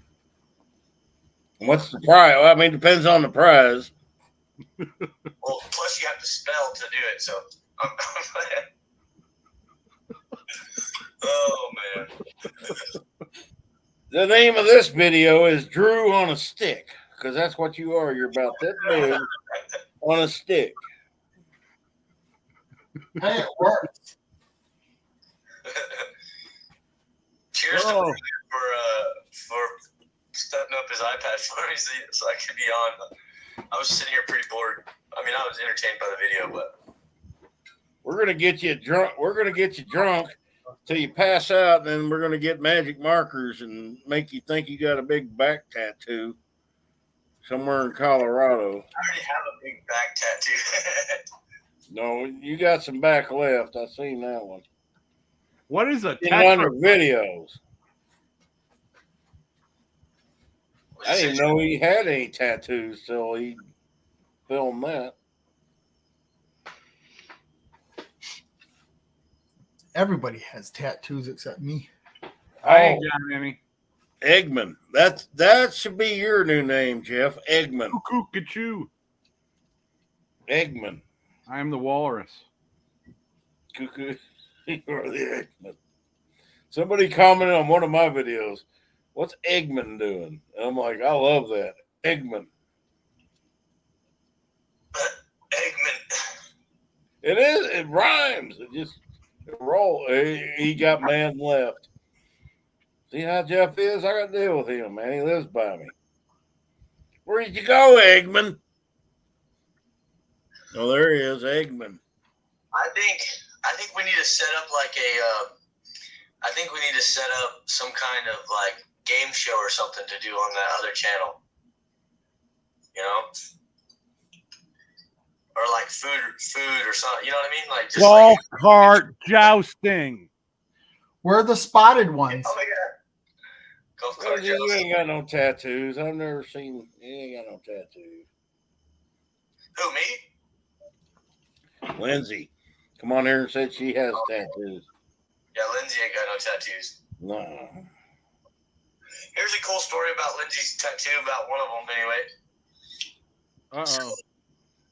And what's the prize? Well, I mean, it depends on the prize. Well, plus you have to spell to do it. So I'm oh, man. The name of this video is Drew on a Stick, because that's what you are. You're about that big on a stick. Hey, it works. Cheers to Brian for setting up his iPad for me so I could be on. I was sitting here pretty bored. I mean, I was entertained by the video, but we're gonna get you drunk. We're gonna get you drunk till you pass out, and then we're gonna get magic markers and make you think you got a big back tattoo somewhere in Colorado. I already have a big back tattoo. No, you got some back left. I seen that one. What is a in one of the videos? I didn't know he had any tattoos till he filmed that. Everybody has tattoos except me. I ain't got any. Eggman. That should be your new name, Jeff. Eggman. Cuckoo. Eggman. I am the walrus. Cuckoo. You are the Eggman. Somebody commented on one of my videos, what's Eggman doing? And I'm like, I love that. Eggman. Eggman. It is. It rhymes. It just roll. He got man left. See how Jeff is? I got to deal with him, man. He lives by me. Where did you go, Eggman? Oh, there he is, Eggman. I think we need to set up like I think we need to set up some kind of like game show or something to do on that other channel. You know? Or like food or something. You know what I mean? Like just golf cart jousting. We're the spotted ones. Oh my god. Golf cart You jousting. ain't got no tattoos. I've never seen. You ain't got no tattoos. Who, me? Lindsay, come on here and said she has tattoos. Yeah, Lindsay ain't got no tattoos. No. Here's a cool story about Lindsay's tattoo, about one of them anyway.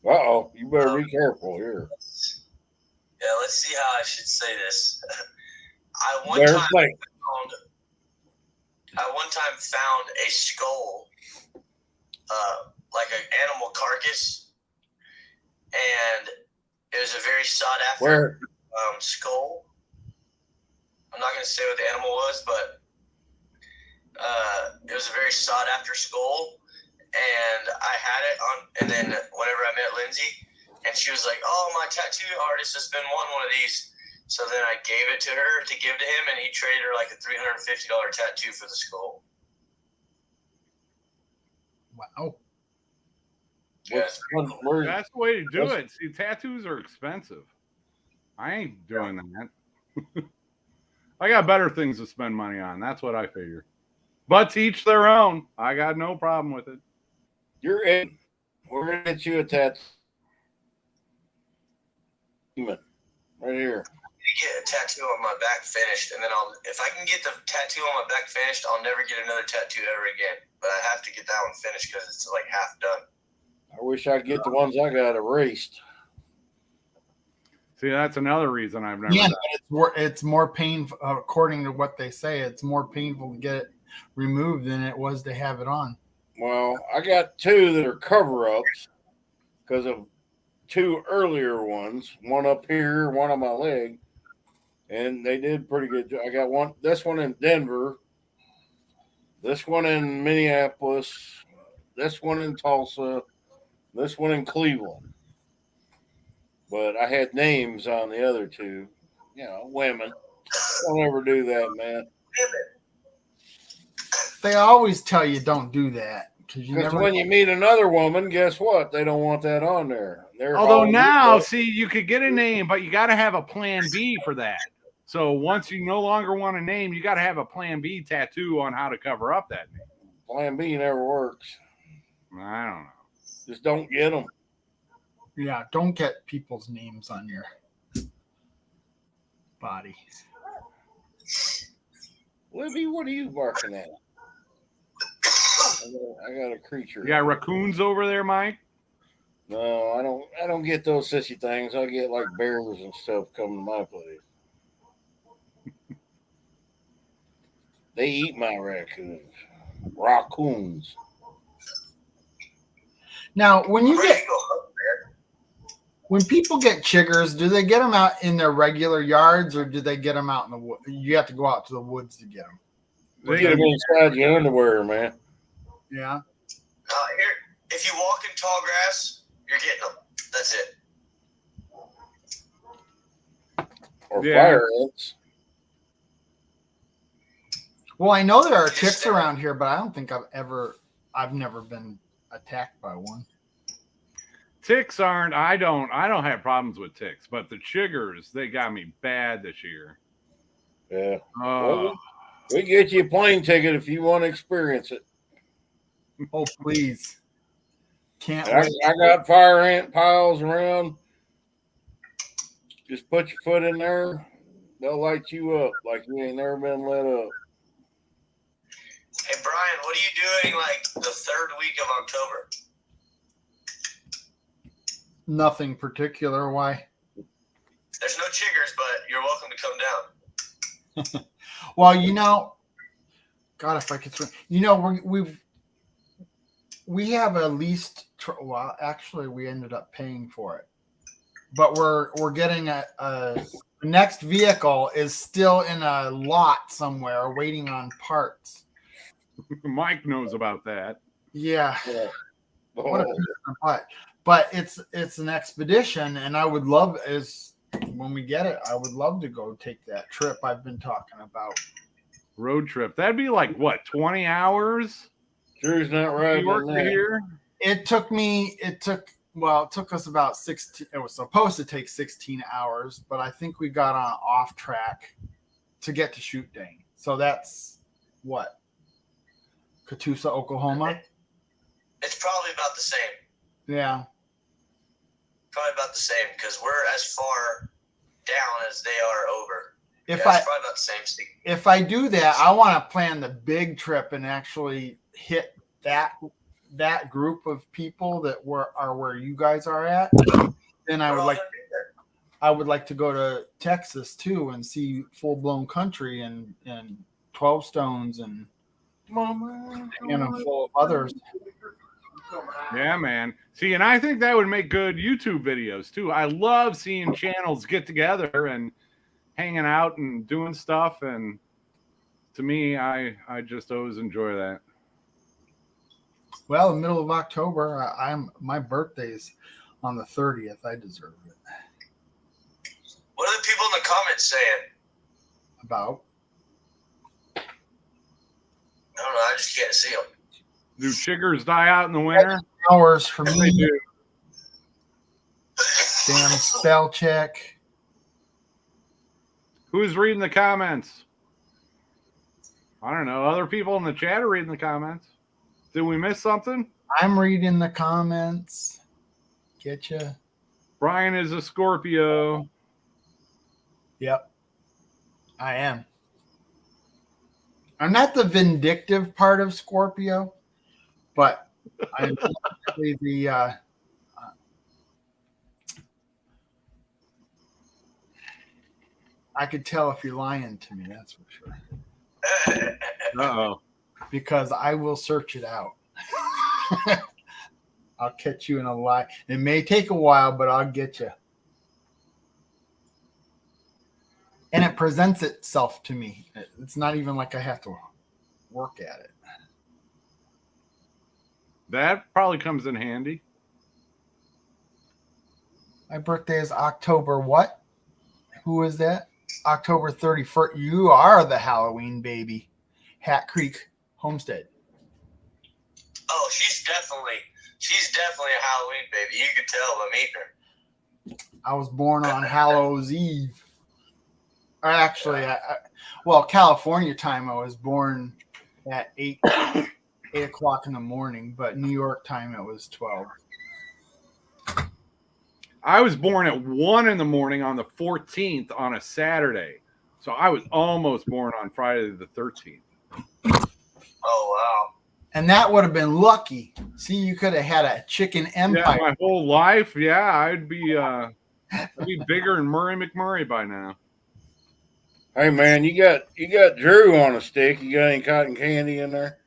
Uh-oh. You better be careful here. Yeah, let's see how I should say this. I one time found a skull, like an animal carcass, and it was a very sought after skull. I'm not going to say what the animal was, but it was a very sought after skull, and I had it on. And then whenever I met Lindsay, and she was like, "Oh, my tattoo artist has been wanting one of these." So then I gave it to her to give to him, and he traded her like a $350 tattoo for the skull. Wow. Yes. That's the way to do it. See, tattoos are expensive. I ain't doing that. I got better things to spend money on. That's what I figure. But to each their own. I got no problem with it. You're in. We're going to get you a tattoo. Right here. Get a tattoo on my back finished, and then if I can get the tattoo on my back finished, I'll never get another tattoo ever again. But I have to get that one finished because it's like half done. I wish I could get the ones I got erased. See, that's another reason I've never. Yeah, it's more painful, according to what they say. It's more painful to get it removed than it was to have it on. Well, I got two that are cover-ups because of two earlier ones. One up here, one on my leg. And they did pretty good. I got one, this one in Denver, this one in Minneapolis, this one in Tulsa, this one in Cleveland. But I had names on the other two. You know, women. Don't ever do that, man. They always tell you don't do that. Because when you meet another woman, guess what? They don't want that on there. Although now, see, you could get a name, but you got to have a plan B for that. So once you no longer want a name, you got to have a plan B tattoo on how to cover up that name. Plan B never works. I don't know. Just don't get them. Yeah, don't get people's names on your body. Libby, what are you barking at? I got a creature. You got raccoons over there, Mike? No, I don't get those sissy things. I get like bears and stuff coming to my place. They eat my raccoons. Now, when people get chiggers, do they get them out in their regular yards, or do they get them out in the woods? You have to go out to the woods to get them. They get them inside your underwear, man. Yeah. Here, if you walk in tall grass, you're getting them. That's it. Or fire ants. Well, I know there are ticks around here, but I don't think I've never been attacked by one. Ticks aren't. I don't have problems with ticks, but the chiggers, they got me bad this year. Yeah. Well, we get you a plane ticket if you want to experience it. Oh, please. Can't I got fire ant piles around. Just put your foot in there. They'll light you up like you ain't never been lit up. Hey, Brian, what are you doing like the third week of October? Nothing particular. Why? There's no chiggers, but you're welcome to come down. Well, God, if I could swim. We have at least. Well, actually, we ended up paying for it, but we're getting the next vehicle is still in a lot somewhere waiting on parts. Mike knows about that. Yeah. What a different putt. But it's an expedition, and I would love when we get it, I would love to go take that trip I've been talking about. Road trip. That'd be like what, 20 hours? Drew's not right on that. Here. It took us about 16. It was supposed to take 16 hours, but I think we got on off track to get to Shoot Dang. So that's what? Catoosa, Oklahoma? It's probably about the same. Yeah. probably about the same because we're as far down as they are over. If It's probably about the same. If I do that, I want to plan the big trip and actually hit that group of people that are where you guys are at. Then I would like to go to Texas too and see full blown country and 12 Stones and full of others. Yeah, man. See, and I think that would make good YouTube videos too. I love seeing channels get together and hanging out and doing stuff. And to me, I just always enjoy that. Well, the middle of October, my birthday's on the 30th. I deserve it. What are the people in the comments saying? About? I don't know. I just can't see them. Do chiggers die out in the winter? Hours for They me. do. Damn spell check. Who's reading the comments? I don't know. Other people in the chat are reading the comments. Did we miss something? I'm reading the comments. Get you. Brian is a Scorpio. Yep. I am. I'm not the vindictive part of Scorpio, but I'm definitely the I could tell if you're lying to me, that's for sure. Uh-oh. Because I will search it out. I'll catch you in a lie. It may take a while, but I'll get you. And it presents itself to me. It's not even like I have to work at it. That probably comes in handy. My birthday is October what? Who is that? October 31st. You are the Halloween baby. Hat Creek Homestead. Oh, she's definitely a Halloween baby. You could tell by meeting her. I was born on Hallows Eve. Actually, California time, I was born at 8 o'clock in the morning, but New York time, it was 12. I was born at 1 in the morning on the 14th on a Saturday. So I was almost born on Friday the 13th. Oh, wow. And that would have been lucky. See, you could have had a chicken empire. Yeah, my whole life. Yeah, I'd be bigger than Murray McMurray by now. Hey man, you got Drew on a stick. You got any cotton candy in there?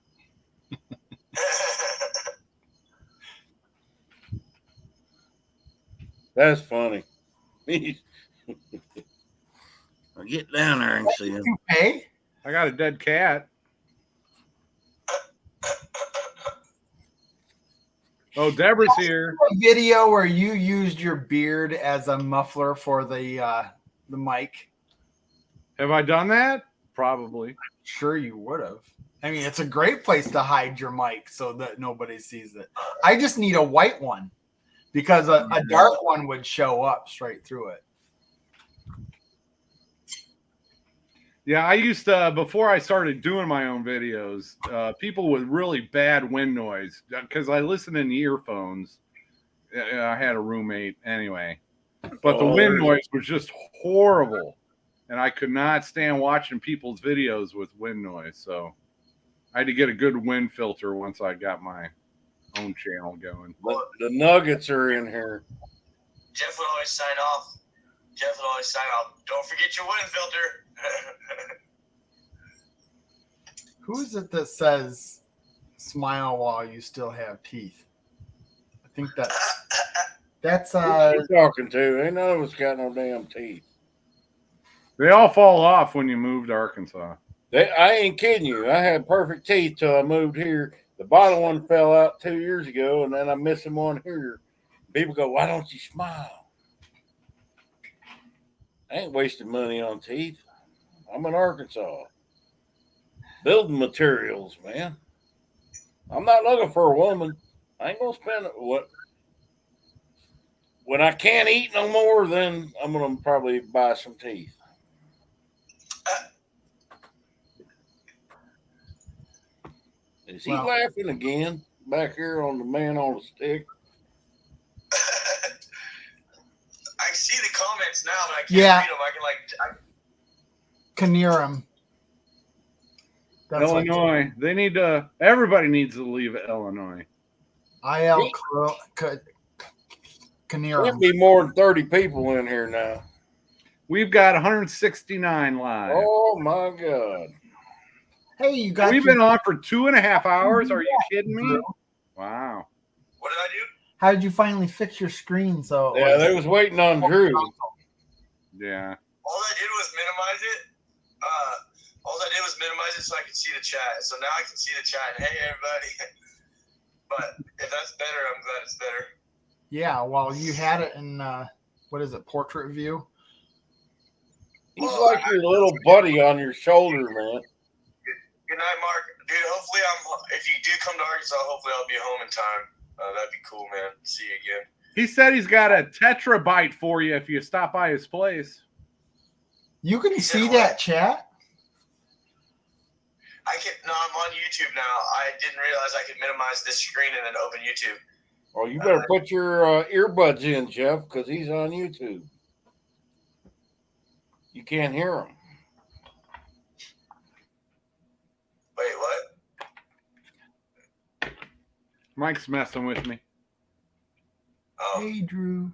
That's funny. I'll get down there and see him. Hey, I got a dead cat. Oh, Deborah's here. a video where you used your beard as a muffler for the mic. Have I done that? Probably. Sure, you would have. I mean, it's a great place to hide your mic so that nobody sees it. I just need a white one because a dark one would show up straight through it. Yeah, I used to, before I started doing my own videos, people with really bad wind noise, because I listened in earphones. I had a roommate anyway. But the wind noise was just horrible. And I could not stand watching people's videos with wind noise. So I had to get a good wind filter once I got my own channel going. The nuggets are in here. Jeff would always sign off. Don't forget your wind filter. Who is it that says smile while you still have teeth? I think that's Who you talking to? Ain't none of us got no damn teeth. They all fall off when you move to Arkansas. I ain't kidding you. I had perfect teeth till I moved here. The bottom one fell out 2 years ago, and then I'm missing one here. People go, why don't you smile? I ain't wasting money on teeth. I'm in Arkansas. Building materials, man. I'm not looking for a woman. I ain't gonna spend what. When I can't eat no more, then I'm gonna probably buy some teeth. Is he laughing again back here on the man on the stick? see the comments now, but I can't Yeah. read them. I can Can hear him. Illinois. They need to. Everybody needs to leave Illinois. IL can hear Can't him. be more than 30 people in here now. We've got 169 live. Oh my God. Hey, you got We've your- been on for 2.5 hours. Are you kidding me? Drew. Wow. What did I do? How did you finally fix your screen? So it Yeah, they was waiting on Drew. Yeah. All I did was minimize it. So I could see the chat. So now I can see the chat. Hey, everybody. But if that's better, I'm glad it's better. Yeah, well, you had it in what is it, portrait view? He's like your little buddy on your shoulder, man. Good night, Mark. Dude, hopefully if you do come to Arkansas, hopefully I'll be home in time. That'd be cool, man. See you again. He said he's got a tetrabyte for you if you stop by his place. You can see that chat. No, I'm on YouTube now. I didn't realize I could minimize this screen and then open YouTube. Well, you better put your earbuds in, Jeff, because he's on YouTube. You can't hear him. Wait, what? Mike's messing with me. Oh, Hey, Drew.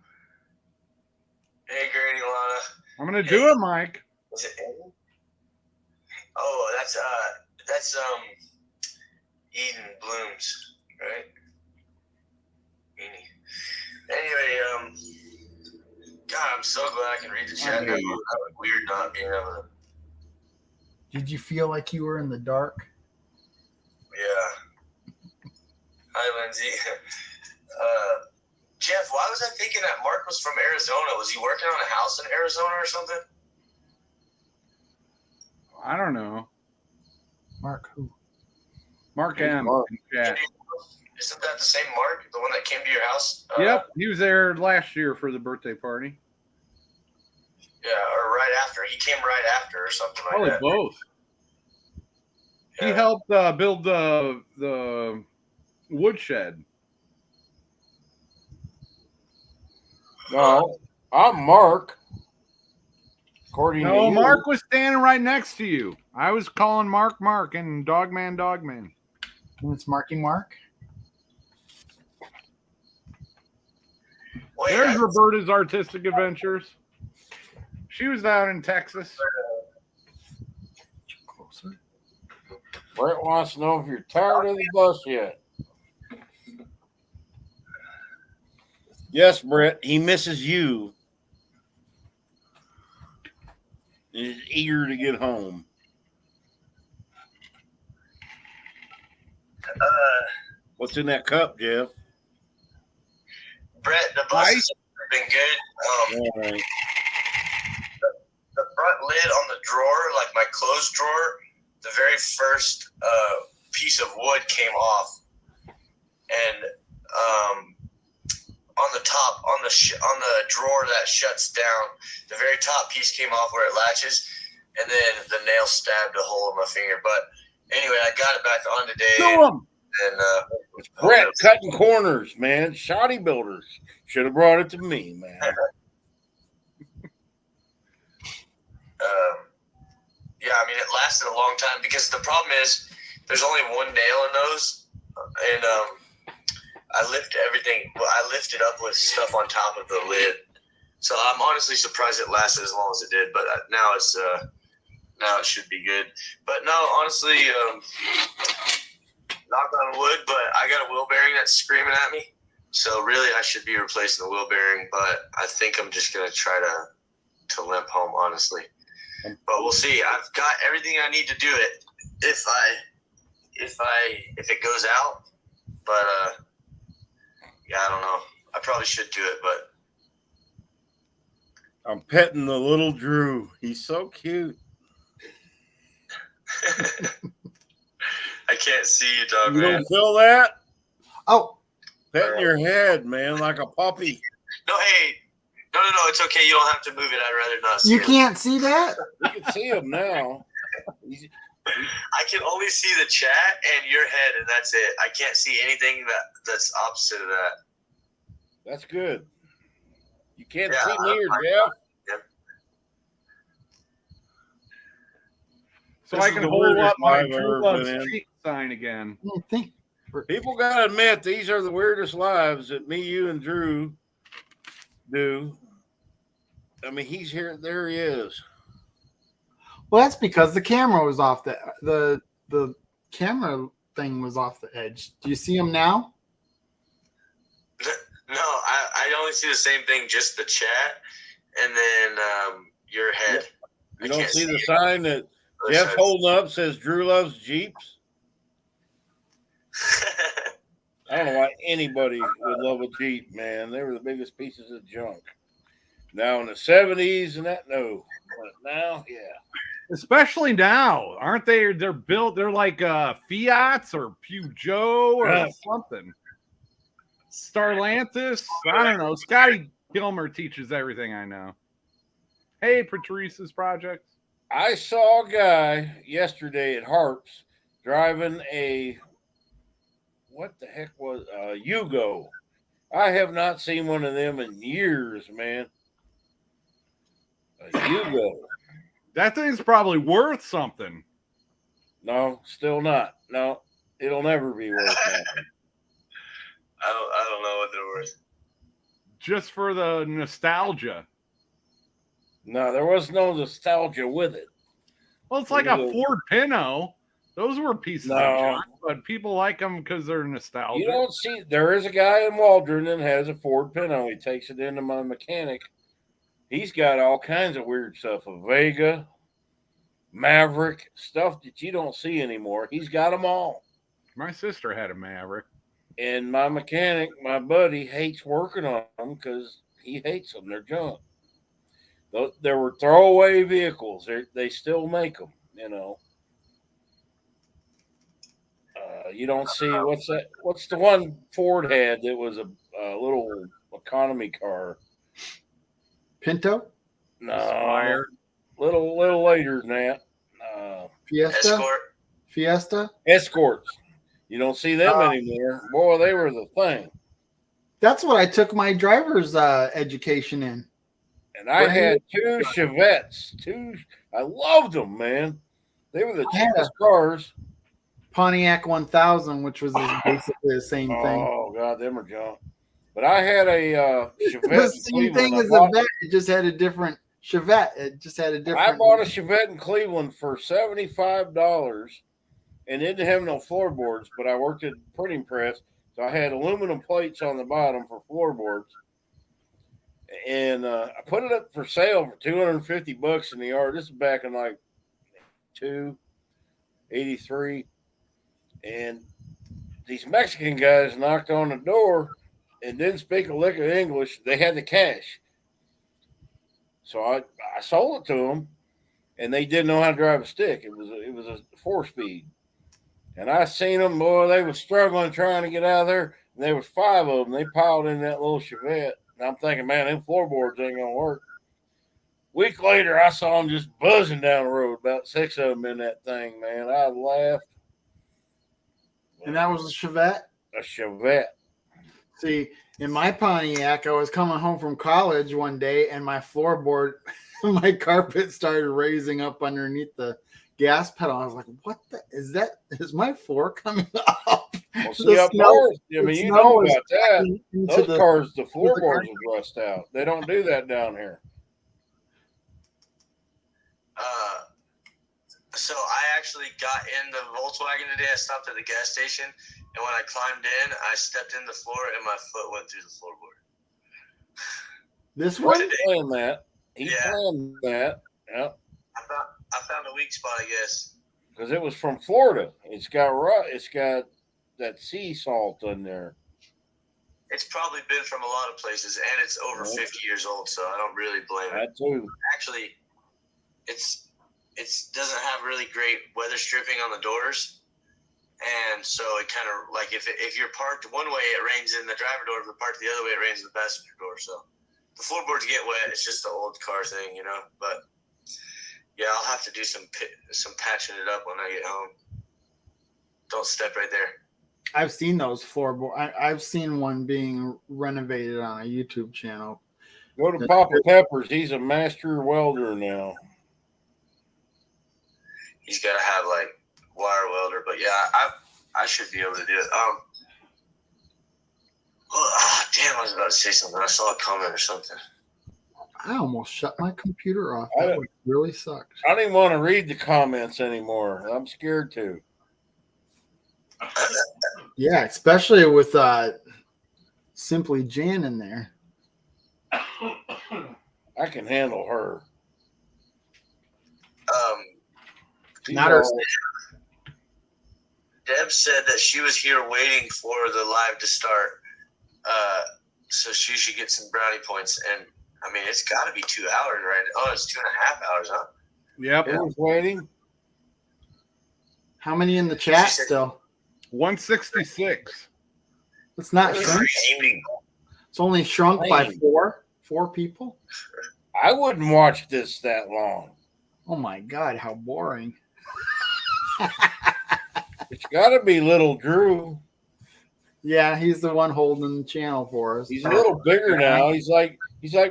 hey, Granny Lana. I'm gonna do it, Mike. Was it Amy? Oh, that's Eden Blooms, right? Anyway, God, I'm so glad I can read the chat. That was weird not being able to. Did you feel like you were in the dark? Yeah. Hi, Lindsay. Jeff, why was I thinking that Mark was from Arizona? Was he working on a house in Arizona or something? I don't know. Mark who? Mark M. Mark. in chat. Isn't that the same Mark, the one that came to your house? Yep, he was there last year for the birthday party. Yeah, or right after. He came right after or something like Probably that. both. He Yeah. helped build the woodshed. No, I'm Mark. According to No, you. Mark was standing right next to you. I was calling Mark and Dogman. And it's Marky Mark. Wait, There's Roberta's Artistic Adventures. She was down in Texas. Closer. Brett wants to know if you're tired of the bus yet. Yes, Brett. He misses you. He's eager to get home. What's in that cup, Jeff? Brett, the bus has been good. All right. The front lid on the drawer, like my clothes drawer, the very first piece of wood came off, and on the top, on the drawer that shuts down, the very top piece came off where it latches, and then the nail stabbed a hole in my finger. But anyway, I got it back on today. Show him. And Brett cutting corners, man. Shoddy builders. Should have brought it to me, man. yeah, I mean, it lasted a long time because the problem is there's only one nail in those, and I lifted up with stuff on top of the lid. So I'm honestly surprised it lasted as long as it did. But now it should be good. But no, honestly, knock on wood. But I got a wheel bearing that's screaming at me. So really, I should be replacing the wheel bearing. But I think I'm just gonna try to limp home, honestly. But we'll see. I've got everything I need to do it if it goes out. But yeah, I don't know. I probably should do it, but I'm petting the little Drew. He's so cute. I can't see you, dog, You man. don't feel that? Oh, Petting your head, man, like a puppy. No, hey. No, it's okay. You don't have to move it. I'd rather not see you it. can't see that? You can see him now. I can only see the chat and your head, and that's it. I can't see anything that's opposite of that. That's good. You can't see me or Jeff. So This I is can the hold weirdest up my live I've True ever Love been in. Street sign again. I think People gotta admit these are the weirdest lives that me, you, and Drew do. I mean, he's here. There he is. well, that's because the camera was off the camera thing was off the edge. Do you see him now? No, I only see the same thing, just the chat, and then your head. You I don't can't see the it. sign that Jeff's holding up says Drew loves Jeeps. I don't know why anybody would love a Jeep, man. They were the biggest pieces of junk. Now in the 70s and that, no. But now, yeah. Especially now, aren't they? They're built. They're like Fiats or Peugeot or something. Starlantis. I don't know. Scotty Gilmer teaches everything I know. Hey, Patrice's project. I saw a guy yesterday at Harps driving a what the heck was Yugo. I have not seen one of them in years, man. A Yugo. That thing's probably worth something. No, still not. No, it'll never be worth nothing. I don't know what they're worth. Just for the nostalgia. No, there was no nostalgia with it. Well, it's like a Ford Pinto. Those were pieces of junk, but people like them because they're nostalgic. You don't see. There is a guy in Waldron that has a Ford Pinto. He takes it into my mechanic. He's got all kinds of weird stuff. A Vega, Maverick, stuff that you don't see anymore. He's got them all. My sister had a Maverick. And my mechanic, my buddy, hates working on them because he hates them. They're junk. There were throwaway vehicles. They still make them, you know. You don't see what's that? What's the one Ford had that was a little economy car? Pinto? No, Aspire. Little later than that. Fiesta? Fiesta? Escorts. You don't see them anymore. Boy, they were the thing. That's what I took my driver's education in. And I had two Chevettes. I loved them, man. They were the cheapest cars. Pontiac 1000, which was basically the same thing. Oh, God, them are junk. But I had a Chevette. The same thing as a Vet. It just had a different Chevette. It just had a different. I bought a Chevette in Cleveland for $75, and it didn't have no floorboards, but I worked at a printing press, so I had aluminum plates on the bottom for floorboards. And I put it up for sale for $250 in the yard. This is back in like 1983. And these Mexican guys knocked on the door and didn't speak a lick of English. They had the cash. So I sold it to them, and they didn't know how to drive a stick. It was a 4-speed. And I seen them, boy, they were struggling trying to get out of there. And there was 5 of them. They piled in that little Chevette. And I'm thinking, man, them floorboards ain't going to work. Week later, I saw them just buzzing down the road, about 6 of them in that thing, man. I laughed. And that was a Chevette? A Chevette. See, in my Pontiac, I was coming home from college one day, and my floorboard, my carpet started raising up underneath the gas pedal. I was like, what is that? Is my floor coming up? Well, see, up north, I mean, you know about that. Those cars, the floorboards will rust out. They don't do that down here. So I actually got in the Volkswagen today. I stopped at the gas station, and when I climbed in, I stepped in the floor, and my foot went through the floorboard. This one? Playing that. He's playing that. Yep. I found a weak spot, I guess. Because it was from Florida. It's got that sea salt in there. It's probably been from a lot of places, and it's over 50 years old, so I don't really blame it. That too. Actually, it doesn't have really great weather stripping on the doors, and so it kind of like if you're parked one way, it rains in the driver door. If you're parked the other way, it rains in the passenger door. So the floorboards get wet. It's just the old car thing, you know. But yeah, I'll have to do some patching it up when I get home. Don't step right there. I've seen those floorboards. I've seen one being renovated on a YouTube channel. Go to Papa Pepper's. He's a master welder now. He's got to have like wire welder, but yeah, I should be able to do it. Damn, I was about to say something. I saw a comment or something. I almost shut my computer off. I That don't- would really sucked. I don't even want to read the comments anymore. I'm scared to. Yeah, especially with Simply Jan in there. I can handle her. She's Not her. all- Deb said that she was here waiting for the live to start, so she should get some brownie points. And I mean, it's got to be 2 hours, right? Oh, it's 2.5 hours, huh? Yep. Who's waiting? How many in the chat She said- still? 166. It's not It's shrunk. raining. It's only shrunk by Dang. four people. I wouldn't watch this that long. Oh my God, how boring. It's got to be little Drew. Yeah, he's the one holding the channel for us. He's a little bigger now. He's like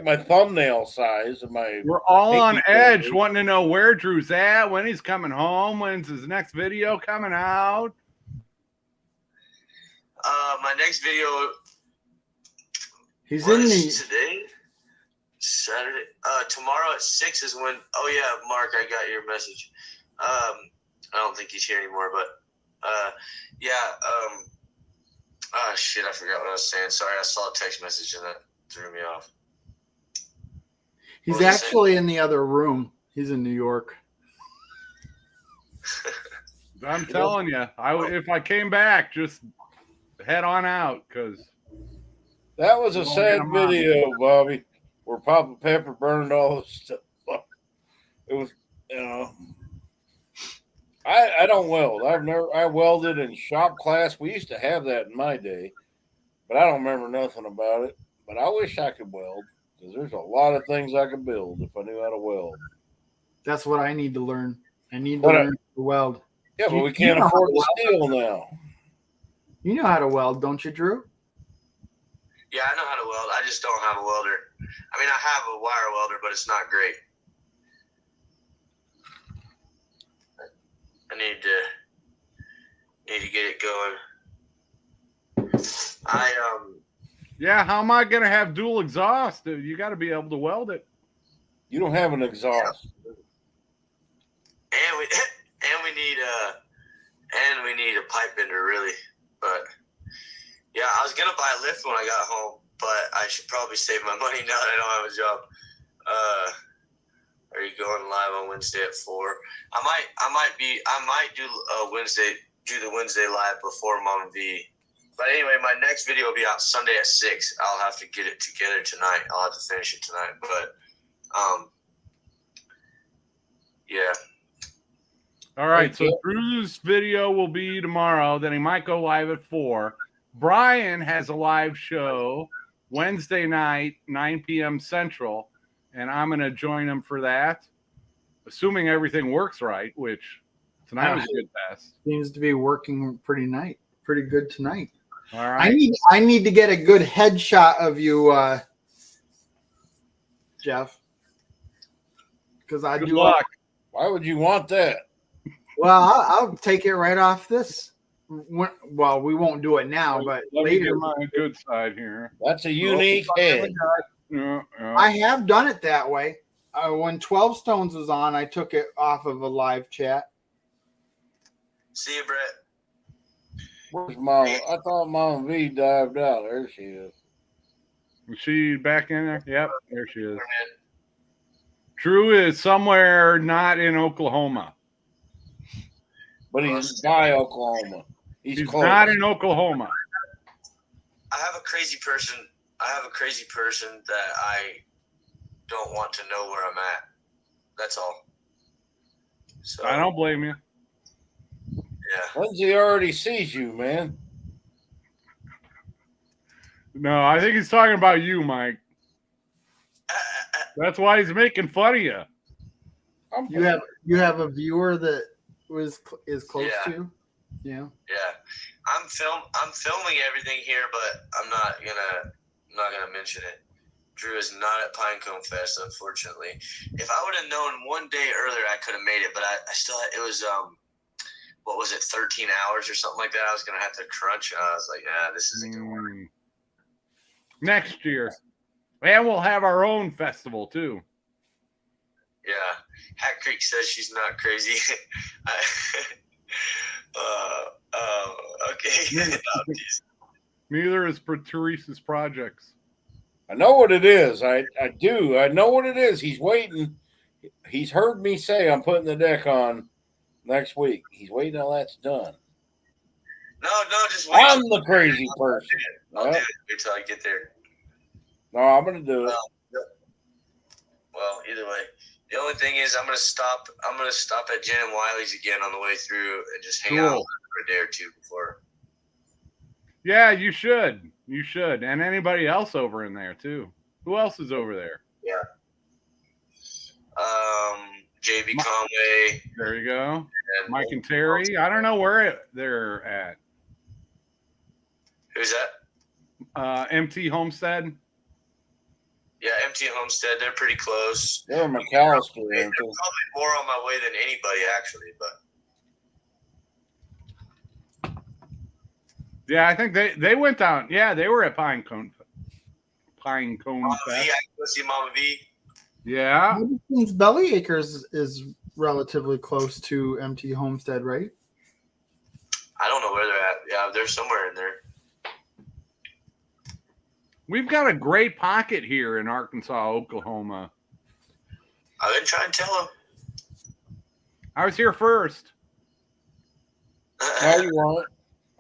my thumbnail size of my. We're all on Thank you, edge, Dave. wanting to know where Drew's at, when he's coming home, when's his next video coming out. My next video He's in was the. today, Saturday. Tomorrow at 6 is when. Oh yeah, Mark, I got your message. I don't think he's here anymore, but yeah. Oh shit, I forgot what I was saying. Sorry, I saw a text message and that threw me off. He's What was he actually in the other room. He's in New York. I'm telling you, if I came back, just head on out because That was a Don't sad get 'em on. video, Bobby, where Papa Pepper burned all the stuff. It was, I don't weld. I welded in shop class. We used to have that in my day, but I don't remember nothing about it. But I wish I could weld because there's a lot of things I could build if I knew how to weld. That's what I need to learn. I need to What learn to weld. Yeah, but You- we can't you know afford how the steel now. You know how to weld, don't you, Drew? Yeah, I know how to weld. I just don't have a welder. I mean, I have a wire welder, but it's not great. I need to get it going. yeah, how am I gonna have dual exhaust? You got to be able to weld it. You don't have an exhaust. And we need a pipe bender, really. But yeah, I was gonna buy a lift when I got home, but I should probably save my money now that I don't have a job. Are you going live on Wednesday at 4? I might do the Wednesday live before Mom V. But anyway, my next video will be out Sunday at 6. I'll have to get it together tonight. I'll have to finish it tonight. But yeah. All right, Okay. so Drew's video will be tomorrow. Then he might go live at 4. Brian has a live show Wednesday night, 9 p.m. Central, and I'm going to join him for that, assuming everything works right, which tonight was a good test. Seems to be working pretty good tonight. All right. I need to get a good headshot of you, Jeff, because I Good do. luck. Why would you want that? Well, I'll take it right off this. Well, we won't do it now, but Let me later. get my good side here. That's a unique head. Yeah. I have done it that way. When 12 Stones was on, I took it off of a live chat. See you, Brett. Where's Mom? I thought Mom V dived out. There she is. Is she back in there? Yep, there she is. Drew is somewhere not in Oklahoma. But he's by Oklahoma. He's close. not in Oklahoma. I have a crazy person that I don't want to know where I'm at. That's all. So I don't blame you. Yeah. Lindsay already sees you, man. No, I think he's talking about you, Mike. That's why he's making fun of you. You have a viewer that is close Yeah. to you. Yeah. Yeah. I'm filming everything here, but I'm not gonna mention it. Drew is not at Pinecone Fest, unfortunately. If I would have known one day earlier, I could have made it, but I still had, it was what was it, 13 hours or something like that. I was gonna have to crunch. I was like, this isn't gonna work. Next year, and we'll have our own festival too. Yeah, Hat Creek says she's not crazy. Okay. Neither is Teresa's projects. I know what it is. I do. I know what it is. He's waiting. He's heard me say I'm putting the deck on next week. He's waiting till that's done. No, just wait. I'm the crazy person. I'll do it. Wait till I get there. No, I'm going to do it. Well, either way. The only thing is I'm gonna stop at Jen and Wiley's again on the way through and just hang out for a day or two before. Yeah, you should. You should. And anybody else over in there too. Who else is over there? Yeah. JB Conway. There you go. And Mike and Terry. I don't know where they're at. Who's that? MT Homestead. Yeah, MT Homestead. They're pretty close. They're McAllister. They're probably more on my way than anybody, actually. But yeah, I think they went down. Yeah, they were at Pinecone Mama Fest. V, I go see Mama V. Yeah. Belly Acres is relatively close to MT Homestead, right? I don't know where they're at. Yeah, they're somewhere in there. We've got a great pocket here in Arkansas, Oklahoma. I've been trying to tell them. I was here first. No, you weren't.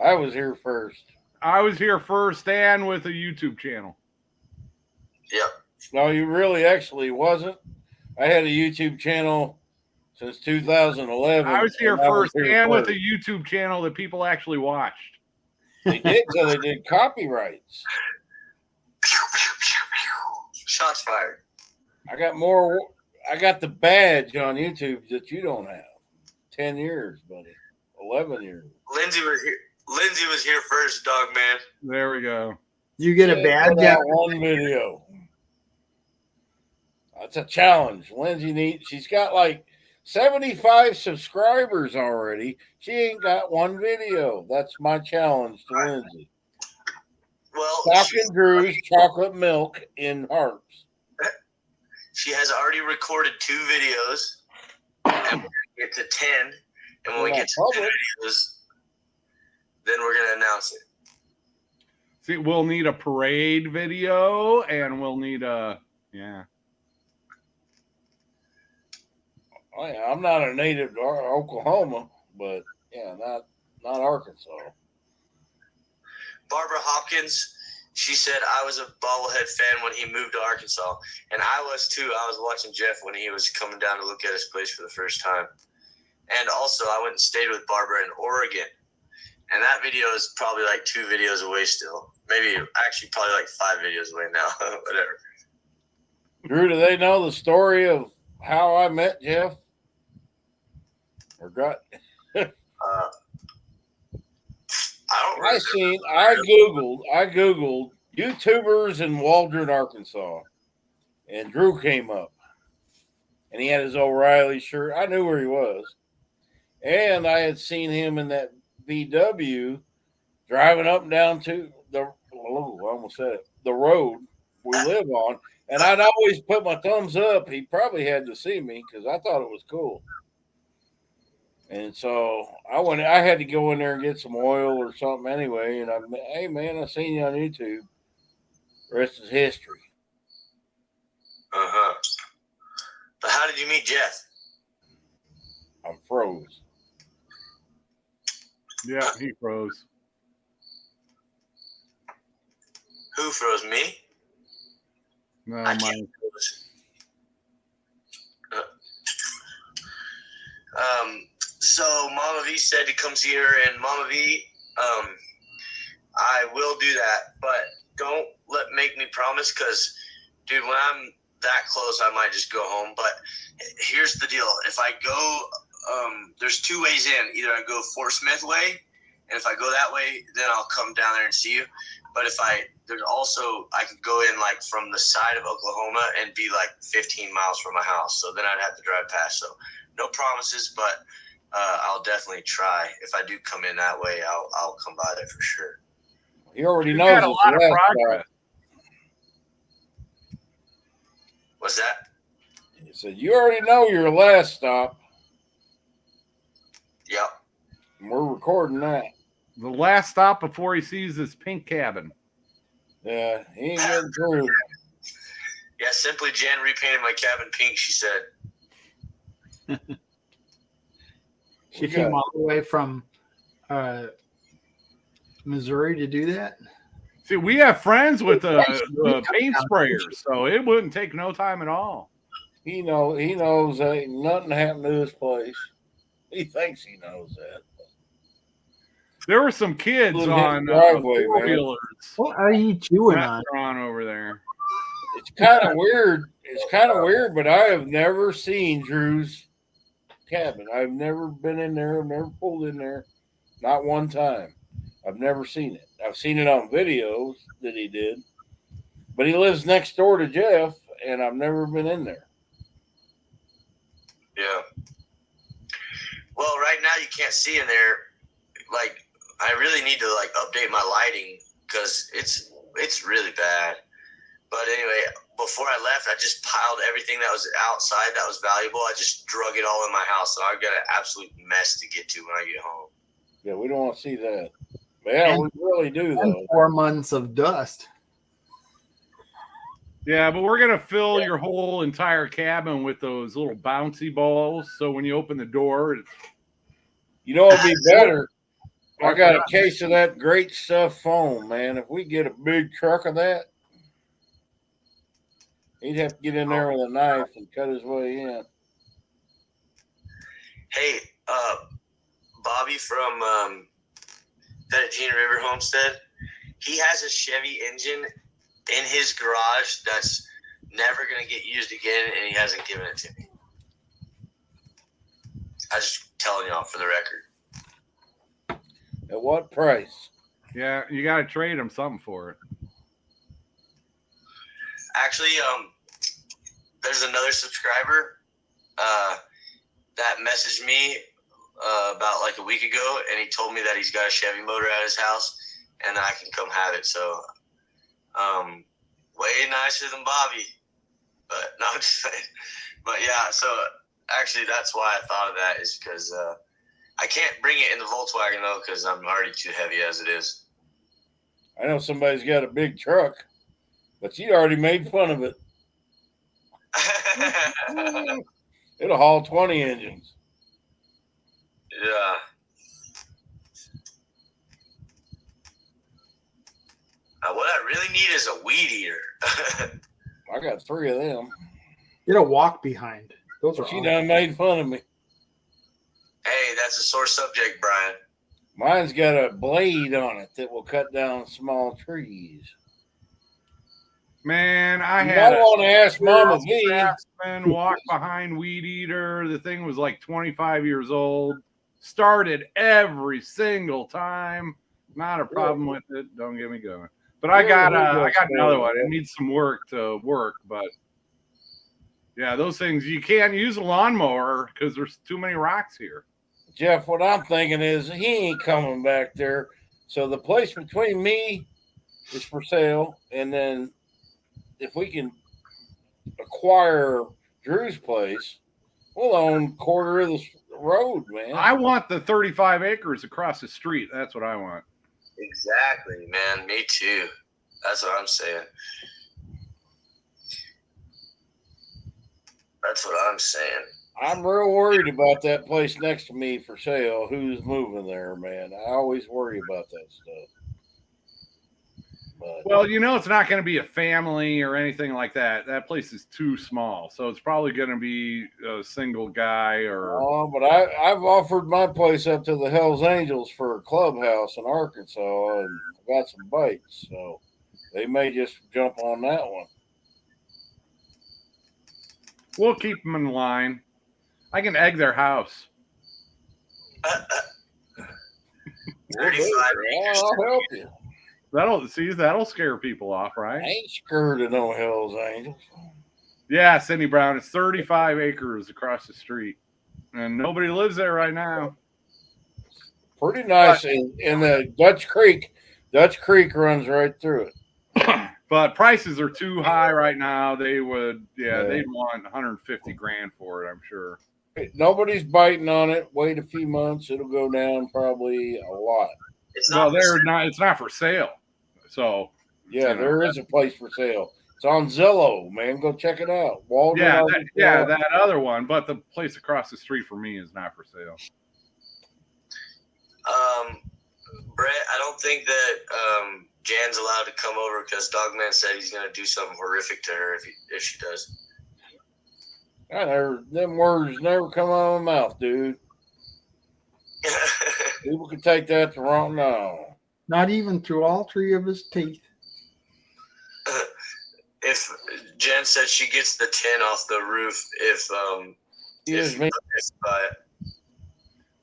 I was here first. I was here first and with a YouTube channel. Yep. No, you really actually wasn't. I had a YouTube channel since 2011. I was here first and with a YouTube channel that people actually watched. They did till they did copyrights. Shots fired. I got the badge on YouTube that you don't have. 10 years, buddy. 11 years. Lindsay was here first, Dogman. There we go. You get a badge out one video. That's a challenge. Lindsay she's got like 75 subscribers already. She ain't got one video. That's my challenge to Lindsay. Well, Stocking DREWS chocolate milk in harps. She has already recorded 2 videos. And we're gonna get to 10. And when we get to 10 videos, then we're gonna announce it. See, we'll need a parade video and we'll need a Oh, yeah, I'm not a native to Oklahoma, but yeah, not Arkansas. Barbara Hopkins, she said I was a bobblehead fan when he moved to Arkansas, and I was too. I was watching Jeff when he was coming down to look at his place for the first time. And also, I went and stayed with Barbara in Oregon, and that video is probably like 2 videos away still. Maybe actually probably like 5 videos away now. Whatever. Drew, do they know the story of how I met Jeff? Or got? I googled YouTubers in Waldron, Arkansas, and Drew came up, and he had his O'Reilly shirt. I knew where he was, and I had seen him in that VW driving up and down to the road we live on, and I'd always put my thumbs up. He probably had to see me because I thought it was cool. And so I had to go in there and get some oil or something anyway. And hey man, I seen you on YouTube. The rest is history. But how did you meet Jeff? I'm froze. Yeah, he froze. Who froze, me? No, I mine. can't froze. So Mama V said to come see her, and Mama V, I will do that, but don't make me promise, because, dude, when I'm that close, I might just go home. But here's the deal: if I go, there's 2 ways in. Either I go Fort Smith way, and if I go that way, then I'll come down there and see you. But there's also, I could go in like from the side of Oklahoma and be like 15 miles from my house. So then I'd have to drive past. So no promises, but I'll definitely try. If I do come in that way, I'll come by there for sure. He already You knows got a it's lot of last progress. What's that? He said, you already know your last stop. Yep. And we're recording that. The last stop before he sees this pink cabin. Yeah, he ain't getting through. Yeah, Simply Jen repainted my cabin pink, she said. She came all the way from Missouri to do that. See, we have friends with paint sprayers, so it wouldn't take no time at all. He knows ain't nothing happened to this place. He thinks he knows that. There were some kids Little on driveway, four-wheelers What are you chewing on? restaurant over there. It's kind of weird. It's kind of weird, but I have never seen Drew's cabin. I've never been in there. I've never pulled in there. Not one time. I've never seen it. I've seen it on videos that he did. But he lives next door to Jeff, and I've never been in there. Yeah. Well, right now you can't see in there. Like, I really need to like update my lighting because it's really bad. But anyway, before I left, I just piled everything that was outside that was valuable. I just drug it all in my house, so I've got an absolute mess to get to when I get home. Yeah, we don't want to see that. But yeah, we really do, And though. 4 months of dust. Yeah, but we're gonna fill your whole entire cabin with those little bouncy balls. So when you open the door, You know it'd be better. I got a case of that great stuff foam, man. If we get a big truck of that, he'd have to get in there with a knife and cut his way in. Hey, Bobby from Fettuccine River Homestead, he has a Chevy engine in his garage that's never going to get used again, and he hasn't given it to me. I just telling y'all for the record. At what price? yeah, you gotta trade them something for it. Actually, there's another subscriber that messaged me about like a week ago, and he told me that he's got a Chevy motor at his house, and I can come have it. So, way nicer than Bobby, but no, I'm just saying. But yeah, so actually, that's why I thought of that is because I can't bring it in the Volkswagen though because I'm already too heavy as it is. I know somebody's got a big truck, but you already made fun of it. It'll haul 20 engines. Yeah. What I really need is a weed eater. I got 3 of them. Get a walk behind. Those are She awesome. done made fun of me. Hey, that's a sore subject, Brian. Mine's got a blade on it that will cut down small trees. Man, I You had might want to ask Mama V. Craftsman walk behind weed eater. The thing was like 25 years old. Started every single time. Not a problem with it. Don't get me going. But I got another one. It needs some work to work, but yeah, those things you can't use a lawnmower because there's too many rocks here. Jeff, what I'm thinking is he ain't coming back there. So the place between me is for sale, and then if we can acquire Drew's place, we'll own quarter of the road, man. I want the 35 acres across the street. That's what I want. Exactly, man. Me too. That's what I'm saying. That's what I'm saying. I'm real worried about that place next to me for sale. Who's moving there, man? I always worry about that stuff. But Well, you know, it's not going to be a family or anything like that. That place is too small. So it's probably going to be a single guy or. oh, but I've offered my place up to the Hells Angels for a clubhouse in Arkansas and got some bites. So they may just jump on that one. We'll keep them in line. I can egg their house. 35 Yeah, acres. I'll help you. That'll scare people off, I right? ain't scared of no Hell's Angels. Yeah, Cindy Brown. It's 35 acres across the street, and nobody lives there right now. Pretty nice. In the Dutch Creek runs right through it. But prices are too high right now. They'd want 150 grand for it, I'm sure. Nobody's biting on it. Wait a few months, it'll go down probably a lot. It's not for sale. So yeah, there is a place for sale. It's on Zillow, man. Go check it out. Waldron. That other one, but the place across the street from me is not for sale. Brett, I don't think that Jan's allowed to come over because Dogman said he's going to do something horrific to her if she does. Them words never come out of my mouth, dude. People can take that the wrong. No. Not even through all three of his teeth. If Jen said she gets the 10 off the roof, if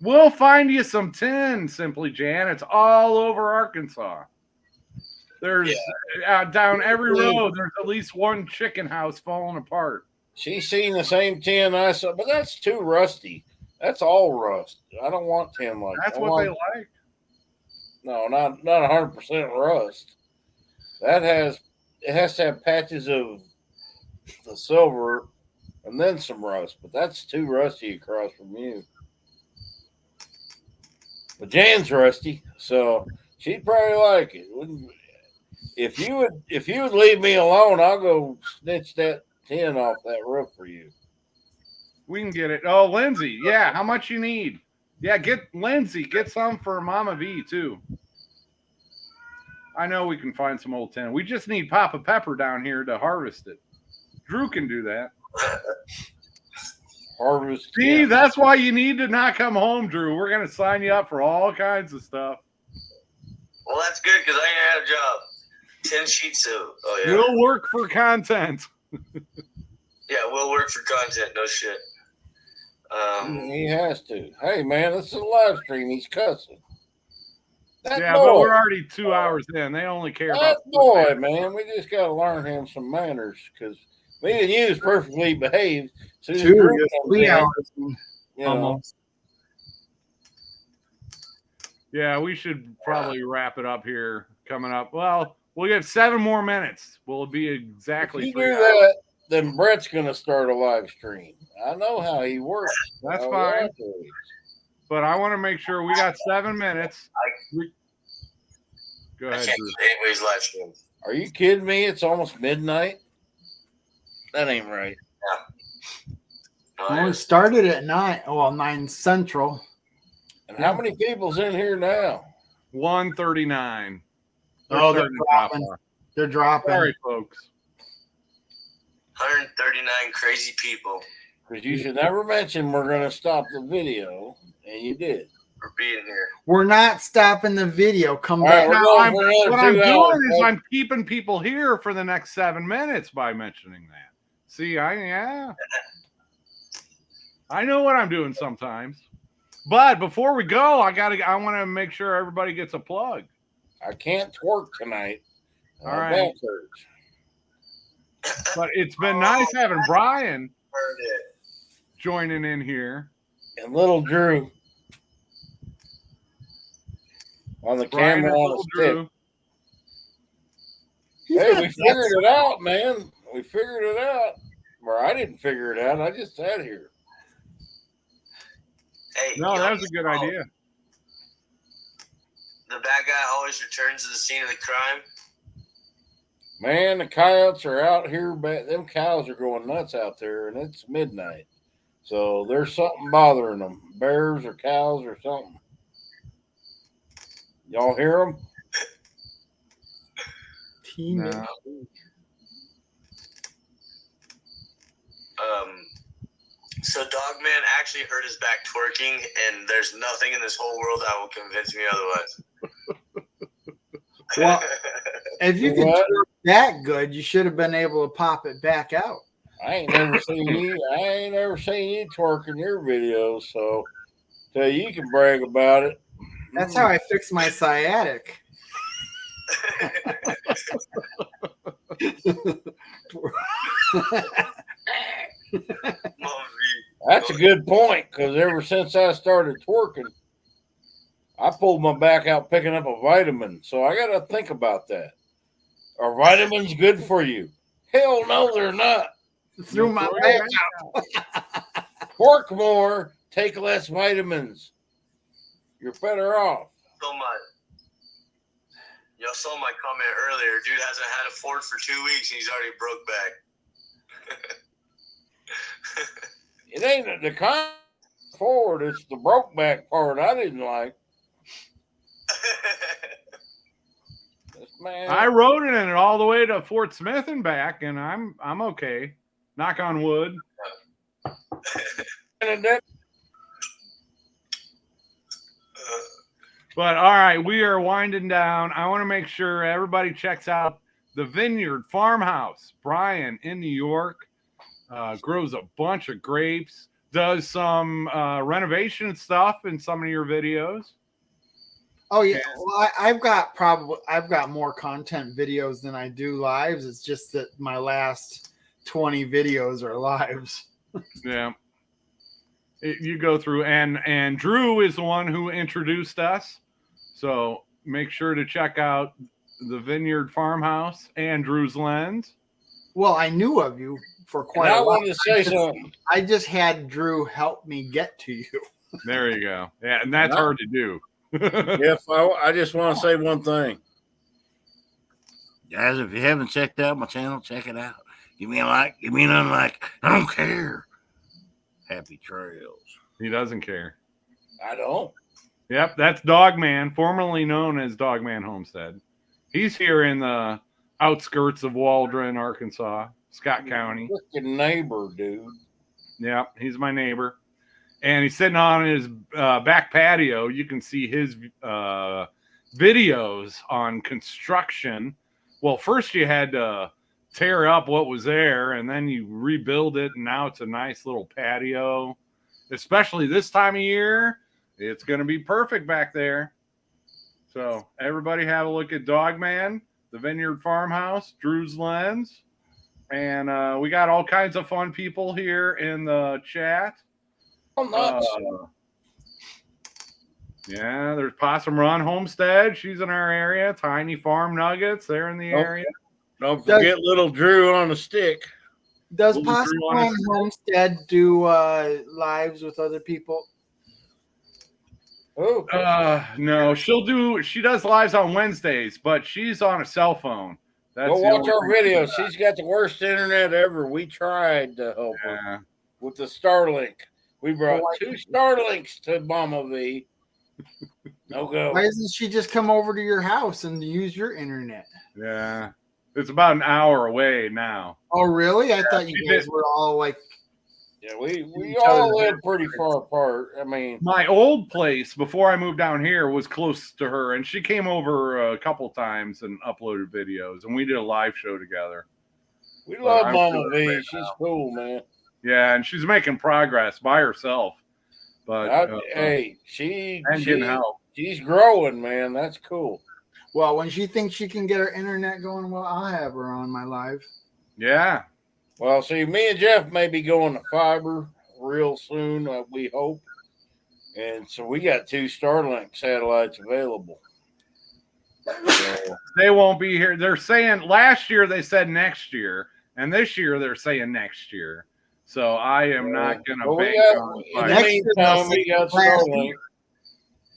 We'll find you some tin, Simply Jan. It's all over Arkansas. There's down every road. There's at least one chicken house falling apart. She's seen the same tin I saw, but that's too rusty. That's all rust. I don't want tin like that. That's what they like. No, not 100% rust. It has to have patches of the silver and then some rust, but that's too rusty across from you. But Jan's rusty, so she'd probably like it. If you would leave me alone, I'll go snitch that tin off that roof for you. We can get it. Oh, Lindsay, yeah. How much you need? Yeah, get some for Mama V too. I know we can find some old tin. We just need Papa Pepper down here to harvest it. Drew can do that. Harvest. See, that's why you need to not come home, Drew. We're gonna sign you up for all kinds of stuff. Well, that's good because I ain't had a job. 10 sheets of. Oh yeah. We'll work for content. Yeah, we'll work for content. No shit. He has to. Hey man, this is a live stream. He's cussing. But we're already 2 hours in. They only care about that boy, man. We just got to learn him some manners because me and you is perfectly behaved. So 3 hours. Almost. Yeah, we should probably wrap it up here. Coming up. Well, we'll get 7 more minutes. Will it be exactly? If you 3 do hours? that, then Brett's gonna start a live stream. I know how he works. That's fine. But I want to make sure we got 7 minutes. Go ahead, I can't Drew. do anybody's live stream. Are you kidding me? It's almost midnight. That ain't right. Well, it started at 9 Central. And how many people's in here now? 139. Oh, they're dropping. They're dropping. Sorry, folks. 139 crazy people Because you should never mention we're going to stop the video, and you did. for being here. We're not stopping the video. Come All right, back. we're going for another What I'm 2 doing hours, is folks. I'm keeping people here for the next 7 minutes by mentioning that. See, I know what I'm doing sometimes. But before we go, I want to make sure everybody gets a plug. I can't twerk tonight. All My right. back hurts. But it's been nice having Brian Heard it. joining in here. And little Drew on the Brian camera and on little a stick. Drew. Hey, we figured it out, man. We figured it out. Or I didn't figure it out. I just sat here. Hey, No, you that know, was a good idea. The bad guy always returns to the scene of the crime. Man, the coyotes are out here. Them cows are going nuts out there, and it's midnight. So there's something bothering them. Bears or cows or something. Y'all hear them? No. So Dogman actually hurt his back twerking, and there's nothing in this whole world that will convince me otherwise. Well, if you can What? twerk that good, you should have been able to pop it back out. I ain't never seen you twerk in your videos, so tell you can brag about it. That's how I fixed my sciatic. That's a good point, because ever since I started twerking, I pulled my back out picking up a vitamin. So I got to think about that. Are vitamins good for you? Hell no, they're not. Through my back out. Twerk more, take less vitamins. You're better off. Y'all saw my comment earlier. Dude hasn't had a Ford for 2 weeks and he's already broke back. It ain't the kind forward, it's the broke back part I didn't like. This man, I rode in it all the way to Fort Smith and back, and I'm okay. Knock on wood. But all right, we are winding down. I want to make sure everybody checks out the Vineyard Farmhouse. Brian in New York grows a bunch of grapes, does some renovation stuff in some of your videos. Oh yeah, well, I've got more content videos than I do lives. It's just that my last 20 videos are lives. Yeah. You go through, and Drew is the one who introduced us. So make sure to check out the Vineyard Farmhouse and Drew's Lens. Well, I knew of you for quite a while. I wanted to say something. I just had Drew help me get to you. There you go. Yeah, and that's hard to do. Jeff, I just want to say one thing. Guys, if you haven't checked out my channel, check it out. Give me a like, give me an unlike. I don't care. Happy trails. He doesn't care. I don't. Yep, that's Dogman, formerly known as Dogman Homestead. He's here in the outskirts of Waldron, Arkansas, Scott County. Freaking neighbor, dude. Yep, he's my neighbor. And he's sitting on his back patio. You can see his videos on construction. Well, first you had to tear up what was there, and then you rebuild it, and now it's a nice little patio. Especially this time of year, it's going to be perfect back there. So everybody have a look at Dogman, the Vineyard Farmhouse, Drew's Lens. And we got all kinds of fun people here in the chat. Yeah, there's Possum Run Homestead. She's in our area. Tiny Farm Nuggets. They're in the area. Don't forget little Drew on the stick. Does Little Possum Drew on Run his- Homestead do lives with other people? Oh, No, she does lives on Wednesdays, but she's on a cell phone. That's go the watch only our thing videos. about it. She's got the worst internet ever. We tried to help her Yeah. with the Starlink. We brought 2 Starlinks to Mama V. No go. Why doesn't she just come over to your house and use your internet? Yeah. It's about an hour away now. Oh, really? I thought she you guys did. were all like. Yeah, we Each all other's live pretty far apart. I mean, My old place before I moved down here was close to her, and she came over a couple times and uploaded videos, and we did a live show together. we love I'm Mama sure V. right She's cool, man. Yeah, and she's making progress by herself. But Hey, and getting help. she's growing, man. That's cool. Well, when she thinks she can get her internet going, well, I'll have her on my live. Yeah. Well, see, me and Jeff may be going to fiber real soon, we hope. And so we got 2 Starlink satellites available. So, They won't be here. They're saying last year they said next year, and this year they're saying next year. So I am not going to but bank on in fiber. the Next year meantime, they'll we got say last Starlink.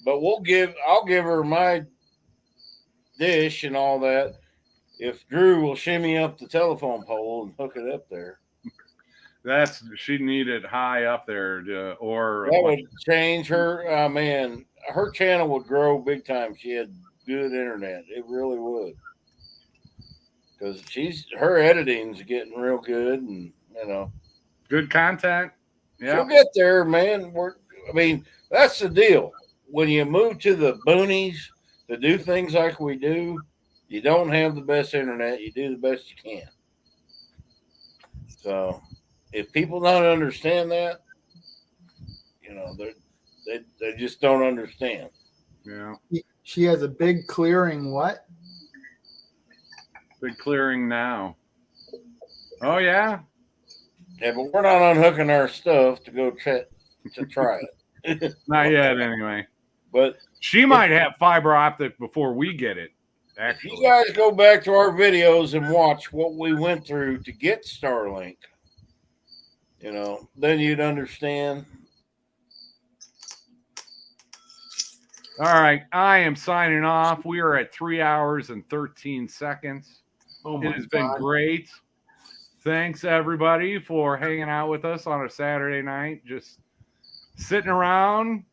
But I'll give her my dish and all that if Drew will shimmy up the telephone pole and hook it up there. She needed high up there or That would change her. Man, her channel would grow big time. She had good internet. It really would. Because her editing's getting real good, and good content. Yeah. she'll get there, man. That's the deal. When you move to the boonies to do things like we do, you don't have the best internet. You do the best you can. So if people don't understand that, they just don't understand. Yeah. She has a big clearing. What? Big clearing now. Oh yeah. Yeah, but we're not unhooking our stuff to go to try it. Not yet, anyway. But She might have fiber optic before we get it. if Actually, you guys go back to our videos and watch what we went through to get Starlink, then you'd understand. all right. I am signing off. We are at 3 hours and 13 seconds. Oh It has been great. Thanks everybody for hanging out with us on a Saturday night. Just sitting around.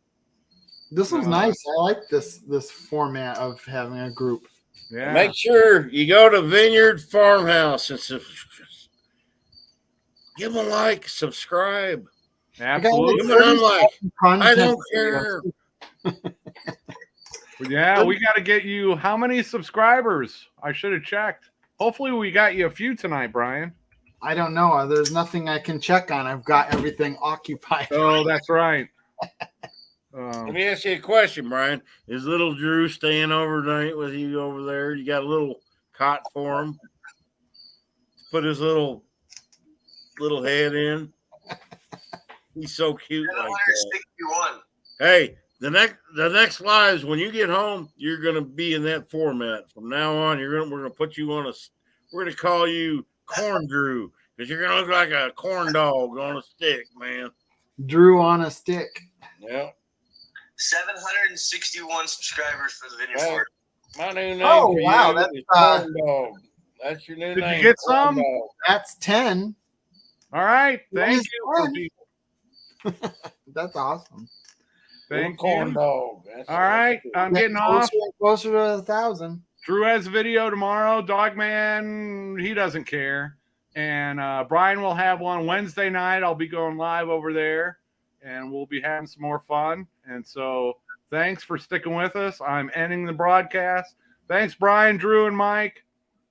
This was nice. I like this format of having a group. Yeah. Make sure you go to Vineyard Farmhouse and give them a like, subscribe. Absolutely. Give them an unlike. I Content. don't care. Yeah, we got to get you. How many subscribers? I should have checked. Hopefully, we got you a few tonight, Brian. I don't know. There's nothing I can check on. I've got everything occupied. Oh, that's right. Let me ask you a question, Brian. Is little Drew staying overnight with you over there? You got a little cot for him? Put his little head in. He's so cute like that. Hey, the next lives when you get home, you're gonna be in that format from now on. We're gonna put you on we're gonna call you Corn Drew because you're gonna look like a corn dog on a stick, man. Drew on a stick. Yeah. 761 subscribers for the Vineyard Hey, Fort. my new name. Oh, for wow, you that's, is Corn Dog. That's your new Did name. you get Corn some? Dog. That's 10. All right. What Thank is you for 10? being. That's awesome. Little Thank Corn you. Dog. All right. I'm getting off. Closer to 1,000. Drew has a video tomorrow. Dogman, he doesn't care. And Brian will have one Wednesday night. I'll be going live over there, and we'll be having some more fun. And so thanks for sticking with us. I'm ending the broadcast. Thanks, Brian, Drew, and Mike.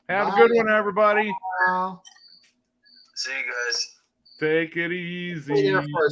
Have a good one, everybody. Wow. See you guys. Take it Stay easy. there for a